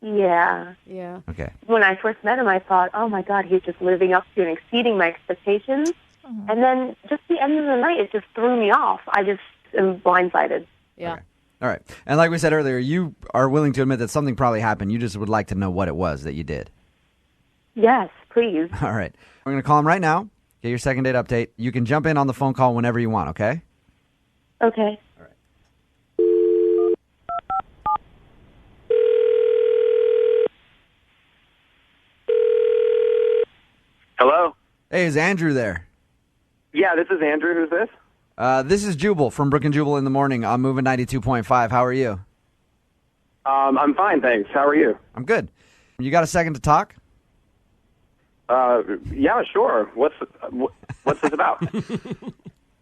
Yeah. Yeah. Okay. When I first met him, I thought, oh, my God, he's just living up to and exceeding my expectations. And then just the end of the night, it just threw me off. I just am blindsided. Yeah. Okay. All right. And like we said earlier, you are willing to admit that something probably happened. You just would like to know what it was that you did. Yes, please. All right. We're going to call him right now. Get your second date update. You can jump in on the phone call whenever you want, okay? Okay. Hello? Hey, is Andrew there? Yeah, this is Andrew. Who's this? This is Jubal from Brooke and Jubal in the morning. I'm moving 92.5. How are you? I'm fine, thanks. How are you? I'm good. You got a second to talk? Yeah, sure. What's this about?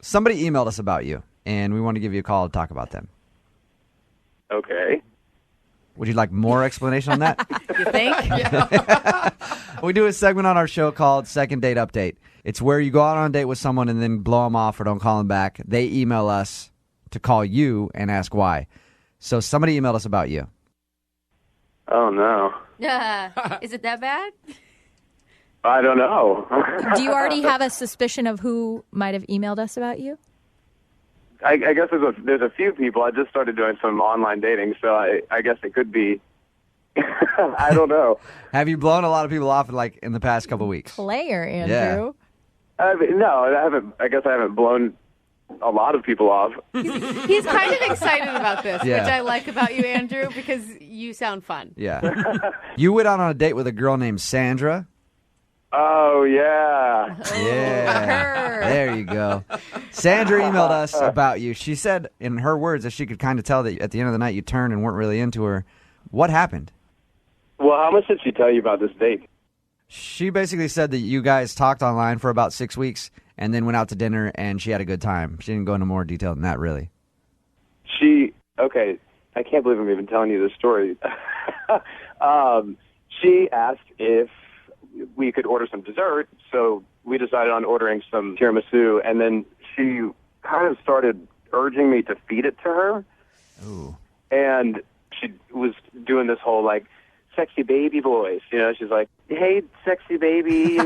Somebody emailed us about you, and we want to give you a call to talk about them. Okay. Would you like more explanation on that? You think? We do a segment on our show called Second Date Update. It's where you go out on a date with someone and then blow them off or don't call them back. They email us to call you and ask why. So somebody emailed us about you. Oh, no. Is it that bad? I don't know. Do you already have a suspicion of who might have emailed us about you? I guess there's a few people. I just started doing some online dating, so I guess it could be. I don't know. Have you blown a lot of people off in the past couple weeks? Player, Andrew. No, I haven't. I guess I haven't blown a lot of people off. He's kind of excited about this, Yeah. which I like about you, Andrew, because you sound fun. Yeah. You went out on a date with a girl named Sandra. Oh, yeah. Yeah. There you go. Sandra emailed us about you. She said in her words that she could kind of tell that at the end of the night you turned and weren't really into her. What happened? Well, how much did she tell you about this date? She basically said that you guys talked online for about 6 weeks and then went out to dinner and she had a good time. She didn't go into more detail than that, really. Okay, I can't believe I'm even telling you this story. She asked if we could order some dessert, so we decided on ordering some tiramisu, and then she kind of started urging me to feed it to her. Ooh. And she was doing this whole, sexy baby voice. She's like, hey, sexy baby,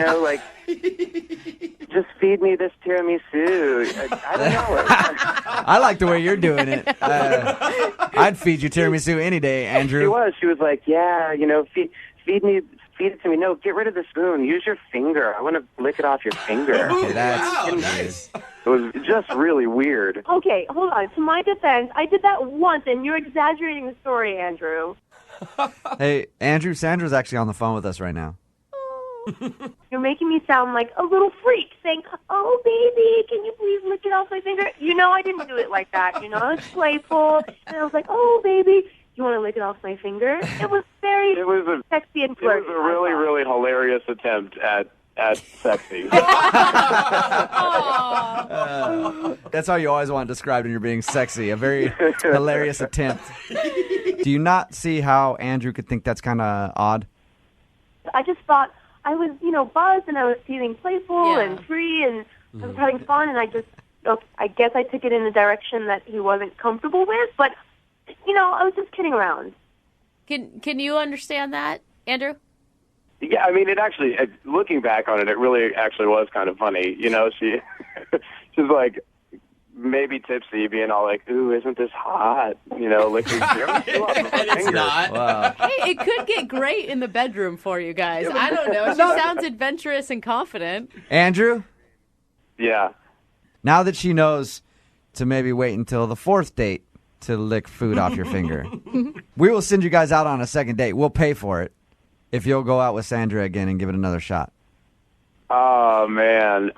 just feed me this tiramisu. I don't know. I like the way you're doing it. I'd feed you tiramisu any day, Andrew. She was like, yeah, feed it to me. No, get rid of the spoon. Use your finger. I want to lick it off your finger. Okay, that's Wow, nice. It was just really weird. Okay, hold on. To my defense, I did that once, and you're exaggerating the story, Andrew. Hey, Andrew, Sandra's actually on the phone with us right now. You're making me sound like a little freak, saying, "Oh, baby, can you please lick it off my finger?" I didn't do it like that. I was playful, and I was like, "Oh, baby, you want to lick it off my finger?" It was very sexy and flirty. It was a really, really hilarious attempt at sexy. That's how you always want it described when you're being sexy. A very hilarious attempt. Do you not see how Andrew could think that's kind of odd? I just thought I was, buzzed, and I was feeling playful and free, and I was having fun, and I guess I took it in a direction that he wasn't comfortable with, but, I was just kidding around. Can you understand that, Andrew? Yeah, I mean, it actually, looking back on it, it really actually was kind of funny. She's like, maybe tipsy, being all like, "Ooh, isn't this hot?" Licking. It's not. Wow. Hey, it could get great in the bedroom for you guys. I don't know. She sounds adventurous and confident. Andrew? Yeah. Now that she knows to maybe wait until the fourth date to lick food off your finger, we will send you guys out on a second date. We'll pay for it if you'll go out with Sandra again and give it another shot. Oh, man.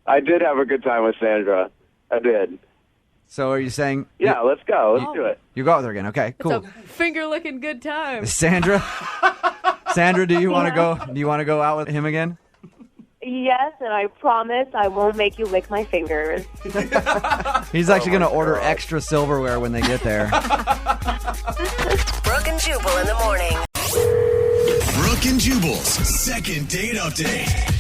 I did have a good time with Sandra. I did. So are you saying... Yeah, let's go. Let's do it. You go out with her again. Okay, cool. It's a finger-licking good time. Sandra, do you want to go? Do you want to go out with him again? Yes, and I promise I won't make you lick my fingers. He's actually going to order extra silverware when they get there. Brooke and Jubal in the morning. Brooke and Jubal's second date update.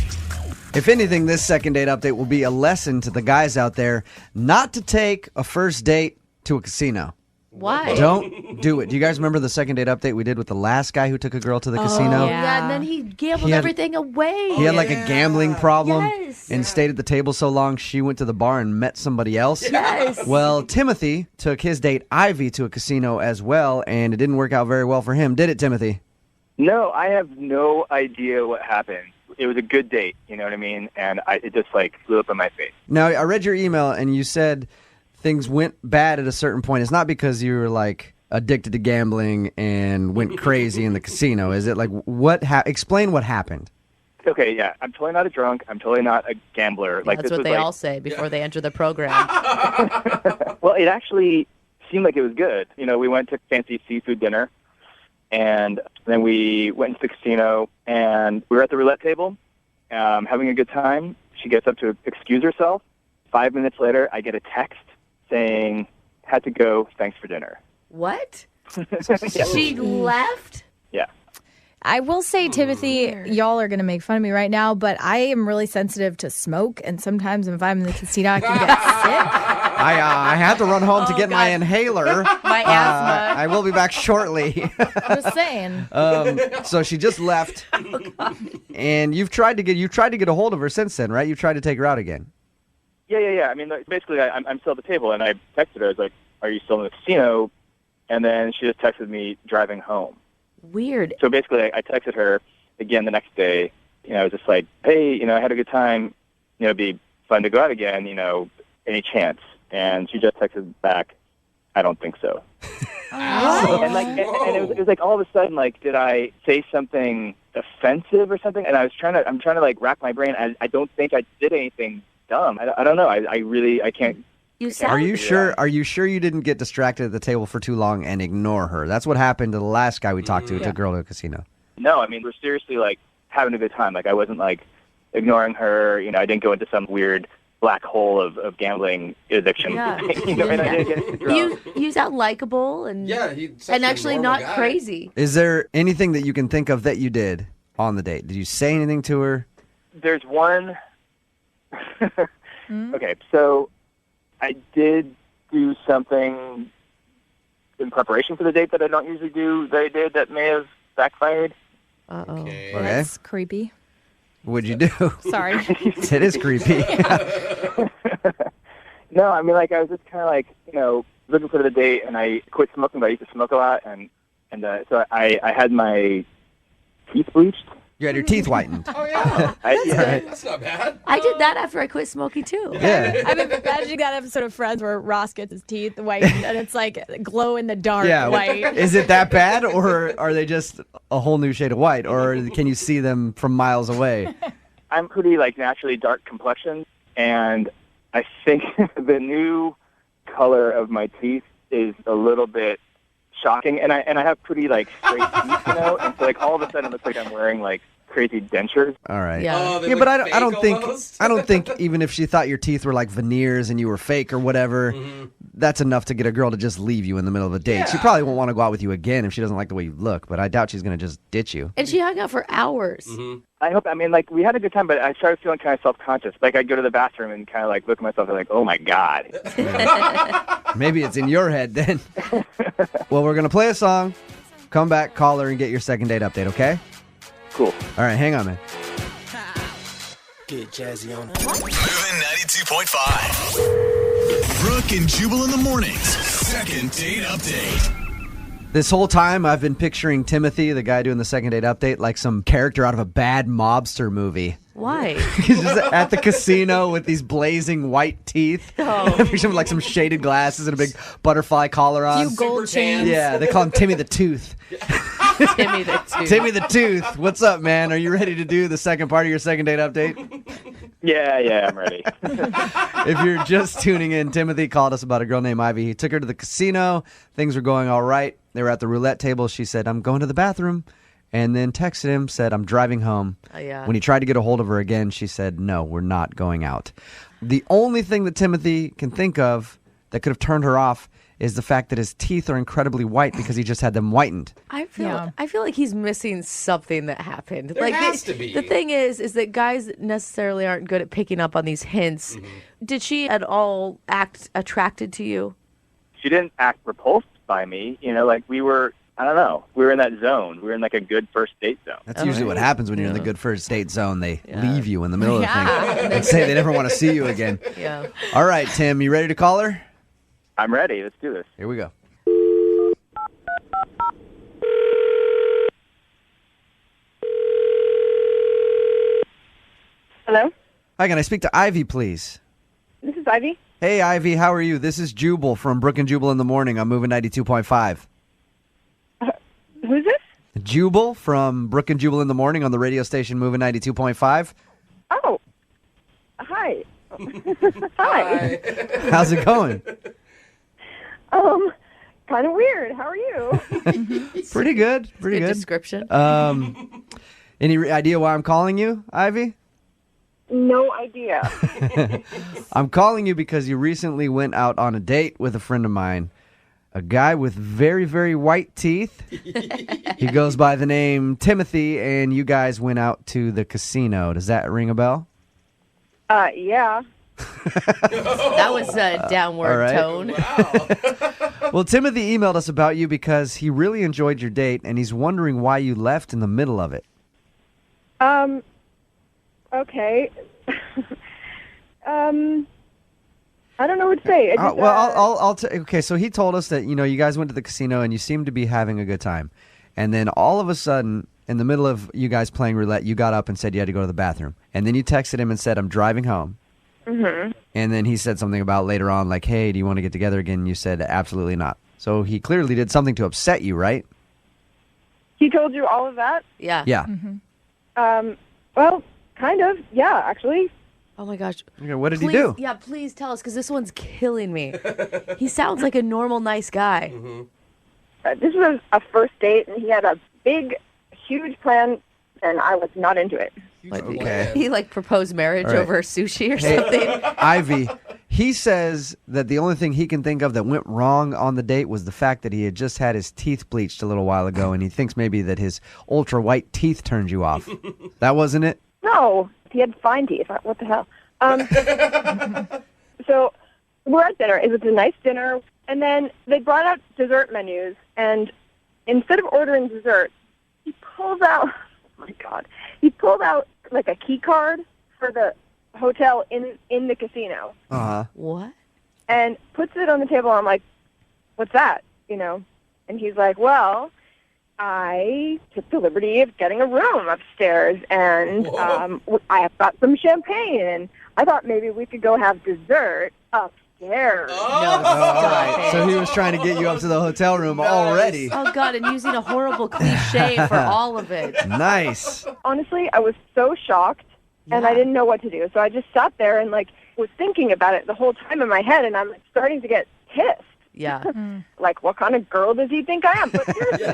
If anything, this second date update will be a lesson to the guys out there not to take a first date to a casino. Why? Don't do it. Do you guys remember the second date update we did with the last guy who took a girl to the casino? Yeah, and then he gambled He had- everything away. He had like a gambling problem Yes. and stayed at the table so long she went to the bar and met somebody else. Yes. Well, Timothy took his date Ivy to a casino as well, and it didn't work out very well for him. Did it, Timothy? No, I have no idea what happened. It was a good date, you know what I mean? And it just blew up in my face. Now, I read your email and you said things went bad at a certain point. It's not because you were addicted to gambling and went crazy in the casino. Is it explain what happened? Okay, yeah. I'm totally not a drunk. I'm totally not a gambler. Yeah, that's what they all say before they enter the program. Well, it actually seemed like it was good. We went to fancy seafood dinner, and then we went to the casino, and we were at the roulette table, having a good time. She gets up to excuse herself. 5 minutes later, I get a text saying, "Had to go, thanks for dinner." What? Yeah. She left? Yeah. I will say, Timothy, y'all are going to make fun of me right now, but I am really sensitive to smoke, and sometimes if I'm in the casino, I can get sick. I had to run home to get my inhaler. My asthma. I will be back shortly. I'm just saying. So she just left, and you've tried to get a hold of her since then, right? You've tried to take her out again. Yeah. I mean, basically, I'm still at the table, and I texted her. I was like, "Are you still in the casino?" And then she just texted me driving home. Weird. So basically, I texted her again the next day. I was just like, "Hey, I had a good time. It'd be fun to go out again. Any chance?" And she just texted back, "I don't think so." And it was like all of a sudden, did I say something offensive or something? And I'm trying to rack my brain. I don't think I did anything dumb. I don't know. I can't. Are you sure? Are you sure you didn't get distracted at the table for too long and ignore her? That's what happened to the last guy we talked to who took a girl to a casino. No, I mean, we're seriously having a good time. I wasn't ignoring her. I didn't go into some weird black hole of gambling addiction. Yeah. And I didn't get drunk. You sound likable and actually not crazy. Is there anything that you can think of that you did on the date? Did you say anything to her? There's one. Okay, so I did do something in preparation for the date that I don't usually do that I did that may have backfired. Uh-oh. Okay. That's creepy. What'd you do? Sorry. It is creepy. No, I mean, I was just kind of looking for the date, and I quit smoking, but I used to smoke a lot, and so I had my teeth bleached. You had your teeth whitened. Yeah, That's not bad. I did that after I quit smoking too. Yeah. I'm imagining that episode of Friends where Ross gets his teeth whitened and it's like glow in the dark Yeah. white. Is it that bad, or are they just a whole new shade of white, or can you see them from miles away? I'm pretty naturally dark complexion, and I think the new color of my teeth is a little bit shocking. And I have pretty straight teeth, and so all of a sudden it looks like I'm wearing crazy dentures. All right. Yeah. Oh, But I don't think even if she thought your teeth were like veneers and you were fake or whatever, that's enough to get a girl to just leave you in the middle of a date. She probably won't want to go out with you again if she doesn't like the way you look, but I doubt she's going to just ditch you. And she hung out for hours. I hope. We had a good time, but I started feeling kind of self-conscious. I'd go to the bathroom and kind of look at myself and oh my god. Maybe it's in your head then. Well, we're going to play a song, come back, call her, and get your second date update, okay? Cool. All right, hang on, man. Get jazzy on. Moving 92.5. Brooke and Jubal in the mornings. Second date update. This whole time, I've been picturing Timothy, the guy doing the second date update, like some character out of a bad mobster movie. Why? He's just at the casino with these blazing white teeth. Oh. I picture him with some shaded glasses and a big butterfly collar on. Few gold chains. Yeah, they call him Timmy the Tooth. Timmy the Tooth. Timmy the Tooth. What's up, man? Are you ready to do the second part of your second date update? Yeah, I'm ready. If you're just tuning in, Timothy called us about a girl named Ivy. He took her to the casino. Things were going all right. They were at the roulette table. She said, I'm going to the bathroom. And then texted him, said, I'm driving home. Oh, yeah. When he tried to get a hold of her again, she said, no, we're not going out. The only thing that Timothy can think of that could have turned her off is the fact that his teeth are incredibly white because he just had them whitened. I feel like he's missing something that happened. There has to be. The thing is that guys necessarily aren't good at picking up on these hints. Did she at all act attracted to you? She didn't act repulsed by me. We were, I don't know, we were in that zone. We were in a good first date zone. That's usually what happens when you're in the good first date zone. They leave you in the middle of the thing and say they never want to see you again. Yeah. All right, Tim, you ready to call her? I'm ready. Let's do this. Here we go. Hello? Hi, can I speak to Ivy, please? This is Ivy. Hey, Ivy, how are you? This is Jubal from Brooke and Jubal in the morning. I'm moving 92.5. Who's this? Jubal from Brooke and Jubal in the morning on the radio station moving 92.5. Oh. Hi. Hi. How's it going? Kind of weird. How are you? Pretty good. Pretty good. Description. Any idea why I'm calling you, Ivy? No idea. I'm calling you because you recently went out on a date with a friend of mine, a guy with very, very white teeth. He goes by the name Timothy, and you guys went out to the casino. Does that ring a bell? Yeah. That was a downward tone. Wow. Well, Timothy emailed us about you because he really enjoyed your date, and he's wondering why you left in the middle of it. Okay. I don't know what to say. Okay, so he told us that, you guys went to the casino and you seemed to be having a good time. And then all of a sudden, in the middle of you guys playing roulette, you got up and said you had to go to the bathroom. And then you texted him and said, I'm driving home. Mm-hmm. And then he said something about later on, like, hey, do you want to get together again? And you said, absolutely not. So he clearly did something to upset you, right? He told you all of that? Yeah. Yeah. Well, kind of. Yeah, actually. Oh, my gosh. Okay, what did Please, he do? Yeah, please tell us, because this one's killing me. He sounds like a normal, nice guy. This was a first date, and he had a big, huge plan, and I was not into it. Okay. He, proposed marriage over sushi or something. Ivy, he says that the only thing he can think of that went wrong on the date was the fact that he had just had his teeth bleached a little while ago, and he thinks maybe that his ultra-white teeth turned you off. That wasn't it? No, he had fine teeth. What the hell? So we're at dinner. It was a nice dinner, and then they brought out dessert menus, and instead of ordering dessert, he pulls out, oh my God, he pulled out like a key card for the hotel in the casino. Uh-huh. What? And puts it on the table. I'm like, what's that? And he's like, well, I took the liberty of getting a room upstairs, and I have got some champagne, and I thought maybe we could go have dessert upstairs. All right. So he was trying to get you up to the hotel room already. Oh, God, and using a horrible cliche for all of it. Nice. Honestly, I was so shocked, and I didn't know what to do. So I just sat there and, was thinking about it the whole time in my head, and I'm starting to get pissed. Yeah. Like, what kind of girl does he think I am? But seriously,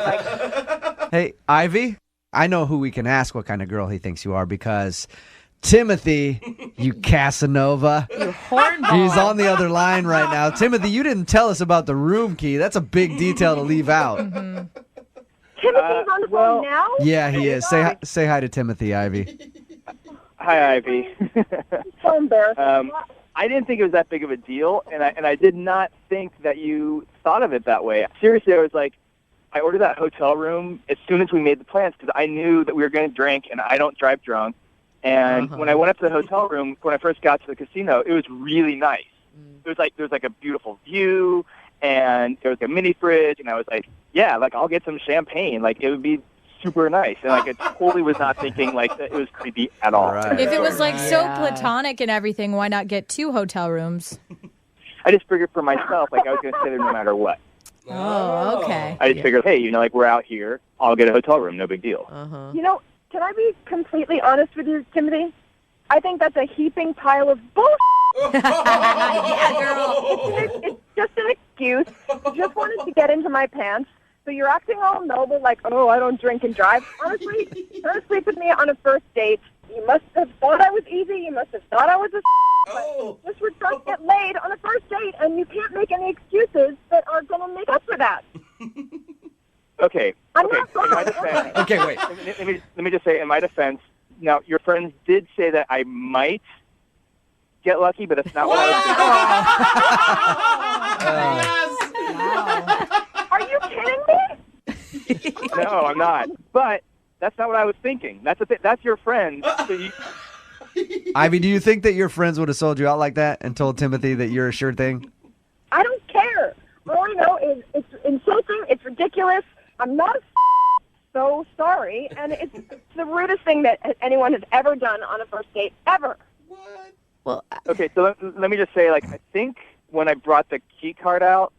Hey, Ivy, I know who we can ask what kind of girl he thinks you are because Timothy, you Casanova. You hornball. He's on the other line right now. Timothy, you didn't tell us about the room key. That's a big detail to leave out. Timothy's on the phone now? Yeah, he is. Say hi to Timothy, Ivy. Hi, Ivy. So embarrassing. I didn't think it was that big of a deal, and I did not think that you thought of it that way. Seriously, I was like, I ordered that hotel room as soon as we made the plans because I knew that we were going to drink, and I don't drive drunk. And when I went up to the hotel room, when I first got to the casino, it was really nice. It was like there was a beautiful view, and there was a mini fridge, and I was like, yeah, I'll get some champagne. It would be super nice. And I totally was not thinking that it was creepy at all. Right. If it was so platonic and everything, why not get 2 hotel rooms? I just figured for myself, I was going to stay there no matter what. Oh, okay. I just figured, hey, we're out here. I'll get a hotel room. No big deal. Can I be completely honest with you, Timothy? I think that's a heaping pile of bullshit. Yeah, girl. It's just an excuse. You just wanted to get into my pants. So you're acting all noble, like, oh, I don't drink and drive. Honestly, trying to sleep with me on a first date. You must have thought I was easy. You must have thought I was just we're trying to get laid on a first date, and you can't make any excuses that are going to make up for that. Okay. I'm not in my defense, Okay, wait. Let me just say, in my defense, now, your friends did say that I might get lucky, but that's not what I was thinking. Wow. Are you kidding me? No, I'm not. But that's not what I was thinking. That's your friend. So Ivy, do you think that your friends would have sold you out like that and told Timothy that you're a sure thing? I don't care. All I know is it's insulting. It's ridiculous. I'm not so sorry, and it's the rudest thing that anyone has ever done on a first date, ever. What? Well, okay, so let me just say, I think when I brought the key card out,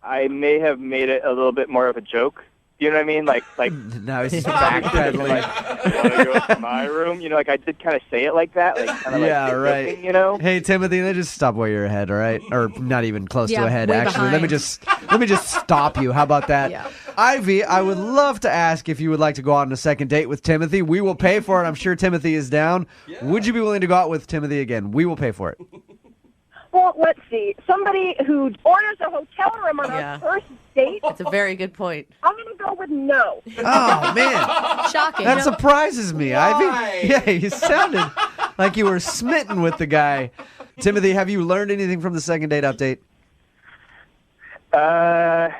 I may have made it a little bit more of a joke. You know what I mean? Now he's backpedaling. Want to go to my room? I did kind of say it like that. Yeah, right. Joking, Hey, Timothy, let's just stop where you're ahead, all right? Or not even close to ahead, way actually. behind. Let me just stop you. How about that? Yeah. Ivy, I would love to ask if you would like to go out on a second date with Timothy. We will pay for it. I'm sure Timothy is down. Yeah. Would you be willing to go out with Timothy again? We will pay for it. Well, let's see. Somebody who orders a hotel room on a first date. That's a very good point. I'm going to go with no. Oh, man. Shocking. That surprises me, Ivy. Yeah, you sounded like you were smitten with the guy. Timothy, have you learned anything from the second date update? Yeah.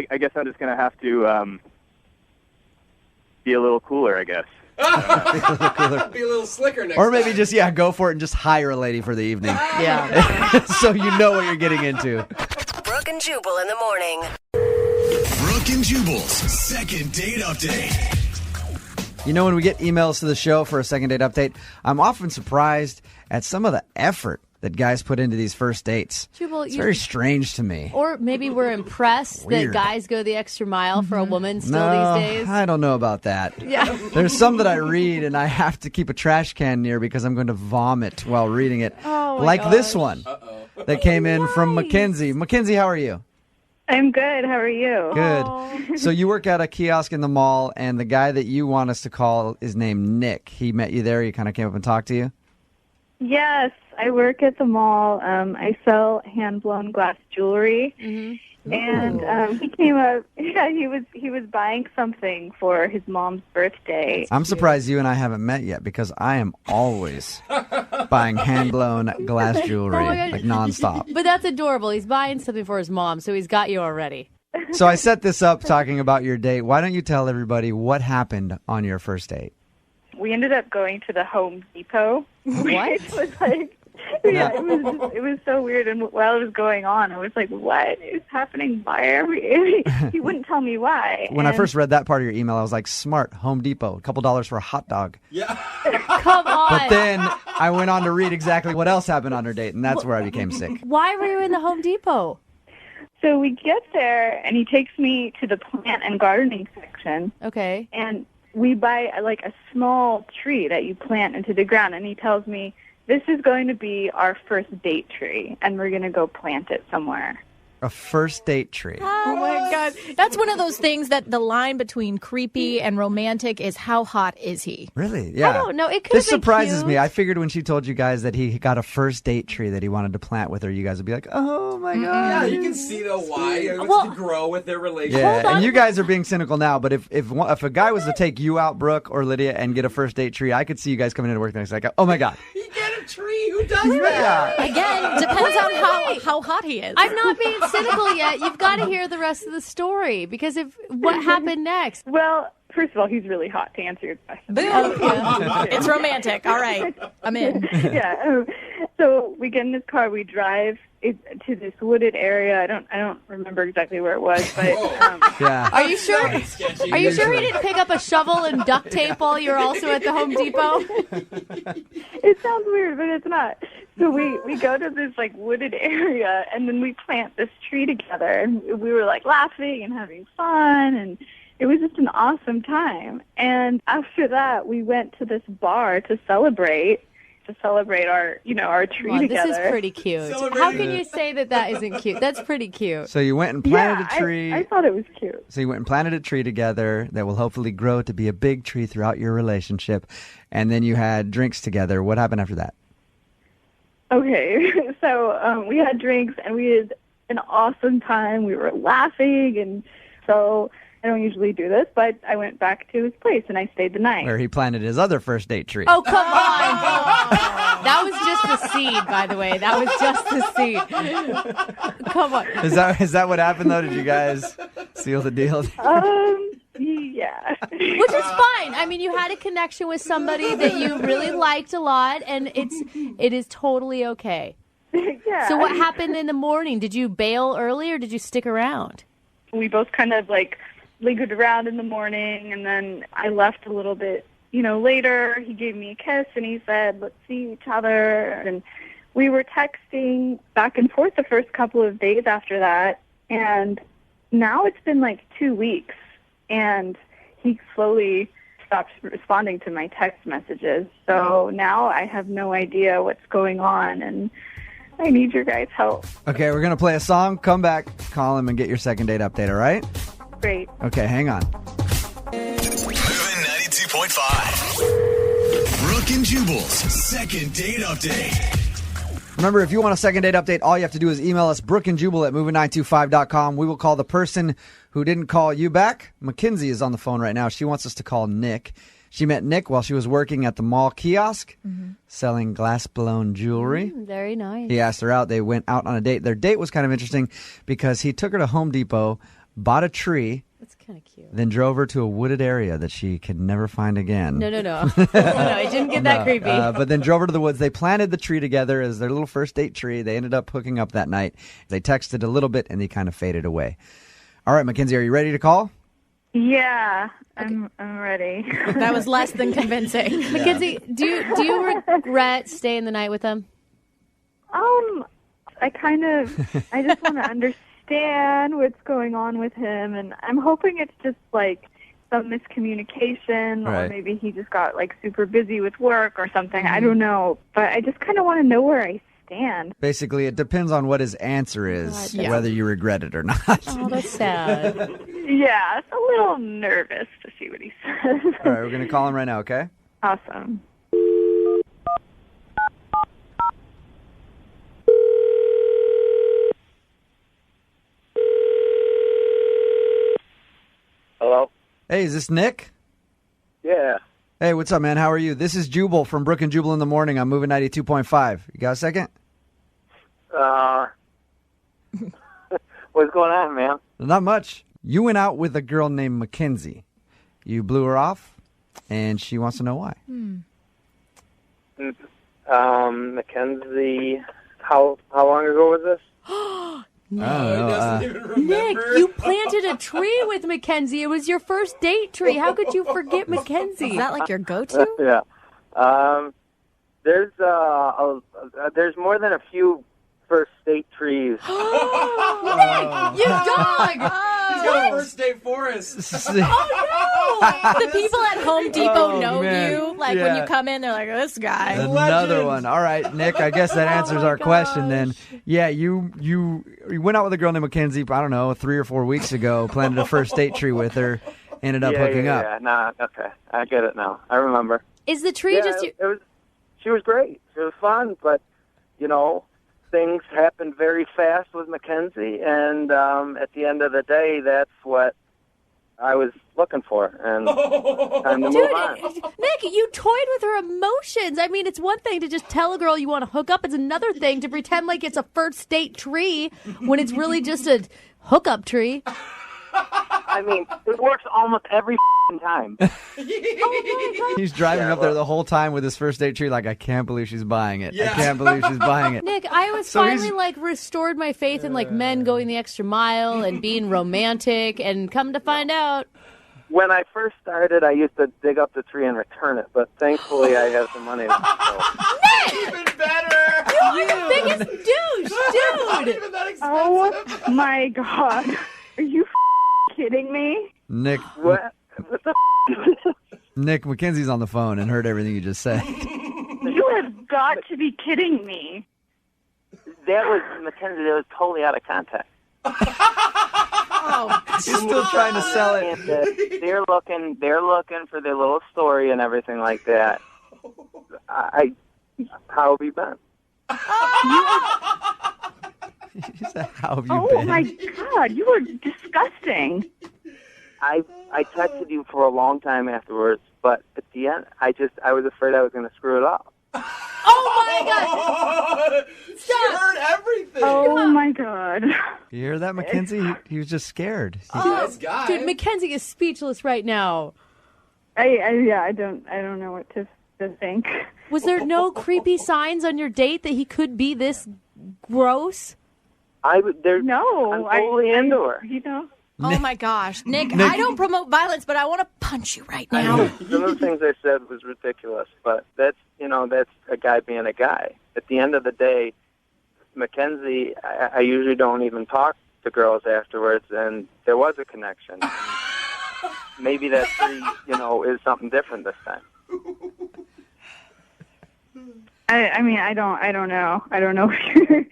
I guess I'm just going to have to be a little cooler, I guess. Be a little slicker next Or maybe time. just, go for it and just hire a lady for the evening. Yeah. So you know what you're getting into. Brooke and Jubal in the morning. Brooke and Jubal's second date update. You know, when we get emails to the show for a second date update, I'm often surprised at some of the effort that guys put into these first dates. Jubal, it's very strange to me. Or maybe we're impressed that Weird. guys go the extra mile for a woman still No, these days. I don't know about that. Yeah. There's some that I read and I have to keep a trash can near because I'm going to vomit while reading it. Oh, my like gosh. this one that came in from Mackenzie. Mackenzie, how are you? I'm good. How are you? Good. So you work at a kiosk in the mall, and the guy that you want us to call is named Nick. He met you there. He kind of came up and talked to you. Yes, I work at the mall. I sell hand-blown glass jewelry. And he came up. Yeah, he was buying something for his mom's birthday. I'm surprised you and I haven't met yet because I am always buying hand-blown glass jewelry, Oh my God. like nonstop. But that's adorable. He's buying something for his mom, so he's got you already. So I set this up talking about your date. Why don't you tell everybody what happened on your first date? We ended up going to the Home Depot. What? It was like Yeah, it was so weird. And while it was going on, I was like, "What is happening? Why are we?" He wouldn't tell me why. When I first read that part of your email, I was like, smart, Home Depot, a couple dollars for a hot dog. Come on. But then I went on to read exactly what else happened on her date, and that's where I became sick. Why were you in the Home Depot? So we get there, and he takes me to the plant and gardening section. Okay. And we buy like a small tree that you plant into the ground, and he tells me, this is going to be our first date tree, and we're going to go plant it somewhere. A first date tree. Oh my God. That's one of those things that the line between creepy and romantic is how hot is he? Really? Yeah. I don't know. It could This have been surprises cute. me. I figured when she told you guys that he got a first date tree that he wanted to plant with her, you guys would be like, oh my God. Yeah, you can see though why it was Well, to grow with their relationship. Yeah, and you guys are being cynical now, but if a guy was to take you out, Brooke or Lydia, and get a first date tree, I could see you guys coming into work the next day like, oh my God. You get a tree. Who does that? Again, depends on how hot he is. I'm not being cynical yet. You've got to hear the rest of the story because if what happened next. Well, first of all, he's really hot, to answer your question. Boom. It's romantic. All right. I'm in. Yeah. So we get in his car, we drive to this wooded area. I don't remember exactly where it was, but yeah. Are you sure? Are you sure he didn't pick up a shovel and duct tape while you were also at the Home Depot? It sounds weird, but it's not. So we go to this like wooded area, and then we plant this tree together, and we were like laughing and having fun, and it was just an awesome time. And after that, we went to this bar to celebrate our tree Wow, together. this is pretty cute. How can you say that isn't cute? That's pretty cute. So you went and planted a tree. I thought it was cute. So you went and planted a tree together that will hopefully grow to be a big tree throughout your relationship. And then you had drinks together. What happened after that? Okay, so we had drinks, and we had an awesome time. We were laughing, and so I don't usually do this, but I went back to his place, and I stayed the night. Where he planted his other first date tree. Oh, come on. That was just the seed, by the way. That was just the seed. Come on. Is that what happened, though? Did you guys seal the deal? Yeah. Which is fine. I mean, you had a connection with somebody that you really liked a lot, and it is totally okay. Yeah. So what happened in the morning? Did you bail early, or did you stick around? We both kind of like lingered around in the morning, and then I left a little bit, later. He gave me a kiss, and he said, let's see each other. And we were texting back and forth the first couple of days after that, and now it's been like 2 weeks, and he slowly stopped responding to my text messages. So now I have no idea what's going on, and I need your guys' help. Okay, we're going to play a song. Come back, call him, and get your second date update, all right? Great. Okay, hang on. Moving 92.5. Brooke and Jubal's second date update. Remember, if you want a second date update, all you have to do is email us, brookeandjubal@moving925.com. We will call the person who didn't call you back. Mackenzie is on the phone right now. She wants us to call Nick. She met Nick while she was working at the mall kiosk, selling glass-blown jewelry. Very nice. He asked her out. They went out on a date. Their date was kind of interesting because he took her to Home Depot, bought a tree, That's kind of cute. then drove her to a wooded area that she could never find again. No. No, it didn't get that creepy. But then drove her to the woods. They planted the tree together as their little first date tree. They ended up hooking up that night. They texted a little bit, and he kind of faded away. All right, Mackenzie, are you ready to call? Yeah, I'm ready. That was less than convincing. Mackenzie, do you regret staying the night with him? I just want to understand what's going on with him, and I'm hoping it's just like some miscommunication, or Right. maybe he just got like super busy with work or something. I don't know, but I just kind of want to know where I stand. Basically, it depends on what his answer is, Yeah. whether you regret it or not. Oh, that's sad. Yeah, it's a little nervous to see what he says. All right, we're going to call him right now, okay? Awesome. Hello? Hey, is this Nick? Yeah. Hey, what's up, man? How are you? This is Jubal from Brooke and Jubal in the Morning. I'm moving 92.5. You got a second? What's going on, man? Not much. You went out with a girl named Mackenzie. You blew her off, and she wants to know why. Mackenzie, how long ago was this? Nick, you planted a tree with Mackenzie. It was your first date tree. How could you forget Mackenzie? Is that like your go-to? Yeah. There's more than a few first date trees. Nick, you dog! He's got a first date forest. The people at Home Depot know man. you. Like when you come in, they're like, this guy. Another one. All right, Nick, I guess that answers our question then. Yeah, you went out with a girl named Mackenzie, I don't know, 3 or 4 weeks ago, planted a first date tree with her, ended up hooking up. Yeah, nah, okay. I get it now. I remember. Is the tree just... She was great. It was fun, but, things happened very fast with Mackenzie, and at the end of the day, that's what I was looking for, and time to move on. Nick, you toyed with her emotions. I mean, it's one thing to just tell a girl you want to hook up. It's another thing to pretend like it's a first date tree when it's really just a hookup tree. I mean, it works almost every time. He's driving up there the whole time with his first date tree like, I can't believe she's buying it. I can't believe she's buying it. Nick, I was finally restored my faith in men going the extra mile and being romantic, and come to find out. When I first started, I used to dig up the tree and return it, but thankfully I have the money. Even better! You are the biggest douche, dude! Oh my God. Are you kidding me? Nick. What the Nick, Mackenzie's on the phone and heard everything you just said. You have got to be kidding me. That was Mackenzie. That was totally out of context. She's still trying to sell it. They're looking for their little story and everything like that. How have you been? She said, how have you Oh been? my God, you were disgusting. I texted you for a long time afterwards, but at the end, I was afraid I was going to screw it up. Oh my God! Stop! She heard everything. Oh my God. You hear that, Mackenzie? He was just scared. Nice guy. Dude, Mackenzie is speechless right now. I don't know what to think. Was there no creepy signs on your date that he could be this gross? I'm totally into her. Oh my gosh, Nick, I don't promote violence, but I want to punch you right now. Some of the things I said was ridiculous, but that's a guy being a guy. At the end of the day, Mackenzie, I usually don't even talk to girls afterwards, and there was a connection. Maybe that tree, is something different this time. I mean, I don't know. I don't know if you're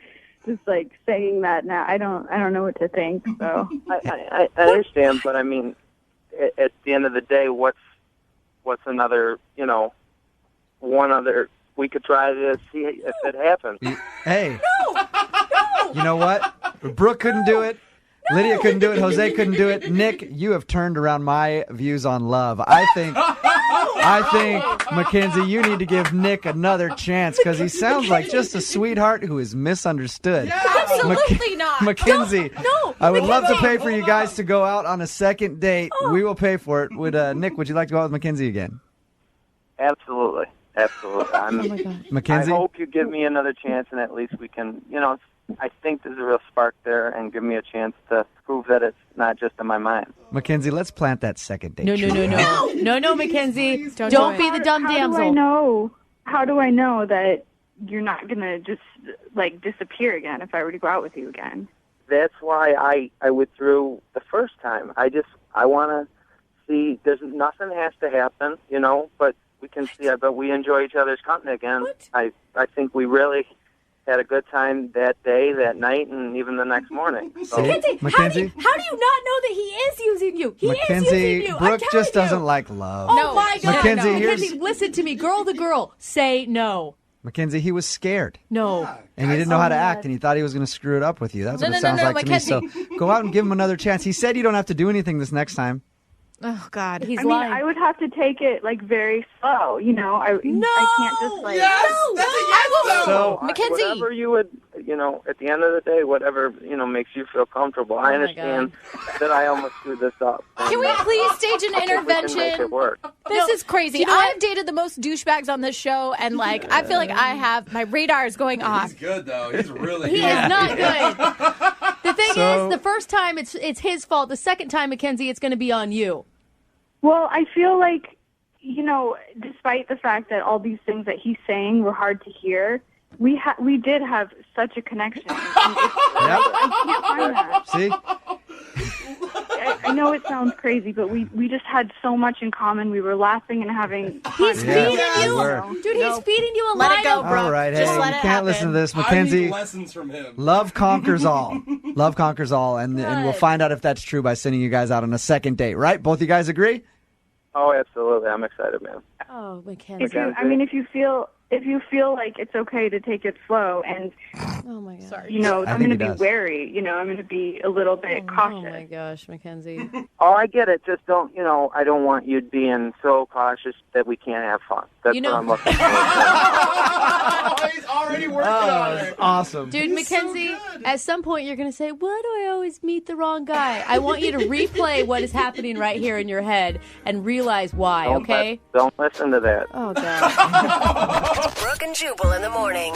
just saying that now. I don't know what to think. So I understand, but I mean, at the end of the day, what's another? One other. We could try to see if it happens. Hey. No. You know what? Brooke couldn't do it. Lydia couldn't do it. Jose couldn't do it. Nick, you have turned around my views on love. I think, Mackenzie, you need to give Nick another chance because he sounds like just a sweetheart who is misunderstood. Yeah. Absolutely not. Mackenzie, No, I would love to pay for you guys to go out on a second date. We will pay for it. Nick, would you like to go out with Mackenzie again? Absolutely. Mackenzie? I hope you give me another chance, and at least we can, I think there's a real spark there, and give me a chance to prove that it's not just in my mind. Mackenzie, let's plant that second date. No, Mackenzie. Don't be the dumb damsel. How do I know that you're not going to just, disappear again if I were to go out with you again? That's why I withdrew the first time. I want to see, nothing has to happen, but we can see, but we enjoy each other's company again. I think we really had a good time that day, that night, and even the next morning. So. Mackenzie? How do you not know that he is using you? He is using you. Brooke just doesn't like love. Oh my God. Mackenzie, listen to me. Girl to girl. Say no. Mackenzie, he was scared. No. And he didn't know how to act, and he thought he was going to screw it up with you. That's what it sounds like Mackenzie. to me. So go out and give him another chance. He said you don't have to do anything this next time. Oh, God. I mean, I would have to take it, very slow, I can't just, Yes! That's a yes, So, Mackenzie! whatever you would, at the end of the day, whatever, makes you feel comfortable. I understand that I almost screwed this up. Can we please stage an I think we can intervention? make it work. This is crazy. you know I've dated the most douchebags on this show, and I feel like my radar is going off. He's good though. He's really He good. is not good. The thing is, the first time it's his fault. The second time, Mackenzie, it's going to be on you. Well, I feel like, despite the fact that all these things that he's saying were hard to hear, we did have such a connection. And I can't find that. See? I know it sounds crazy, but we just had so much in common. We were laughing and having He's fun. feeding we you. were. Dude, he's feeding you a Let line it go, of... bro. All right, Just hey, let you it can't happen. listen to this, I Mackenzie. need lessons from him. Love conquers all. Love conquers all, and we'll find out if that's true by sending you guys out on a second date, right? Both you guys agree? Oh, absolutely. I'm excited, man. Oh, Mackenzie. If you feel like it's okay to take it slow, and Oh, my gosh. I'm think going he to be does. wary. I'm going to be a little bit cautious. Oh, my gosh, Mackenzie. Oh, I get it. Just don't, I don't want you being so cautious that we can't have fun. That's what I'm looking for. He's already working on it. Awesome. Dude, Mackenzie, at some point you're going to say, why do I always meet the wrong guy? I want you to replay what is happening right here in your head and realize why, okay? Don't listen to that. Oh, God. Brooke and Jubal in the morning.